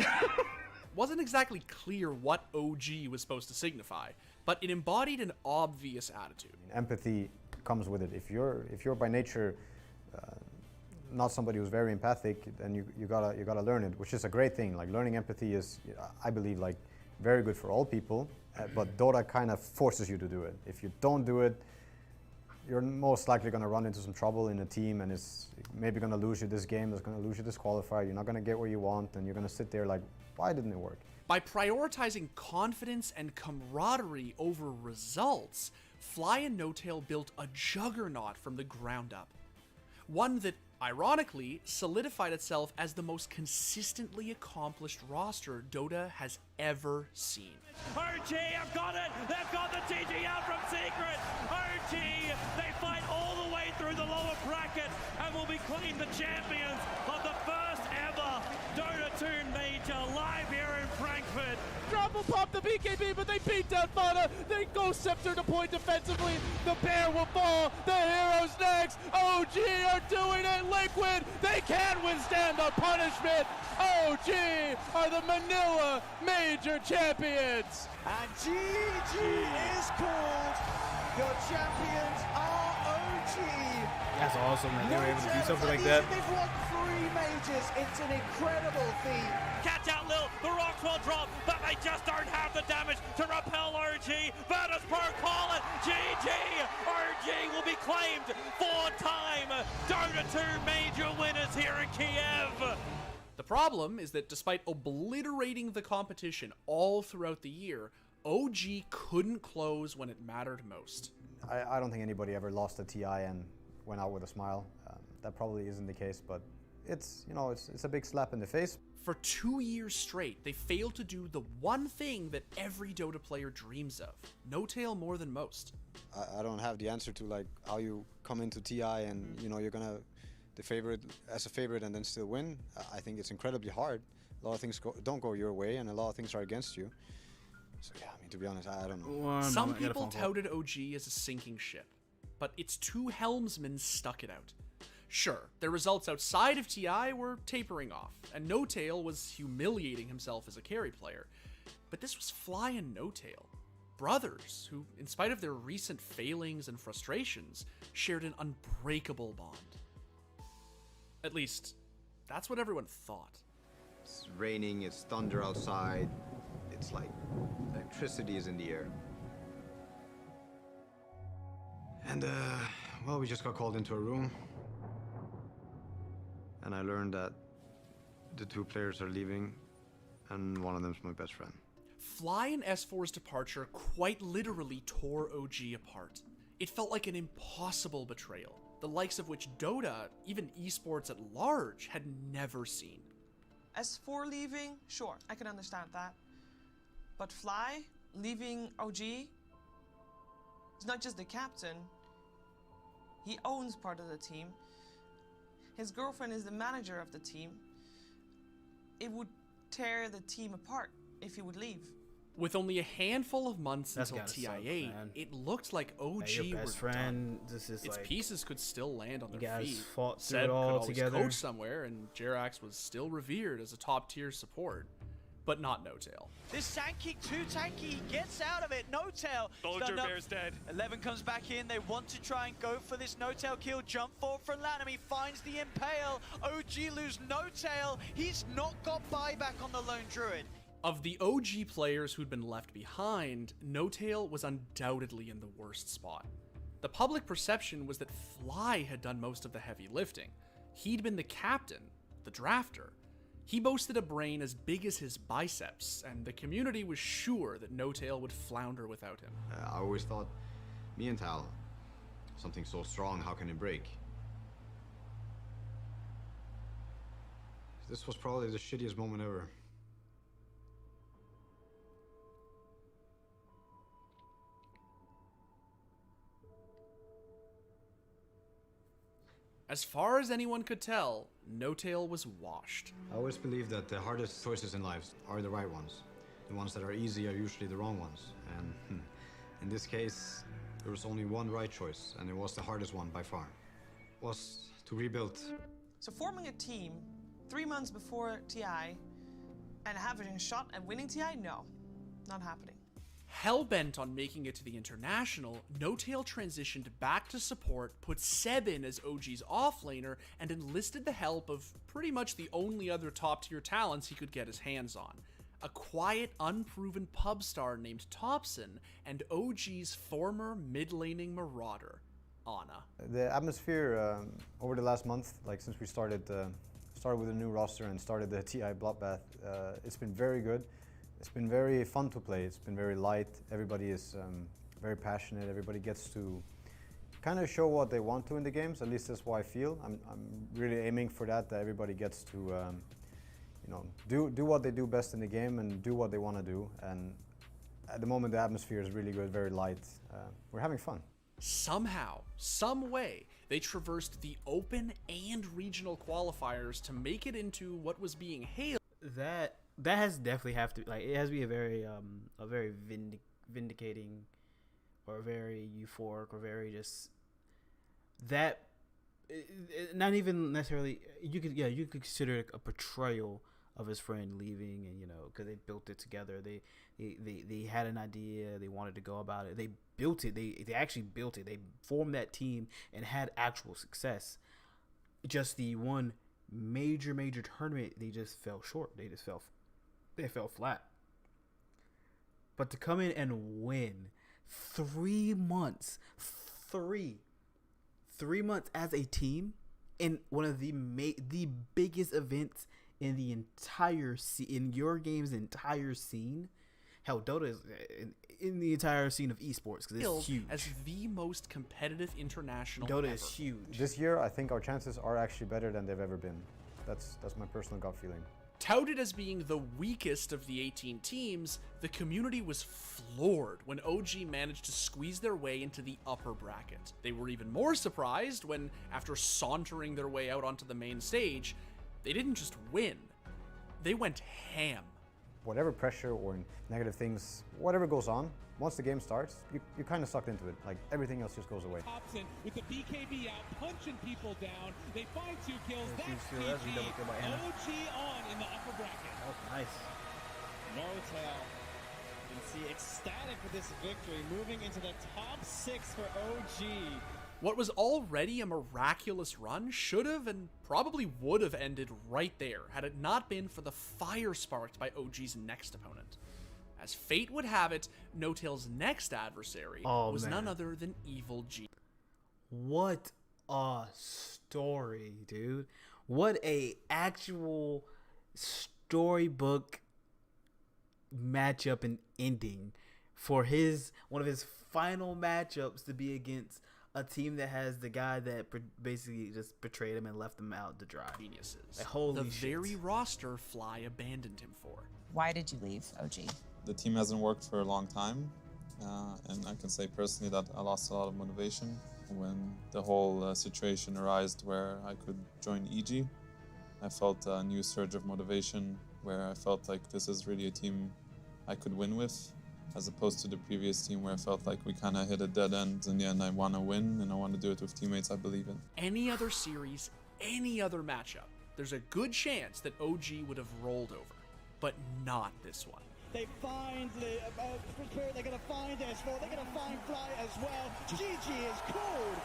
Wasn't exactly clear what OG was supposed to signify, but it embodied an obvious attitude. Empathy comes with it. If you're by nature not somebody who's very empathic, then you gotta learn it, which is a great thing. Like learning empathy is, I believe, like very good for all people. But Dota kind of forces you to do it. If you don't do it, you're most likely going to run into some trouble in a team, and it's maybe going to lose you this game, it's going to lose you this qualifier, you're not going to get what you want, and you're going to sit there like, why didn't it work? By prioritizing confidence and camaraderie over results, Fly and No-Tail built a juggernaut from the ground up. One that, ironically, solidified itself as the most consistently accomplished roster Dota has ever seen. RG have got it! They've got the TG out from Secret! RG, they fight all the way through the lower bracket and will be claimed the champions of the first ever Dota 2 Major live here in Frankfurt. Drop will pop the BKB, but they beat down Fana. They go Scepter to point defensively. The bear will fall. The hero's next. OG are doing it. Liquid, they can withstand the punishment. OG are the Manila Major champions. And GG is called. Your champions are OG. That's awesome that they were able to do something like that. They've won 3 majors. It's an incredible feat. Catch out Lil. The rocks will drop, but they just don't have the damage to repel RG. Virtus Pro call it. GG. RG will be claimed 4-time Dota 2 major winners here in Kiev. The problem is that despite obliterating the competition all throughout the year, OG couldn't close when it mattered most. I don't think anybody ever lost a TI and went out with a smile. That probably isn't the case, but it's a big slap in the face. For 2 years straight, they failed to do the one thing that every Dota player dreams of. No-Tail more than most. I don't have the answer to like how you come into TI and you're gonna the favorite as a favorite and then still win. I think it's incredibly hard. A lot of things don't go your way, and a lot of things are against you. So yeah, I mean, to be honest, I don't know. Some people touted OG as a sinking ship, but its 2 helmsmen stuck it out. Sure, their results outside of TI were tapering off, and No-Tail was humiliating himself as a carry player. But this was Fly and No-Tail, brothers who, in spite of their recent failings and frustrations, shared an unbreakable bond. At least, that's what everyone thought. It's raining, it's thunder outside, it's like electricity is in the air. And well, we just got called into a room. And I learned that the 2 players are leaving, and one of them's my best friend. Fly and S4's departure quite literally tore OG apart. It felt like an impossible betrayal, the likes of which Dota, even esports at large, had never seen. S4 leaving, sure, I can understand that. But Fly leaving OG, he's not just the captain, he owns part of the team. His girlfriend is the manager of the team. It would tear the team apart if he would leave. With only a handful of months That's until gotta TI8, suck, man. it looked like OG Hey, your best were friend, done. this is its like, pieces could still land on you their guys feet. fought through Seb it all could always together. coach somewhere, and Jerax was still revered as a top-tier support, but not No-Tail. This Sankey, too tanky, he gets out of it. No-Tail. Soldier Bear's dead. 11 comes back in. They want to try and go for this No-Tail kill. Jump forward from Lanham. He finds the Impale. OG lose No-Tail. He's not got buyback on the Lone Druid. Of the OG players who'd been left behind, No-Tail was undoubtedly in the worst spot. The public perception was that Fly had done most of the heavy lifting. He'd been the captain, the drafter. He boasted a brain as big as his biceps, and the community was sure that No-Tail would flounder without him. I always thought, me and Tal, something so strong, how can it break? This was probably the shittiest moment ever. As far as anyone could tell, No-Tail was washed. I always believe that the hardest choices in life are the right ones. The ones that are easy are usually the wrong ones. And in this case, there was only one right choice, and it was the hardest one by far. It was to rebuild. So forming a team 3 months before TI and having a shot at winning TI, no, not happening. Hell-bent on making it to the International, No-Tail transitioned back to support, put Seb in as OG's offlaner, and enlisted the help of pretty much the only other top-tier talents he could get his hands on. A quiet, unproven pub star named Thompson, and OG's former mid-laning marauder, Ana. The atmosphere over the last month, like since we started with a new roster and started the TI Bloodbath, it's been very good. It's been very fun to play. It's been very light. Everybody is very passionate. Everybody gets to kind of show what they want to in the games. At least that's what I feel. I'm really aiming for that. That everybody gets to, you know, do what they do best in the game and do what they want to do. And at the moment, the atmosphere is really good, very light. We're having fun. Somehow, some way, they traversed the open and regional qualifiers to make it into what was being hailed. That has definitely have to, like, it has to be a very vindicating or very euphoric or very just that not even necessarily you could consider it a betrayal of his friend leaving, and you know, because they built it together. They had an idea, they wanted to go about it, they built it, they actually built it, they formed that team and had actual success. Just the one major tournament, they just fell short. They fell flat. But to come in and win 3 months, three months as a team in one of the biggest events in the entire in your game's entire scene. Hell, Dota is in the entire scene of esports because it's huge. As the most competitive international Dota ever. is huge. This year, I think our chances are actually better than they've ever been. That's my personal gut feeling. Touted as being the weakest of the 18 teams, the community was floored when OG managed to squeeze their way into the upper bracket. They were even more surprised when, after sauntering their way out onto the main stage, they didn't just win, they went ham. Whatever pressure or negative things, whatever goes on, once the game starts, you kind of sucked into it. Like, everything else just goes away. Thompson with the BKB out, punching people down. They find 2 kills. That's That's a double kill by Ana. OG on in the upper bracket. That was nice. No-Tail, you can see ecstatic with this victory, moving into the top 6 for OG. What was already a miraculous run should have and probably would have ended right there had it not been for the fire sparked by OG's next opponent. As fate would have it, No-Tail's next adversary was none other than Evil G. What a story, dude. What a actual storybook matchup and ending for one of his final matchups to be against a team that has the guy that basically just betrayed him and left him out to dry. Geniuses. Like, holy the shit. very roster Fly abandoned him for. Why did you leave, OG? The team hasn't worked for a long time, and I can say personally that I lost a lot of motivation when the whole situation arose where I could join EG. I felt a new surge of motivation where I felt like this is really a team I could win with, as opposed to the previous team where I felt like we kind of hit a dead end. In the end, I want to win, and I want to do it with teammates I believe in. Any other series, any other matchup, there's a good chance that OG would have rolled over, but not this one. They find the Spirit, they're going to find S4, they're going to find Fly as well. GG is called.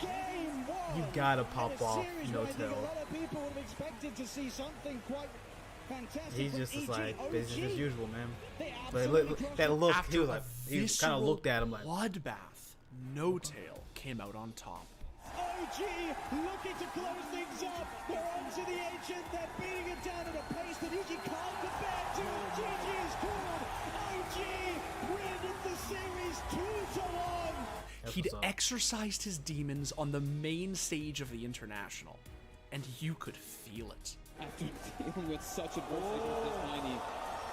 Game one. You gotta pop off No I think a Tail. lot of people would have expected to see something quite fantastic. He's from just EG. like business as usual, man. They But absolutely look, that look, After he was a like, he kind of visceral looked at him like, bloodbath, No Tail came out on top. OG looking to close things up. They're onto the ancient. They're beating it down at a pace that EG can't compare to. GG is called. OG win the series 2-1. He'd exercised his demons on the main stage of the International, and you could feel it. After dealing with such adversity with this tiny.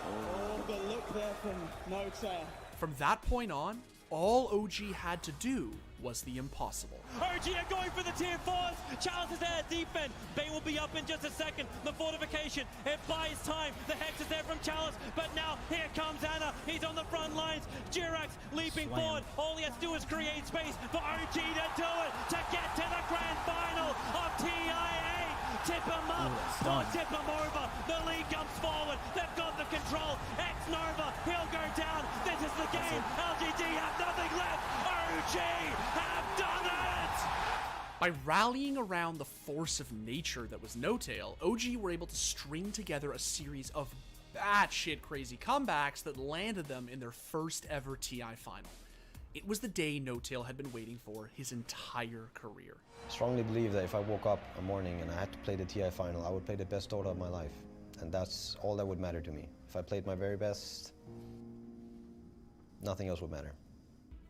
Oh, the look there from No Tail. From that point on, all OG had to do was the impossible. OG are going for the tier 4s. Charles is there, defend. Bane will be up in just a second. The fortification, it buys time. The Hex is there from Chalice, but now here comes Anna. He's on the front lines. Jirax leaping forward. All he has to do is create space for OG to do it, to get to the grand final of TIA. Tip him up, or tip him over. The lead comes forward. They've got the control. X-Nova, he'll go down. This is the game. LGD have nothing left. OG have done it! By rallying around the force of nature that was No Tail, OG were able to string together a series of batshit crazy comebacks that landed them in their first ever TI final. It was the day No Tail had been waiting for his entire career. I strongly believe that if I woke up a morning and I had to play the TI final, I would play the best Dota of my life. And that's all that would matter to me. If I played my very best, nothing else would matter.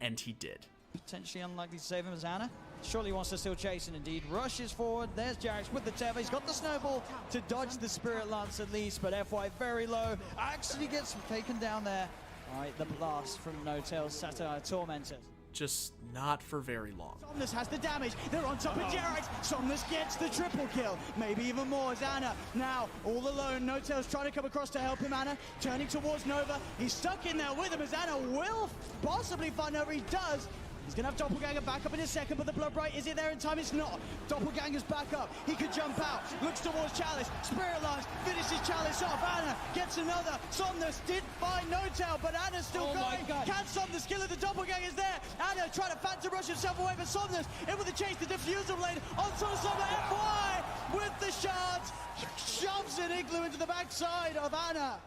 And he did. Potentially unlikely to save him as Anna. Surely wants to still chase and indeed rushes forward. There's Jirax with the Teva. He's got the snowball to dodge the Spirit Lance at least, but FY very low. Actually gets taken down there. All right, the blast from No Tail's Satire Tormentor. Just not for very long. Somnus has the damage. They're on top of Jirax. Somnus gets the triple kill. Maybe even more as Anna now all alone. No Tail's trying to come across to help him. Anna turning towards Nova. He's stuck in there with him as Anna will possibly find Nova. He does. He's going to have Doppelganger back up in a second, but the Blood Bright, is it there in time? It's not. Doppelganger's back up. He could jump out. Looks towards Chalice. Spirit Lance finishes Chalice off. Anna gets another. Somnus did find No Tail, but Anna's still going. Can Somnus kill it? The Doppelganger's there. Anna trying to phantom rush himself away, but Somnus in with the chase. The diffuser blade onto the Somnus. FY with the shards. Shoves an igloo into the backside of Anna.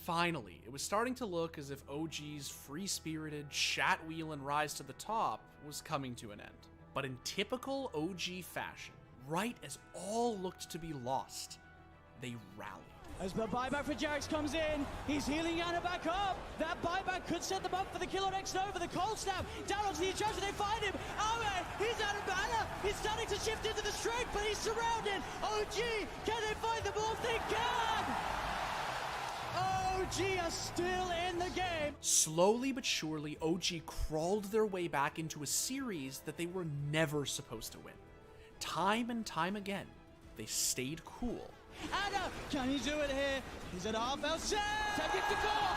Finally, it was starting to look as if OG's free-spirited chat wheel and rise to the top was coming to an end. But in typical OG fashion, right as all looked to be lost, they rallied. As the buyback for Jirax comes in, he's healing Anna back up. That buyback could set them up for the kill on X-Nova. The cold snap down onto the Enchanter. They find him. Oh man, he's out of Anna. He's starting to shift into the straight, but he's surrounded. OG, can they find the ball? They can! OG are still in the game. Slowly but surely, OG crawled their way back into a series that they were never supposed to win. Time and time again, they stayed cool. Anna, can he do it here? He's at half health. Sam! Sam gets the goal!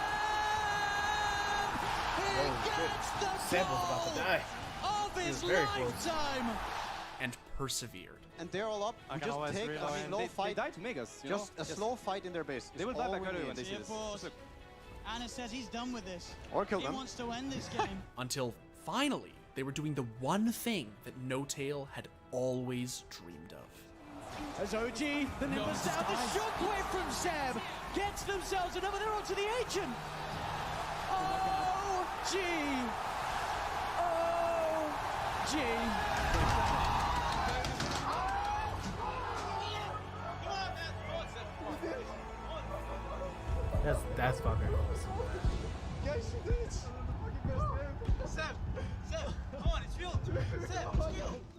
He gets the Sam was about to die. of his lifetime! And persevered. And they're all up. We just take a slow fight. They died to make us. Just a slow fight in their base. They will die back earlier when they see this. Anna says he's done with this. Or kill he them. Wants to end this game. Until finally, they were doing the one thing that No Tail had always dreamed of. As OG, the Nimbus down, the shockwave from Seb gets themselves another. They're onto the Ancient. OG. That's fucking awesome. Guys, you did it.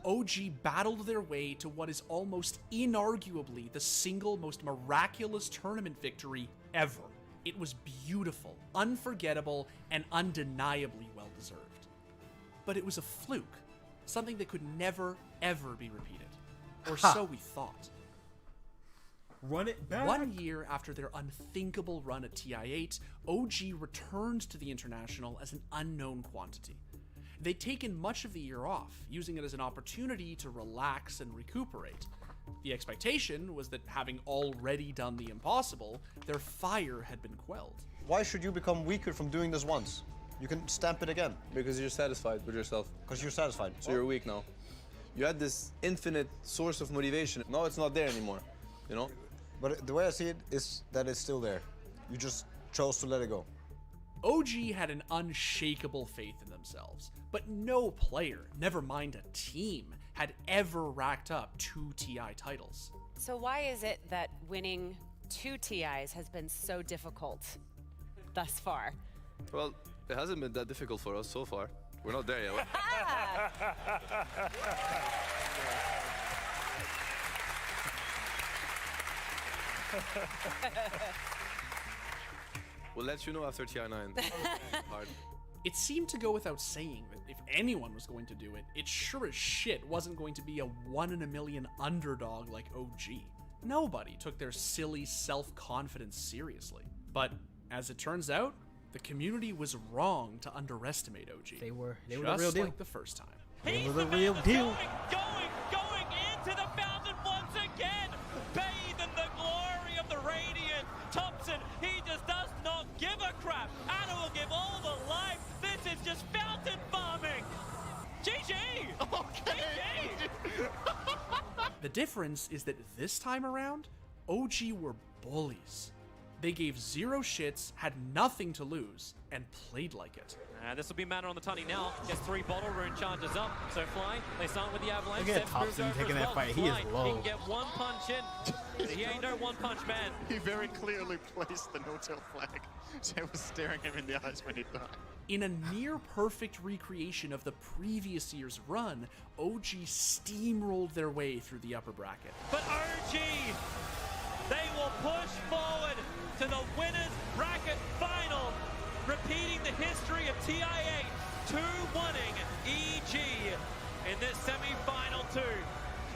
OG battled their way to what is almost inarguably the single most miraculous tournament victory ever. It was beautiful, unforgettable, and undeniably well-deserved. But it was a fluke, something that could never, ever be repeated. Or so we thought. Run it back. 1 year after their unthinkable run at TI-8, OG returned to the International as an unknown quantity. They'd taken much of the year off, using it as an opportunity to relax and recuperate. The expectation was that having already done the impossible, their fire had been quelled. Why should you become weaker from doing this once? You can stamp it again. Because you're satisfied with yourself. Because you're satisfied. So you're weak now. You had this infinite source of motivation. Now it's not there anymore, you know? But the way I see it is that it's still there. You just chose to let it go. OG had an unshakable faith in themselves, but no player, never mind a team, had ever racked up 2 TI titles. So why is it that winning 2 TIs has been so difficult thus far? Well, it hasn't been that difficult for us so far. We're not there yet. We'll let you know after TI9. Hard. It seemed to go without saying that if anyone was going to do it, it sure as shit wasn't going to be a 1 in a million underdog like OG. Nobody took their silly self-confidence seriously. But as it turns out, the community was wrong to underestimate OG. They were the just real deal. like the first time. They were the real deal. Going into the fountain once again, bathed in the glory of the radiant. Thompson, he just does not give a crap. Anna will give all the life. This is just fountain farming. GG! Okay. GG! The difference is that this time around, OG were bullies. They gave 0 shits, had nothing to lose, and played like it. This will be Manor on the Tunny now. Gets 3 bottle rune charges up. So Fly, they start with the avalanche. Look at Thompson taking that fight. He is low. He can get 1 punch in. He ain't no 1 punch man. He very clearly placed the no-tail flag. So it was staring him in the eyes when he died. In a near-perfect recreation of the previous year's run, OG steamrolled their way through the upper bracket. But OG, they will push forward to the winners bracket final, repeating the history of TI-8, 2-1ing EG in this semi-final 2.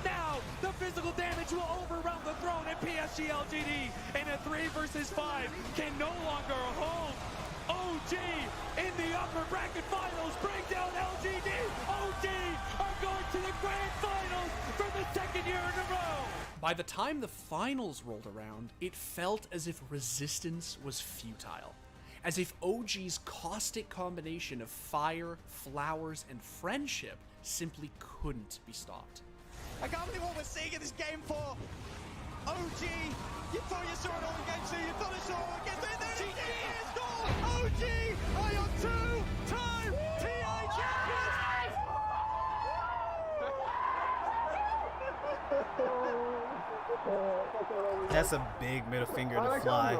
Now, the physical damage will overwhelm the throne, and PSG LGD in a 3 versus 5 can no longer hold. OG in the upper bracket finals bring down LGD. OG are going to the grand finals for the 2nd year in a row. By the time the finals rolled around, it felt as if resistance was futile. As if OG's caustic combination of fire, flowers, and friendship simply couldn't be stopped. I can't believe what we're seeing in this game 4. OG, you thought you saw it all in game 2, you thought you saw it all in game 3, then GG is gone! OG are your 2-time TI champions! That's a big middle finger to Fly. His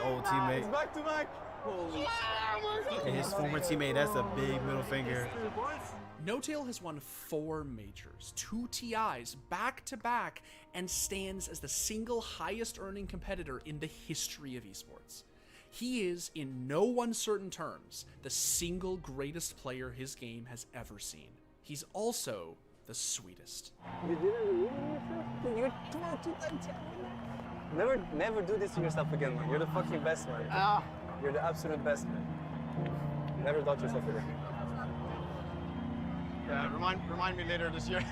old teammate. Back to back. And his former teammate, that's a big middle finger. No-Tail has won 4 majors, 2 TIs back-to-back, and stands as the single highest earning competitor in the history of esports. He is, in no uncertain terms, the single greatest player his game has ever seen. He's also the sweetest. You didn't believe in yourself? You're never do this to yourself again, man. You're the fucking best, man. You're the absolute best, man. Never doubt yourself again. Yeah, remind me later this year.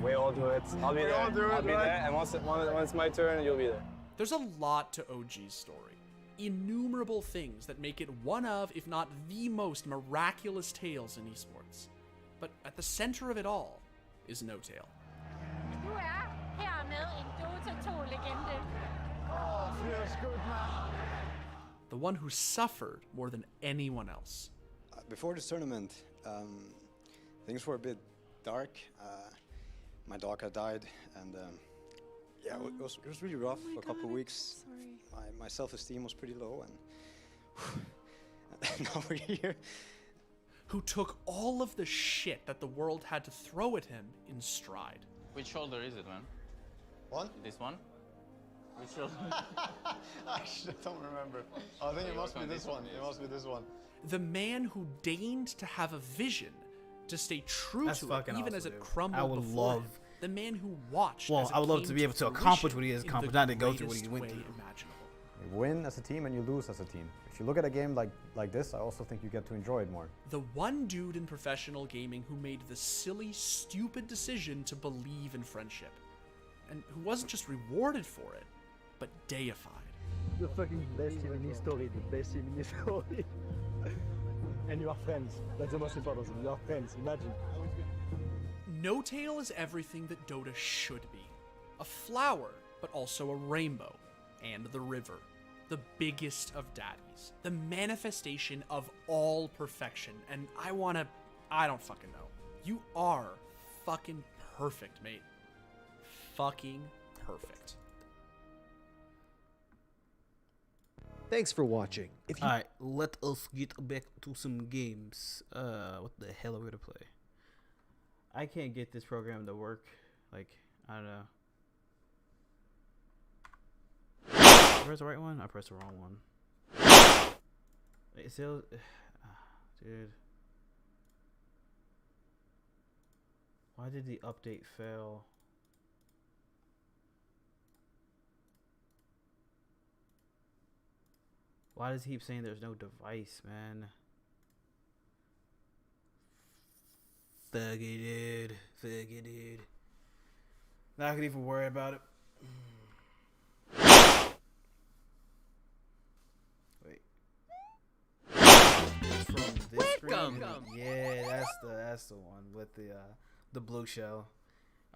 We all do it. I'll be there. I'll be there, and once it's my turn, you'll be there. There's a lot to OG's story. Innumerable things that make it one of, if not the most miraculous tales in esports. But at the center of it all is No-Tail. Du hermed en Dota 2-legende. Feels good, man. The one who suffered more than anyone else. Before this tournament, things were a bit dark. My dog had died, and yeah, it was really rough for a couple of weeks. My self-esteem was pretty low, Now we're here. Who took all of the shit that the world had to throw at him in stride. Which shoulder is it, man? What? This one? Which shoulder? I don't remember. Oh, I think it must be this one. It must be this one. The man who deigned to have a vision, to stay true That's to it, fucking even awesome, as it dude. crumbled I would before love. him. The man who watched. Well, as it I would love came to be able to fruition accomplish what he has in accomplished, the not to go through what he greatest went way through. imaginable. You win as a team and you lose as a team. If you look at a game like this, I also think you get to enjoy it more. The one dude in professional gaming who made the silly, stupid decision to believe in friendship. And who wasn't just rewarded for it, but deified. The fucking best team in history, the best team in history. And you are friends. That's the most important thing. You are friends, imagine. No-Tail is everything that Dota should be. A flower, but also a rainbow. And the river. The biggest of daddies. The manifestation of all perfection. And I don't fucking know. You are fucking perfect, mate. Fucking perfect. Thanks for watching. If you Alright, let us get back to some games. What the hell are we gonna play? I can't get this program to work. Like, I don't know. I pressed the right one? I pressed the wrong one. It still... dude. Why did the update fail? Why does he keep saying there's no device, man? Fuck it, dude. Fuck it, dude. Not gonna even worry about it. Wait. From this screen? Yeah, that's the one with the blue shell.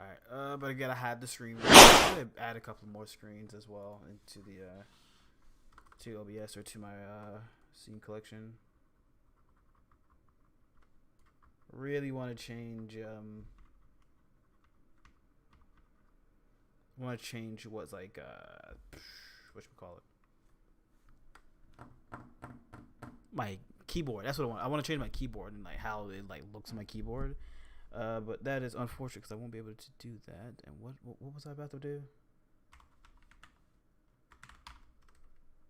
Alright, but I gotta hide the screen. I'm gonna add a couple more screens as well into the to OBS or to my scene collection. Really want to change what's like whatchamacallit, my keyboard. That's what I want. I want to change my keyboard and like how it like looks on my keyboard. But that is unfortunate because I won't be able to do that. And what was I about to do?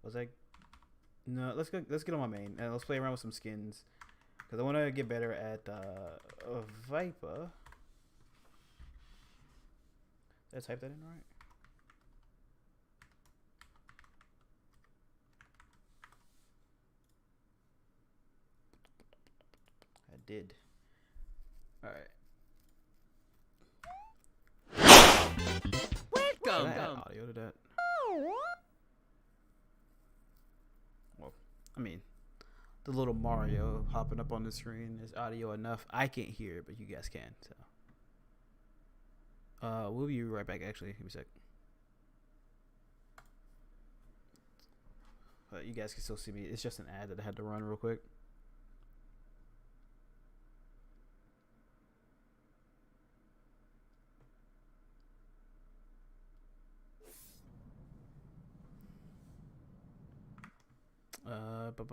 Was I? No, let's get on my main and let's play around with some skins because I want to get better at Viper. Did I type that in right? I did. All right. welcome. Can I add audio to that? Well, I mean, the little Mario hopping up on the screen is audio enough. I can't hear it, but you guys can. So, we'll be right back. Actually, give me a sec. But you guys can still see me. It's just an ad that I had to run real quick.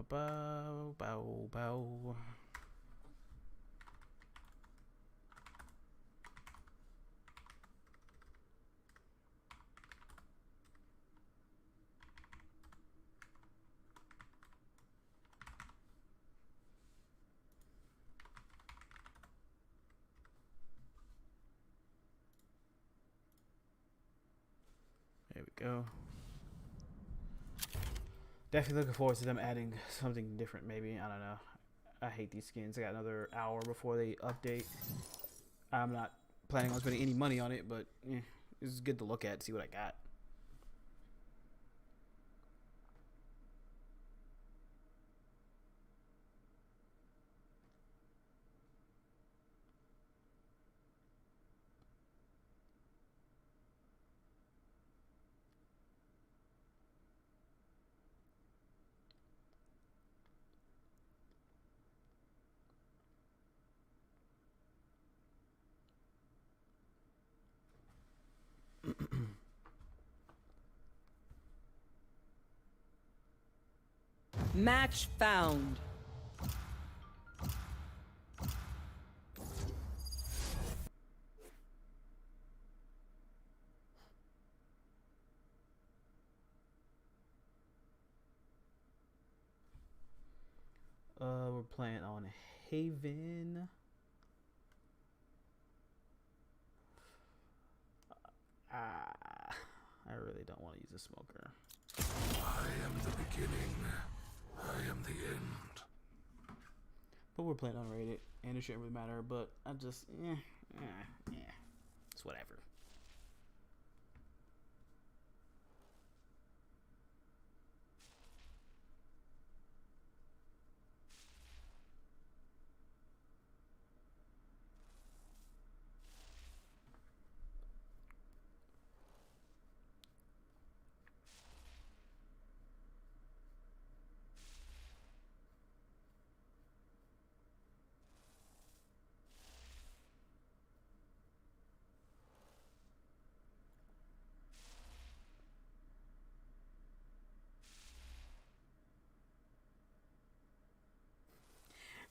Bow. There we go. Definitely looking forward to them adding something different, maybe. I don't know. I hate these skins. I got another hour before they update. I'm not planning on spending any money on it, but it's good to look at, see what I got. Match found. We're playing on Haven. I really don't want to use a smoker. I am the beginning. I am the end. But we're playing unrated, and it shouldn't really matter. But I just, it's whatever.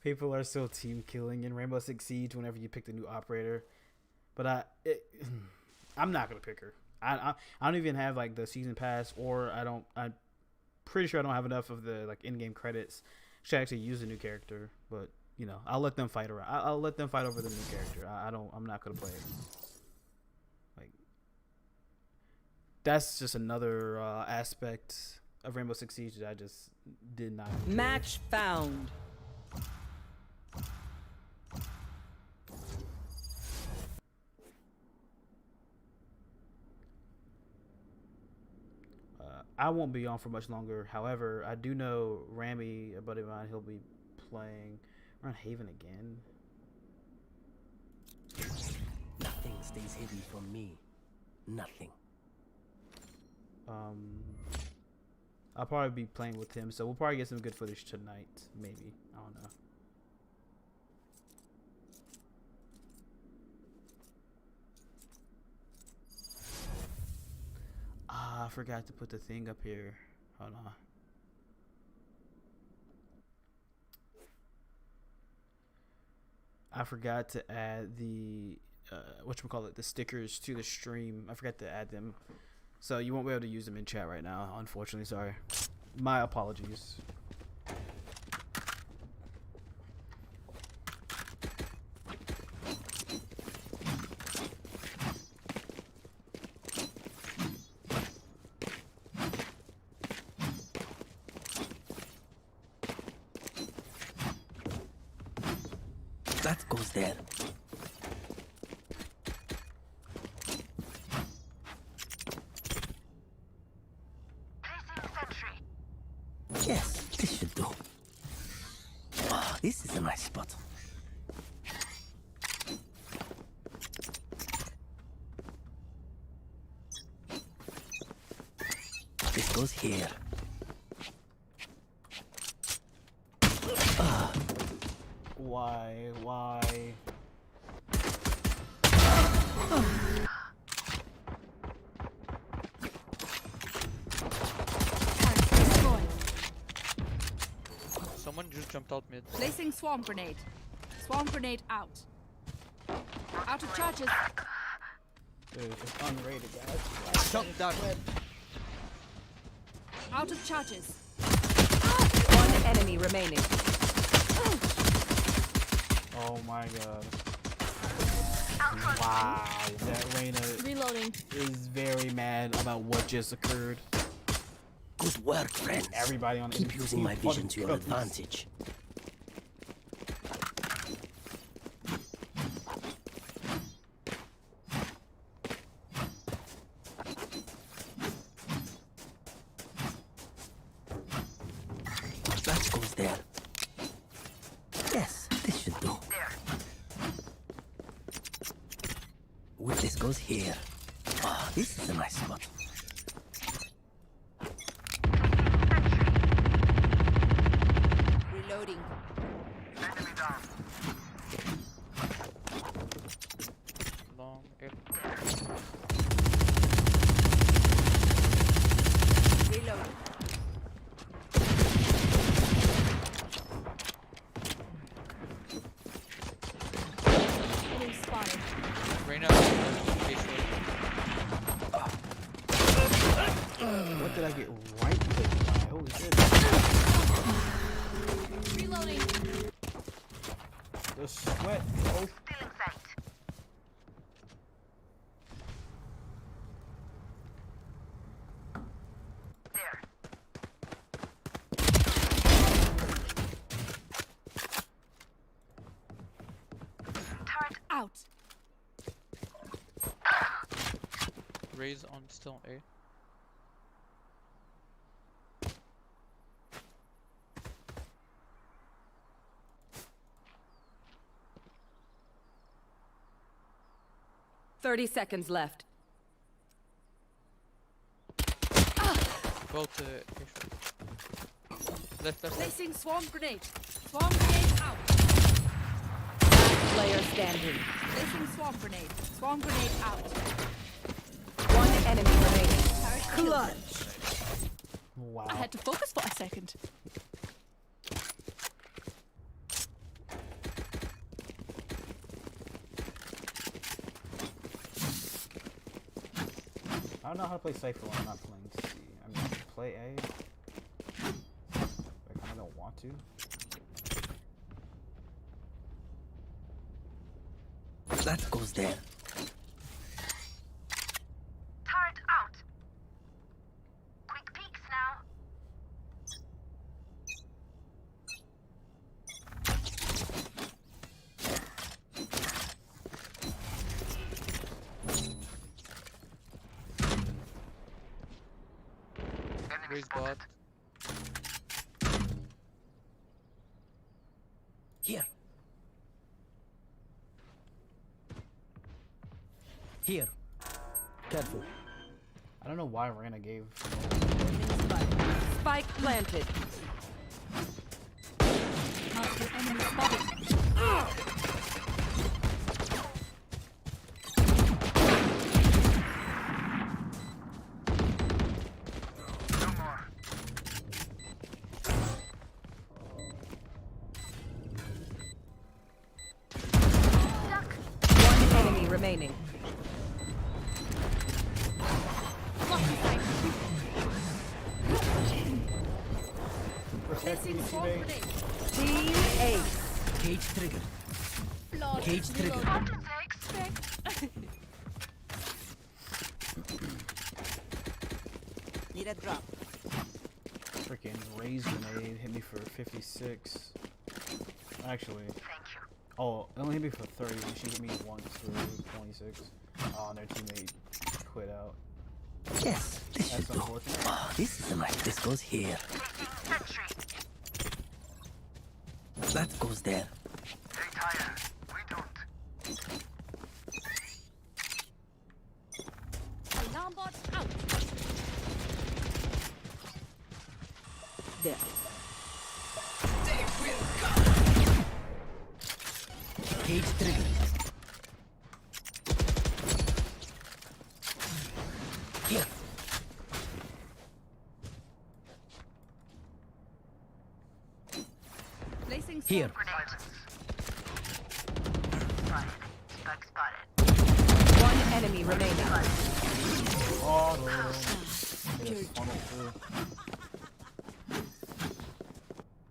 People are still team killing in Rainbow Six Siege whenever you pick the new operator, but I'm not gonna pick her. I don't even have like the season pass, or I'm pretty sure I don't have enough of the like in-game credits to actually use a new character. But you know, I'll let them fight around. I'll let them fight over the new character. I'm not gonna play it. Like that's just another aspect of Rainbow Six Siege that I just did not enjoy. Match found. I won't be on for much longer. However, I do know Rami, a buddy of mine, he'll be playing. We're on Haven again. Nothing stays hidden from me. Nothing. I'll probably be playing with him, so we'll probably get some good footage tonight. Maybe. I don't know. I forgot to put the thing up here. Hold on. I forgot to add the the stickers to the stream. I forgot to add them, so you won't be able to use them in chat right now. Unfortunately, sorry. My apologies. That goes there. Yes, this should do. Oh, this is a nice spot. This goes here. Why? Someone just jumped out mid. Placing swarm grenade. Swarm grenade out. Out of charges. Dude, it's unrated, guys. Stop that. Out of charges. One enemy remaining. Oh my god. Wow, that Reyna is very mad about what just occurred. Good work, friends. Everybody on Keep using my vision to your advantage. That goes there. Yes, this should do. This goes here. Oh, this is a nice spot. Reloading. Enemy down. Long air. Reloading. to get right clicked by. Holy shit. Reloading. The sweat, bro. Still in sight. There. Turret out. Raise on still A. Thirty seconds left. Both left. Placing swarm grenade. Swarm grenade out. Player standing. Placing swarm grenade. Swarm grenade out. One enemy remaining. Clutch. Wow. I had to focus for a second. I don't know how to play Cypher when I'm not playing C. I mean, I can play A. I kind of don't want to. That goes there. turret out. Quick peeks now. Raise bot. Here. Here. Careful. I don't know why Rana gave. Spike planted. Multiple enemy spotted. One enemy remaining. Placing swarm grenade. Team Ace. Cage trigger. Flawless Cage trigger. reload. Need a drop. Freaking Raise grenade hit me for 56. Actually. Oh, it only hit me for 30. She hit me once for 26. Oh, and their teammate quit out. Yes, this That's should go. unfortunate. Oh, this is nice. This goes here. That goes there. Alarm bot out. There. Cage trigger. Here. Placing swarm Here. One enemy remaining. Oh, no. It is funnel through.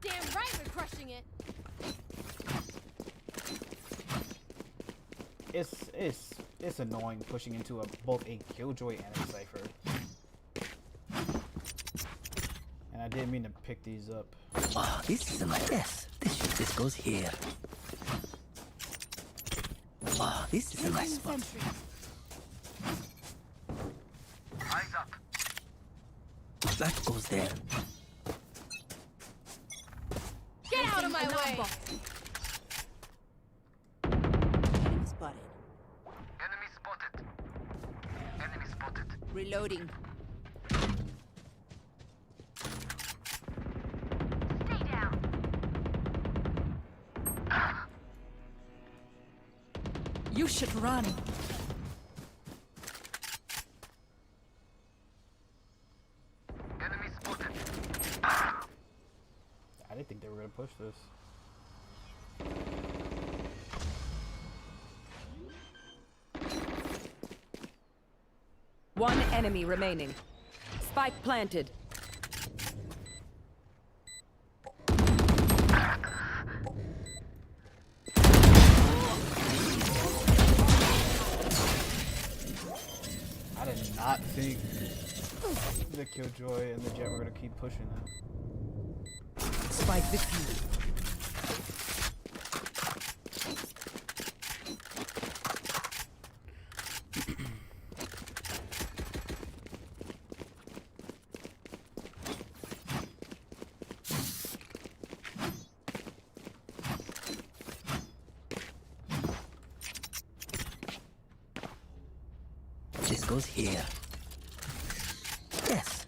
Damn right we're crushing it. It's annoying pushing into both a Killjoy and a Cypher. And I didn't mean to pick these up. Oh, this is nice. Yes, this goes here. Oh, this is a nice spot. Eyes up. That goes there. Get out of my way. Enemy spotted. Enemy spotted. Enemy spotted. Reloading. Stay down. You should run. Enemy spotted. I didn't think they were gonna push this. One enemy remaining. Spike planted. I did not think the Killjoy and the Jet were gonna keep pushing that. Spike defused. This goes here. Yes,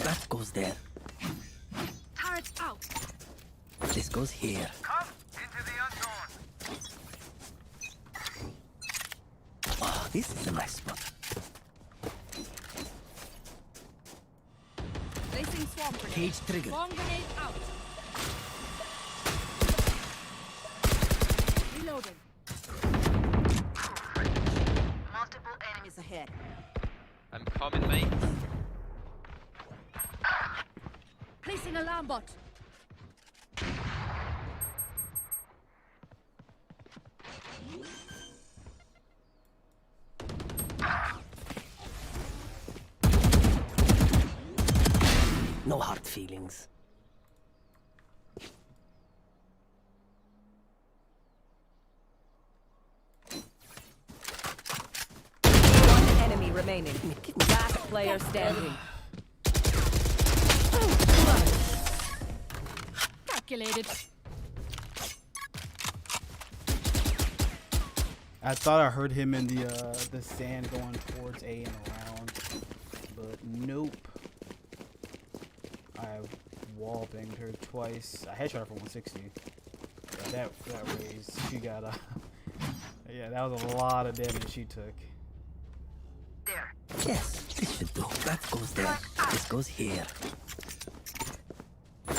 that goes there. Turret out. This goes here. Come into the unknown. Oh, this is a nice spot. Placing swarm grenade. Cage triggered. Swarm grenade out. Reloading. Multiple enemies ahead. I'm coming, mate. Placing alarm bot. No hard feelings. One enemy remaining. Last player standing. Calculated. I thought I heard him in the sand going towards A and around, but nope. I wall banged her twice. I headshot her for 160. Yeah, that raise, she got a yeah, that was a lot of damage she took. There. Yes, this should do. That goes there. This goes here.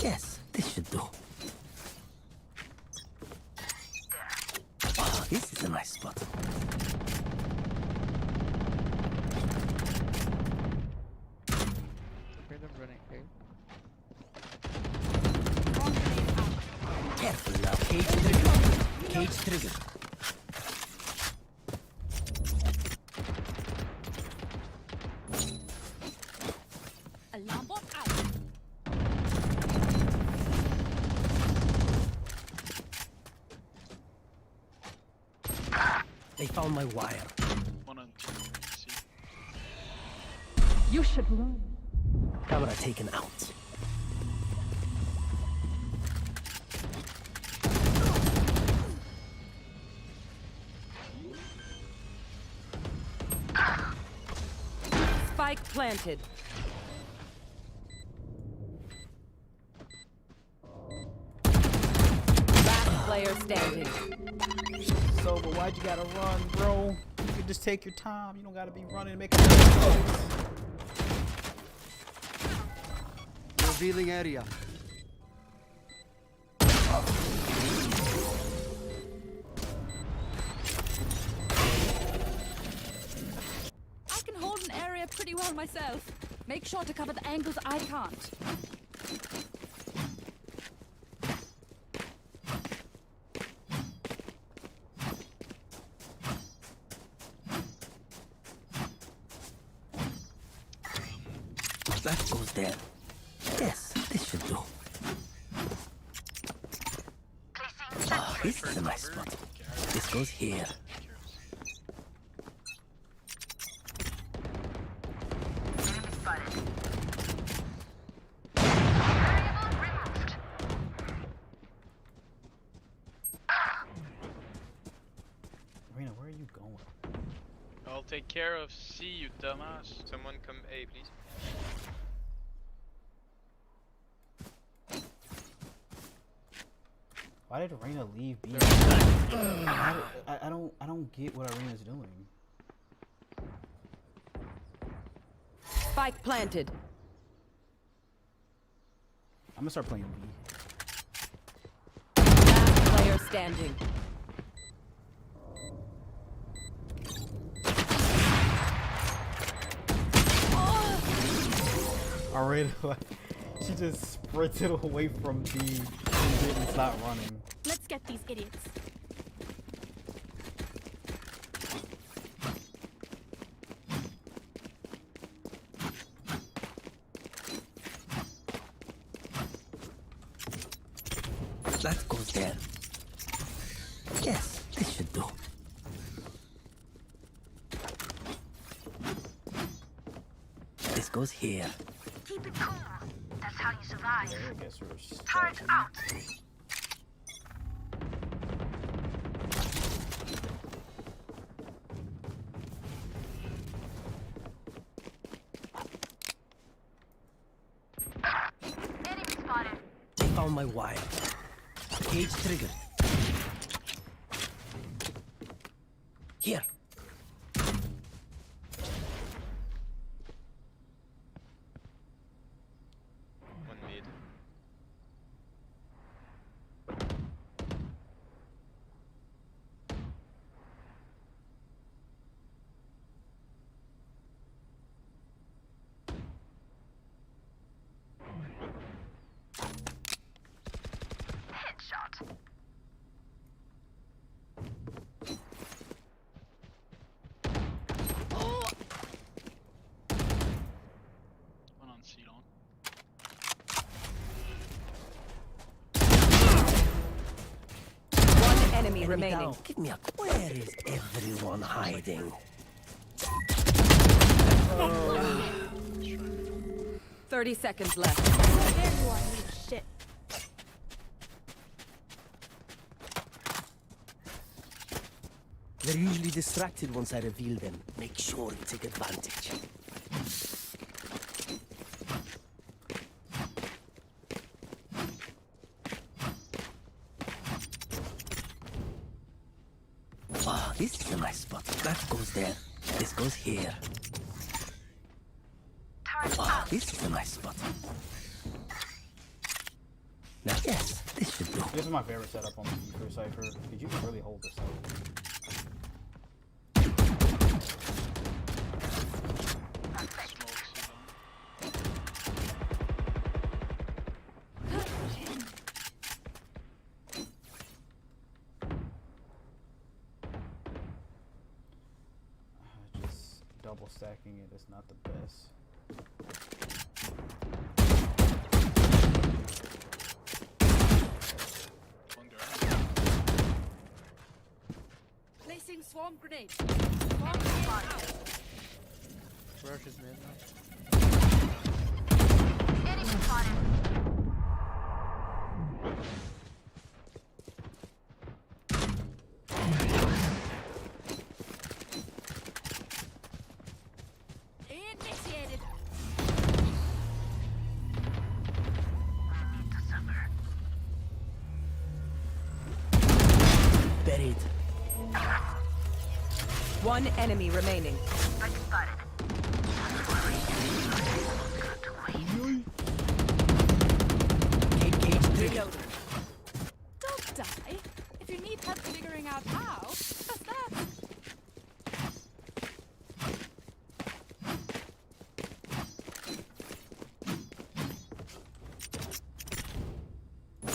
Yes, this should do. Oh, this is a nice spot. Random running, okay? Careful now. Cage trigger. Cage trigger. Alarm bot out. They found my wire. One on two. See. You should run. Camera taken out. Spike planted. Last player standing. So, but why'd you gotta run, bro? You can just take your time. You don't gotta be running and making. Revealing area. I can hold an area pretty well myself. Make sure to cover the angles I can't. That goes there. Yes, this should do. Oh, this is a nice spot. This goes here. Reyna, where are you going? I'll take care of C, you dumbass. Someone come A, please. Why did Reyna leave B? I don't get what Arena's doing. Spike planted. I'm gonna start playing B. Last player standing. Alright, she just sprinted away from B and didn't stop running. Let's get these idiots. That goes there. Yes, this should do. This goes here. Keep it cool. That's how you survive. I guess we're Turret out. Enemy spotted. They found my wire. Cage triggered. Here. One mid. Headshot. One on C long. One enemy remaining. Down. Give me a. Where is everyone hiding? 30 seconds left. There you are, you shit. They're usually distracted once I reveal them. Make sure you take advantage. Ah, this is a nice spot. That goes there. This goes here. Ah, this is a nice spot. Now, yes, this should do. This is my favorite setup on the Ether Cypher, because you can really hold this up. Just double stacking it is not the best. Placing swarm grenade. Swarm grenade out. Rush is mid now. Enemy spotted. Initiated. Buried. One enemy remaining. Spike spotted. Cage triggered. Don't die. If you need help figuring out how, just that.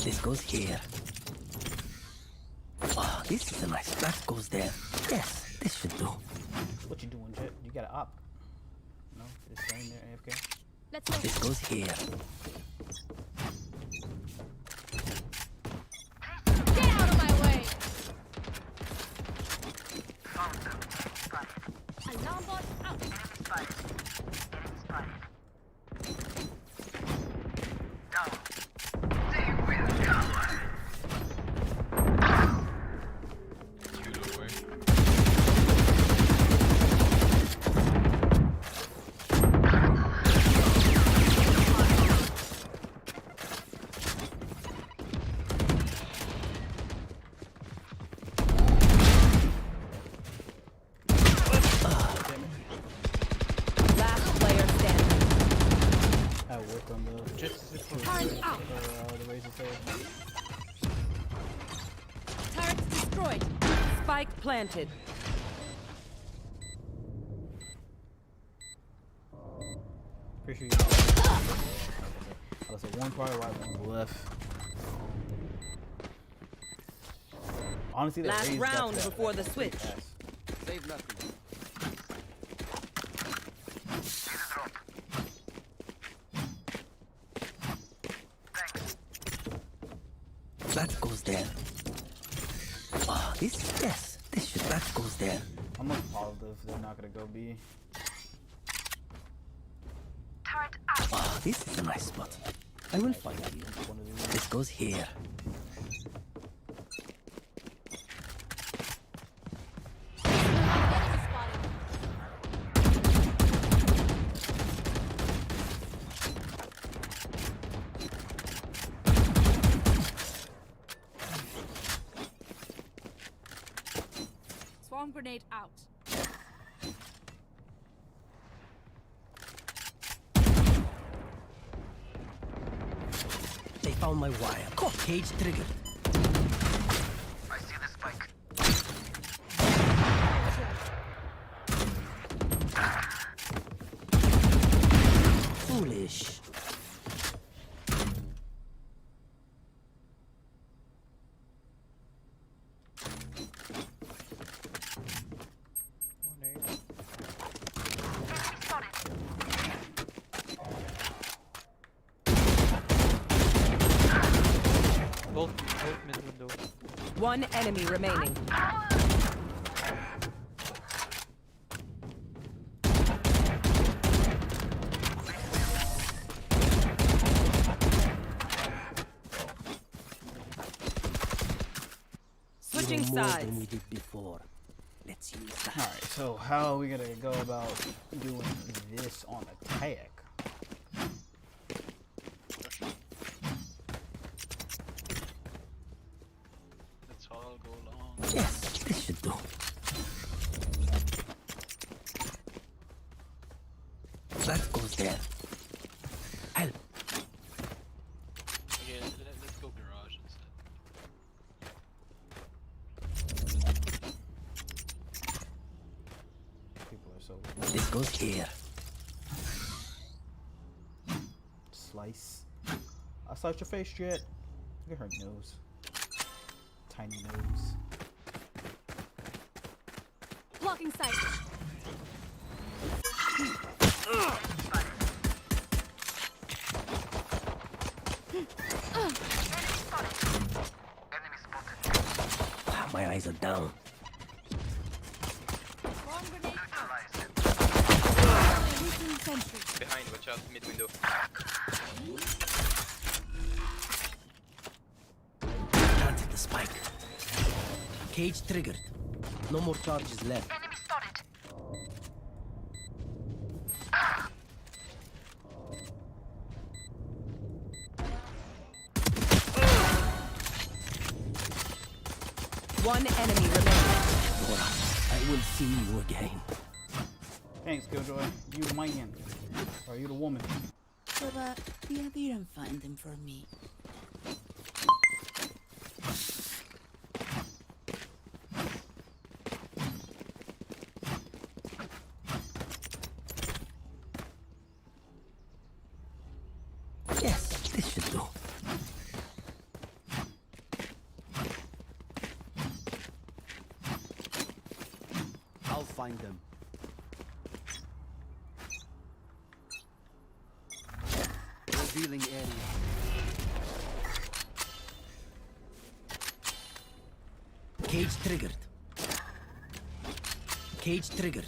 This goes here. Ah, this is a nice. That goes there. Yes, this should do. What you doing, Jet? You got an op? No? Just staying there, AFK? Let's go. This goes here. Get out of my way. Alarm bot out. Enemy spotted. Enemy spotted. Down. They will cover. Too low away. Last player standing. I work on the Time out. the razor tail. Turret destroyed. Spike planted. Pretty sure you. I was at one probably right, one left. Honestly, that last Raze got round that before the switch. Save nothing. That goes there. Oh, this should, that goes there. I'm not positive they're not gonna go B. Oh, this is a nice spot. I will find you. This goes here. Swarm grenade out. They found my wire. Cage triggered. I see the spike. Foolish. Both mid window. One enemy remaining. Switching Even more sides. than we did before. Let's use that. Alright, so how are we gonna go about doing this on attack? Let's all go long. Yes, this should do. That goes there. Help. Okay, let's go garage instead. People are so This goes here. slice. I sliced your face, Jet. Look at her nose. Tiny nose. Blocking sight. Ah, my eyes are down. Swarm grenade out. Placing sentry. Behind, watch out, mid window. Planted the spike. Cage triggered. No more charges left. Enemy spotted. One enemy remaining. Nora, I will see you again. Thanks, Killjoy. You the man. Or you the woman. But you didn't find them for me. Yes, this should do. I'll find them. Revealing area. Cage triggered. Cage triggered.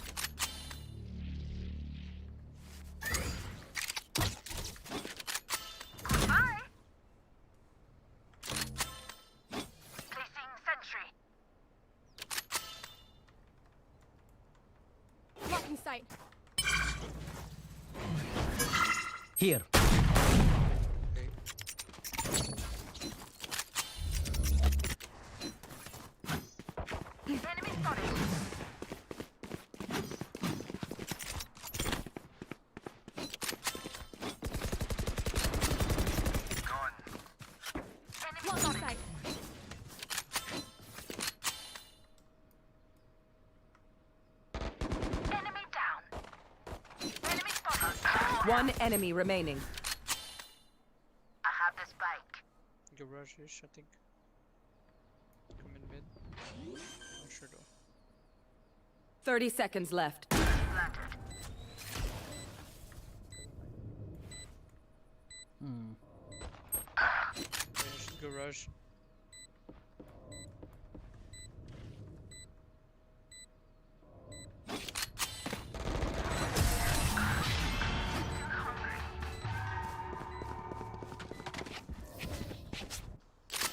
Bye. Placing sentry. Blocking sight. Here. Enemy spotted. Blocking sight. Enemy down. Enemy spotted. One enemy remaining. I have the spike. Garage-ish, I think. Come in mid. Not sure though. 30 seconds left. Finish garage.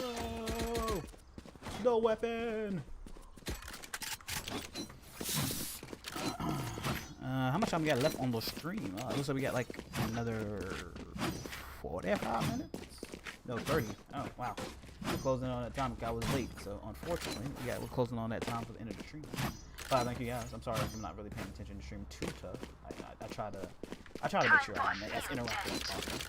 Oh, no weapon. How much time we got left on the stream? It looks like we got like another 45 minutes. No, 30. Oh wow, we're closing on that time. I was late, so unfortunately, we're closing on that time for the end of the stream. Thank you guys. I'm sorry if I'm not really paying attention to stream too tough. I try to make sure I'm as interactive as possible.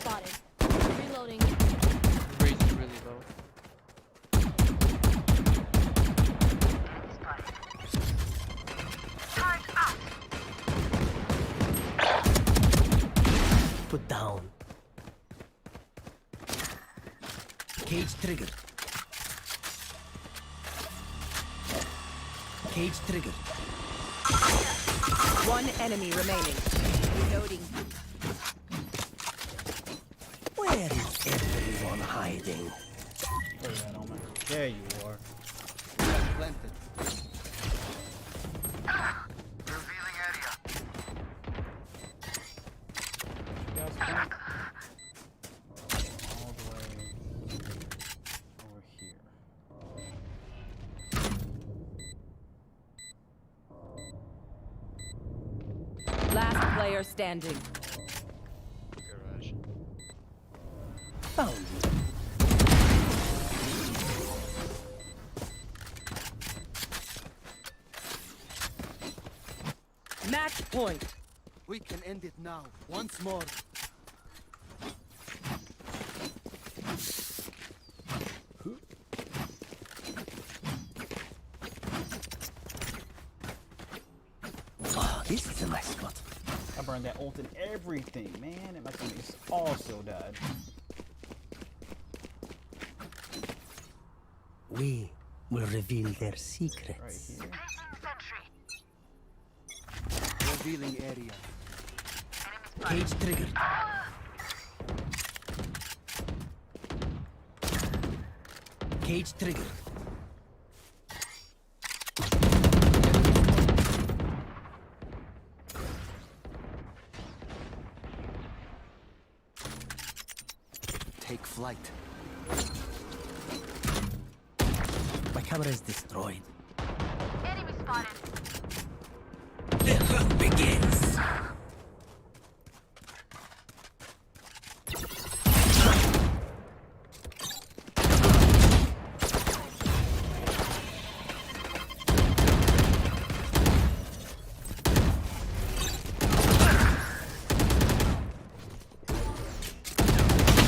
Spotted. Reloading. Range is really low. Put down. Cage triggered. Cage triggered. One enemy remaining. Reloading. Where is everyone hiding? Where is that, Omen? There you are. Planted. Revealing area. You guys come all the way over here. Last player standing. Garage. Found you. Match point. We can end it now. Once more. Oh, this is a nice spot. I burned that ult and everything, man. And my teammates also died. We will reveal their secrets. Right here. Revealing area. Cage triggered. Cage triggered. Take flight. My camera is destroyed. Enemy spotted. The hunt begins.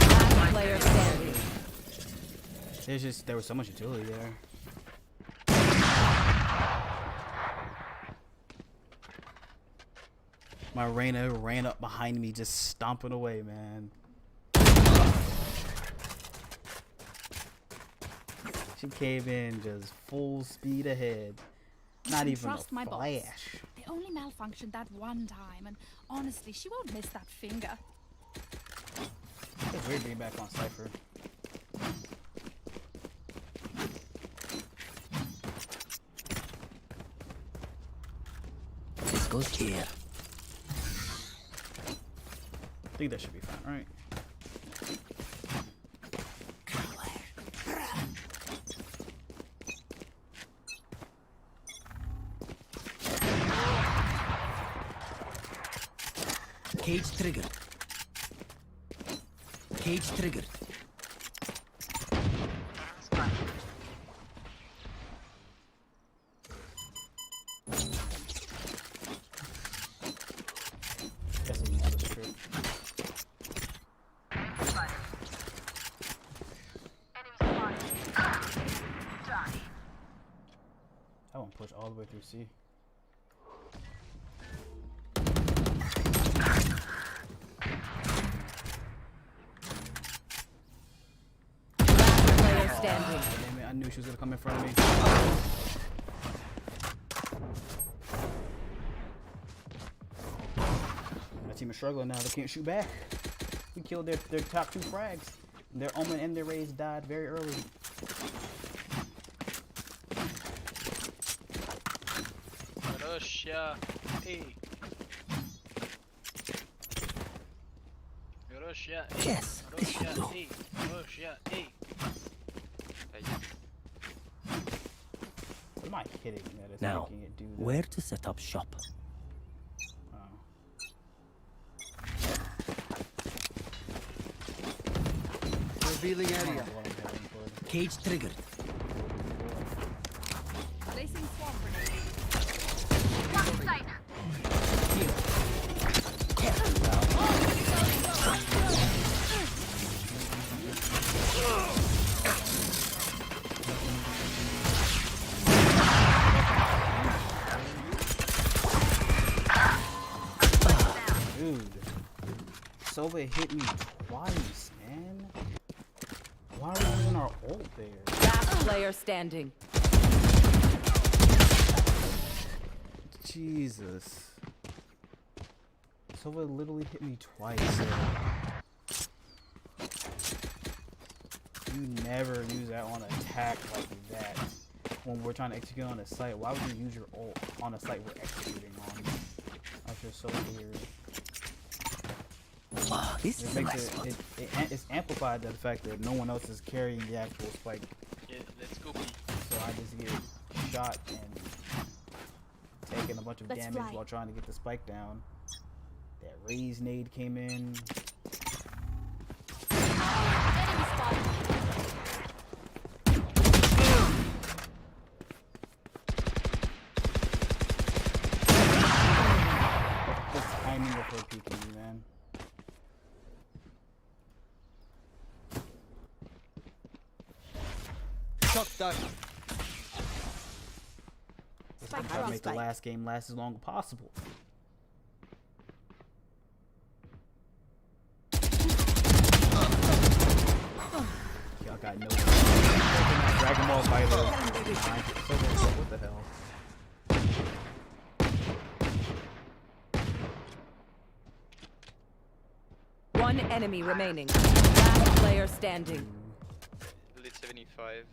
Last player standing. There was so much utility there. My Reyna ran up behind me, just stomping away, man. She came in just full speed ahead. Not even Trust a my boss. flash. They only malfunctioned that one time, and honestly, she won't miss that finger. It's weird being back on Cypher. This goes here. I think that should be fine, right? Cage triggered. Cage triggered. Guess I'm used to this trick. I won't push all the way through C. Player standing. Damn it, I knew she was gonna come in front of me. My team is struggling now. They can't shoot back. We killed their top 2 frags. Their Omen and their Raze died very early. Russia, A. Russia, A. Yes, this should do. Russia, A. Russia, A. Am I kidding that it's Now, making it do that? where to set up shop? Revealing area. Cage triggered. Placing swarm grenade. One sight. Dude, Sova hit me twice, man. Why are we using our ult there? Last player standing. Jesus. Sova literally hit me twice. You never use that on attack like that. When we're trying to execute on a site, why would you use your ult on a site we're executing on? That's just so weird. Oh, this is a nice one. It's amplified to the fact that no one else is carrying the actual spike. Yeah, let's go B. So I just get shot and taking a bunch of damage while trying to get the spike down. That Raze nade came in. The timing of her peeking me, man. Shock dart. Try to make the last game last as long as possible. Y'all got no Dragon Ball Fighter. What the hell? One enemy remaining. Last player standing. Elite 75.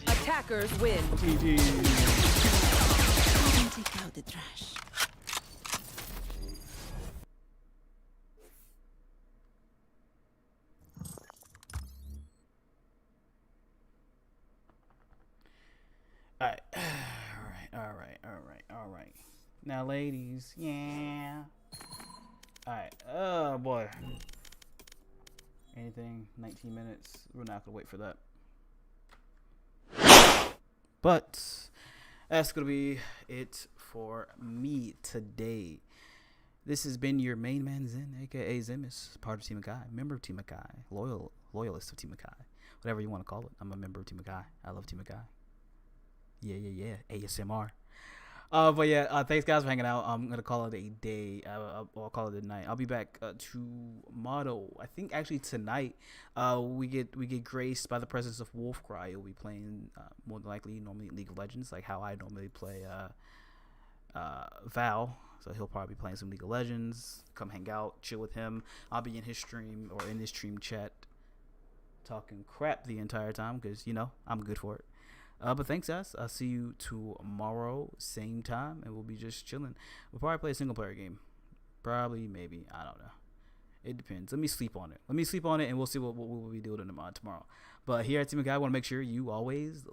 Attackers win. GG. Take out the trash. Alright. Now, ladies, yeah. Alright, oh boy. Anything? 19 minutes. We're not gonna wait for that. But that's gonna be it for me today. This has been your main man Zen, aka Zemis, part of Team Akai, member of Team Akai, loyalist of Team Akai, whatever you want to call it. I'm a member of Team Akai. I love Team Akai. Yeah. ASMR. But yeah, thanks guys for hanging out. I'm gonna call it a day. I'll call it a night. I'll be back tomorrow. I think actually tonight. We get graced by the presence of Wolfcry. He'll be playing more than likely normally League of Legends, like how I normally play Val. So he'll probably be playing some League of Legends. Come hang out, chill with him. I'll be in his stream or in his stream chat, talking crap the entire time because I'm good for it. But thanks guys. I'll see you tomorrow, same time, and we'll be just chilling. We'll probably play a single player game. Probably, maybe, I don't know. It depends. Let me sleep on it, and we'll see what we'll be doing tomorrow. But here at Team Guy, I want to make sure you always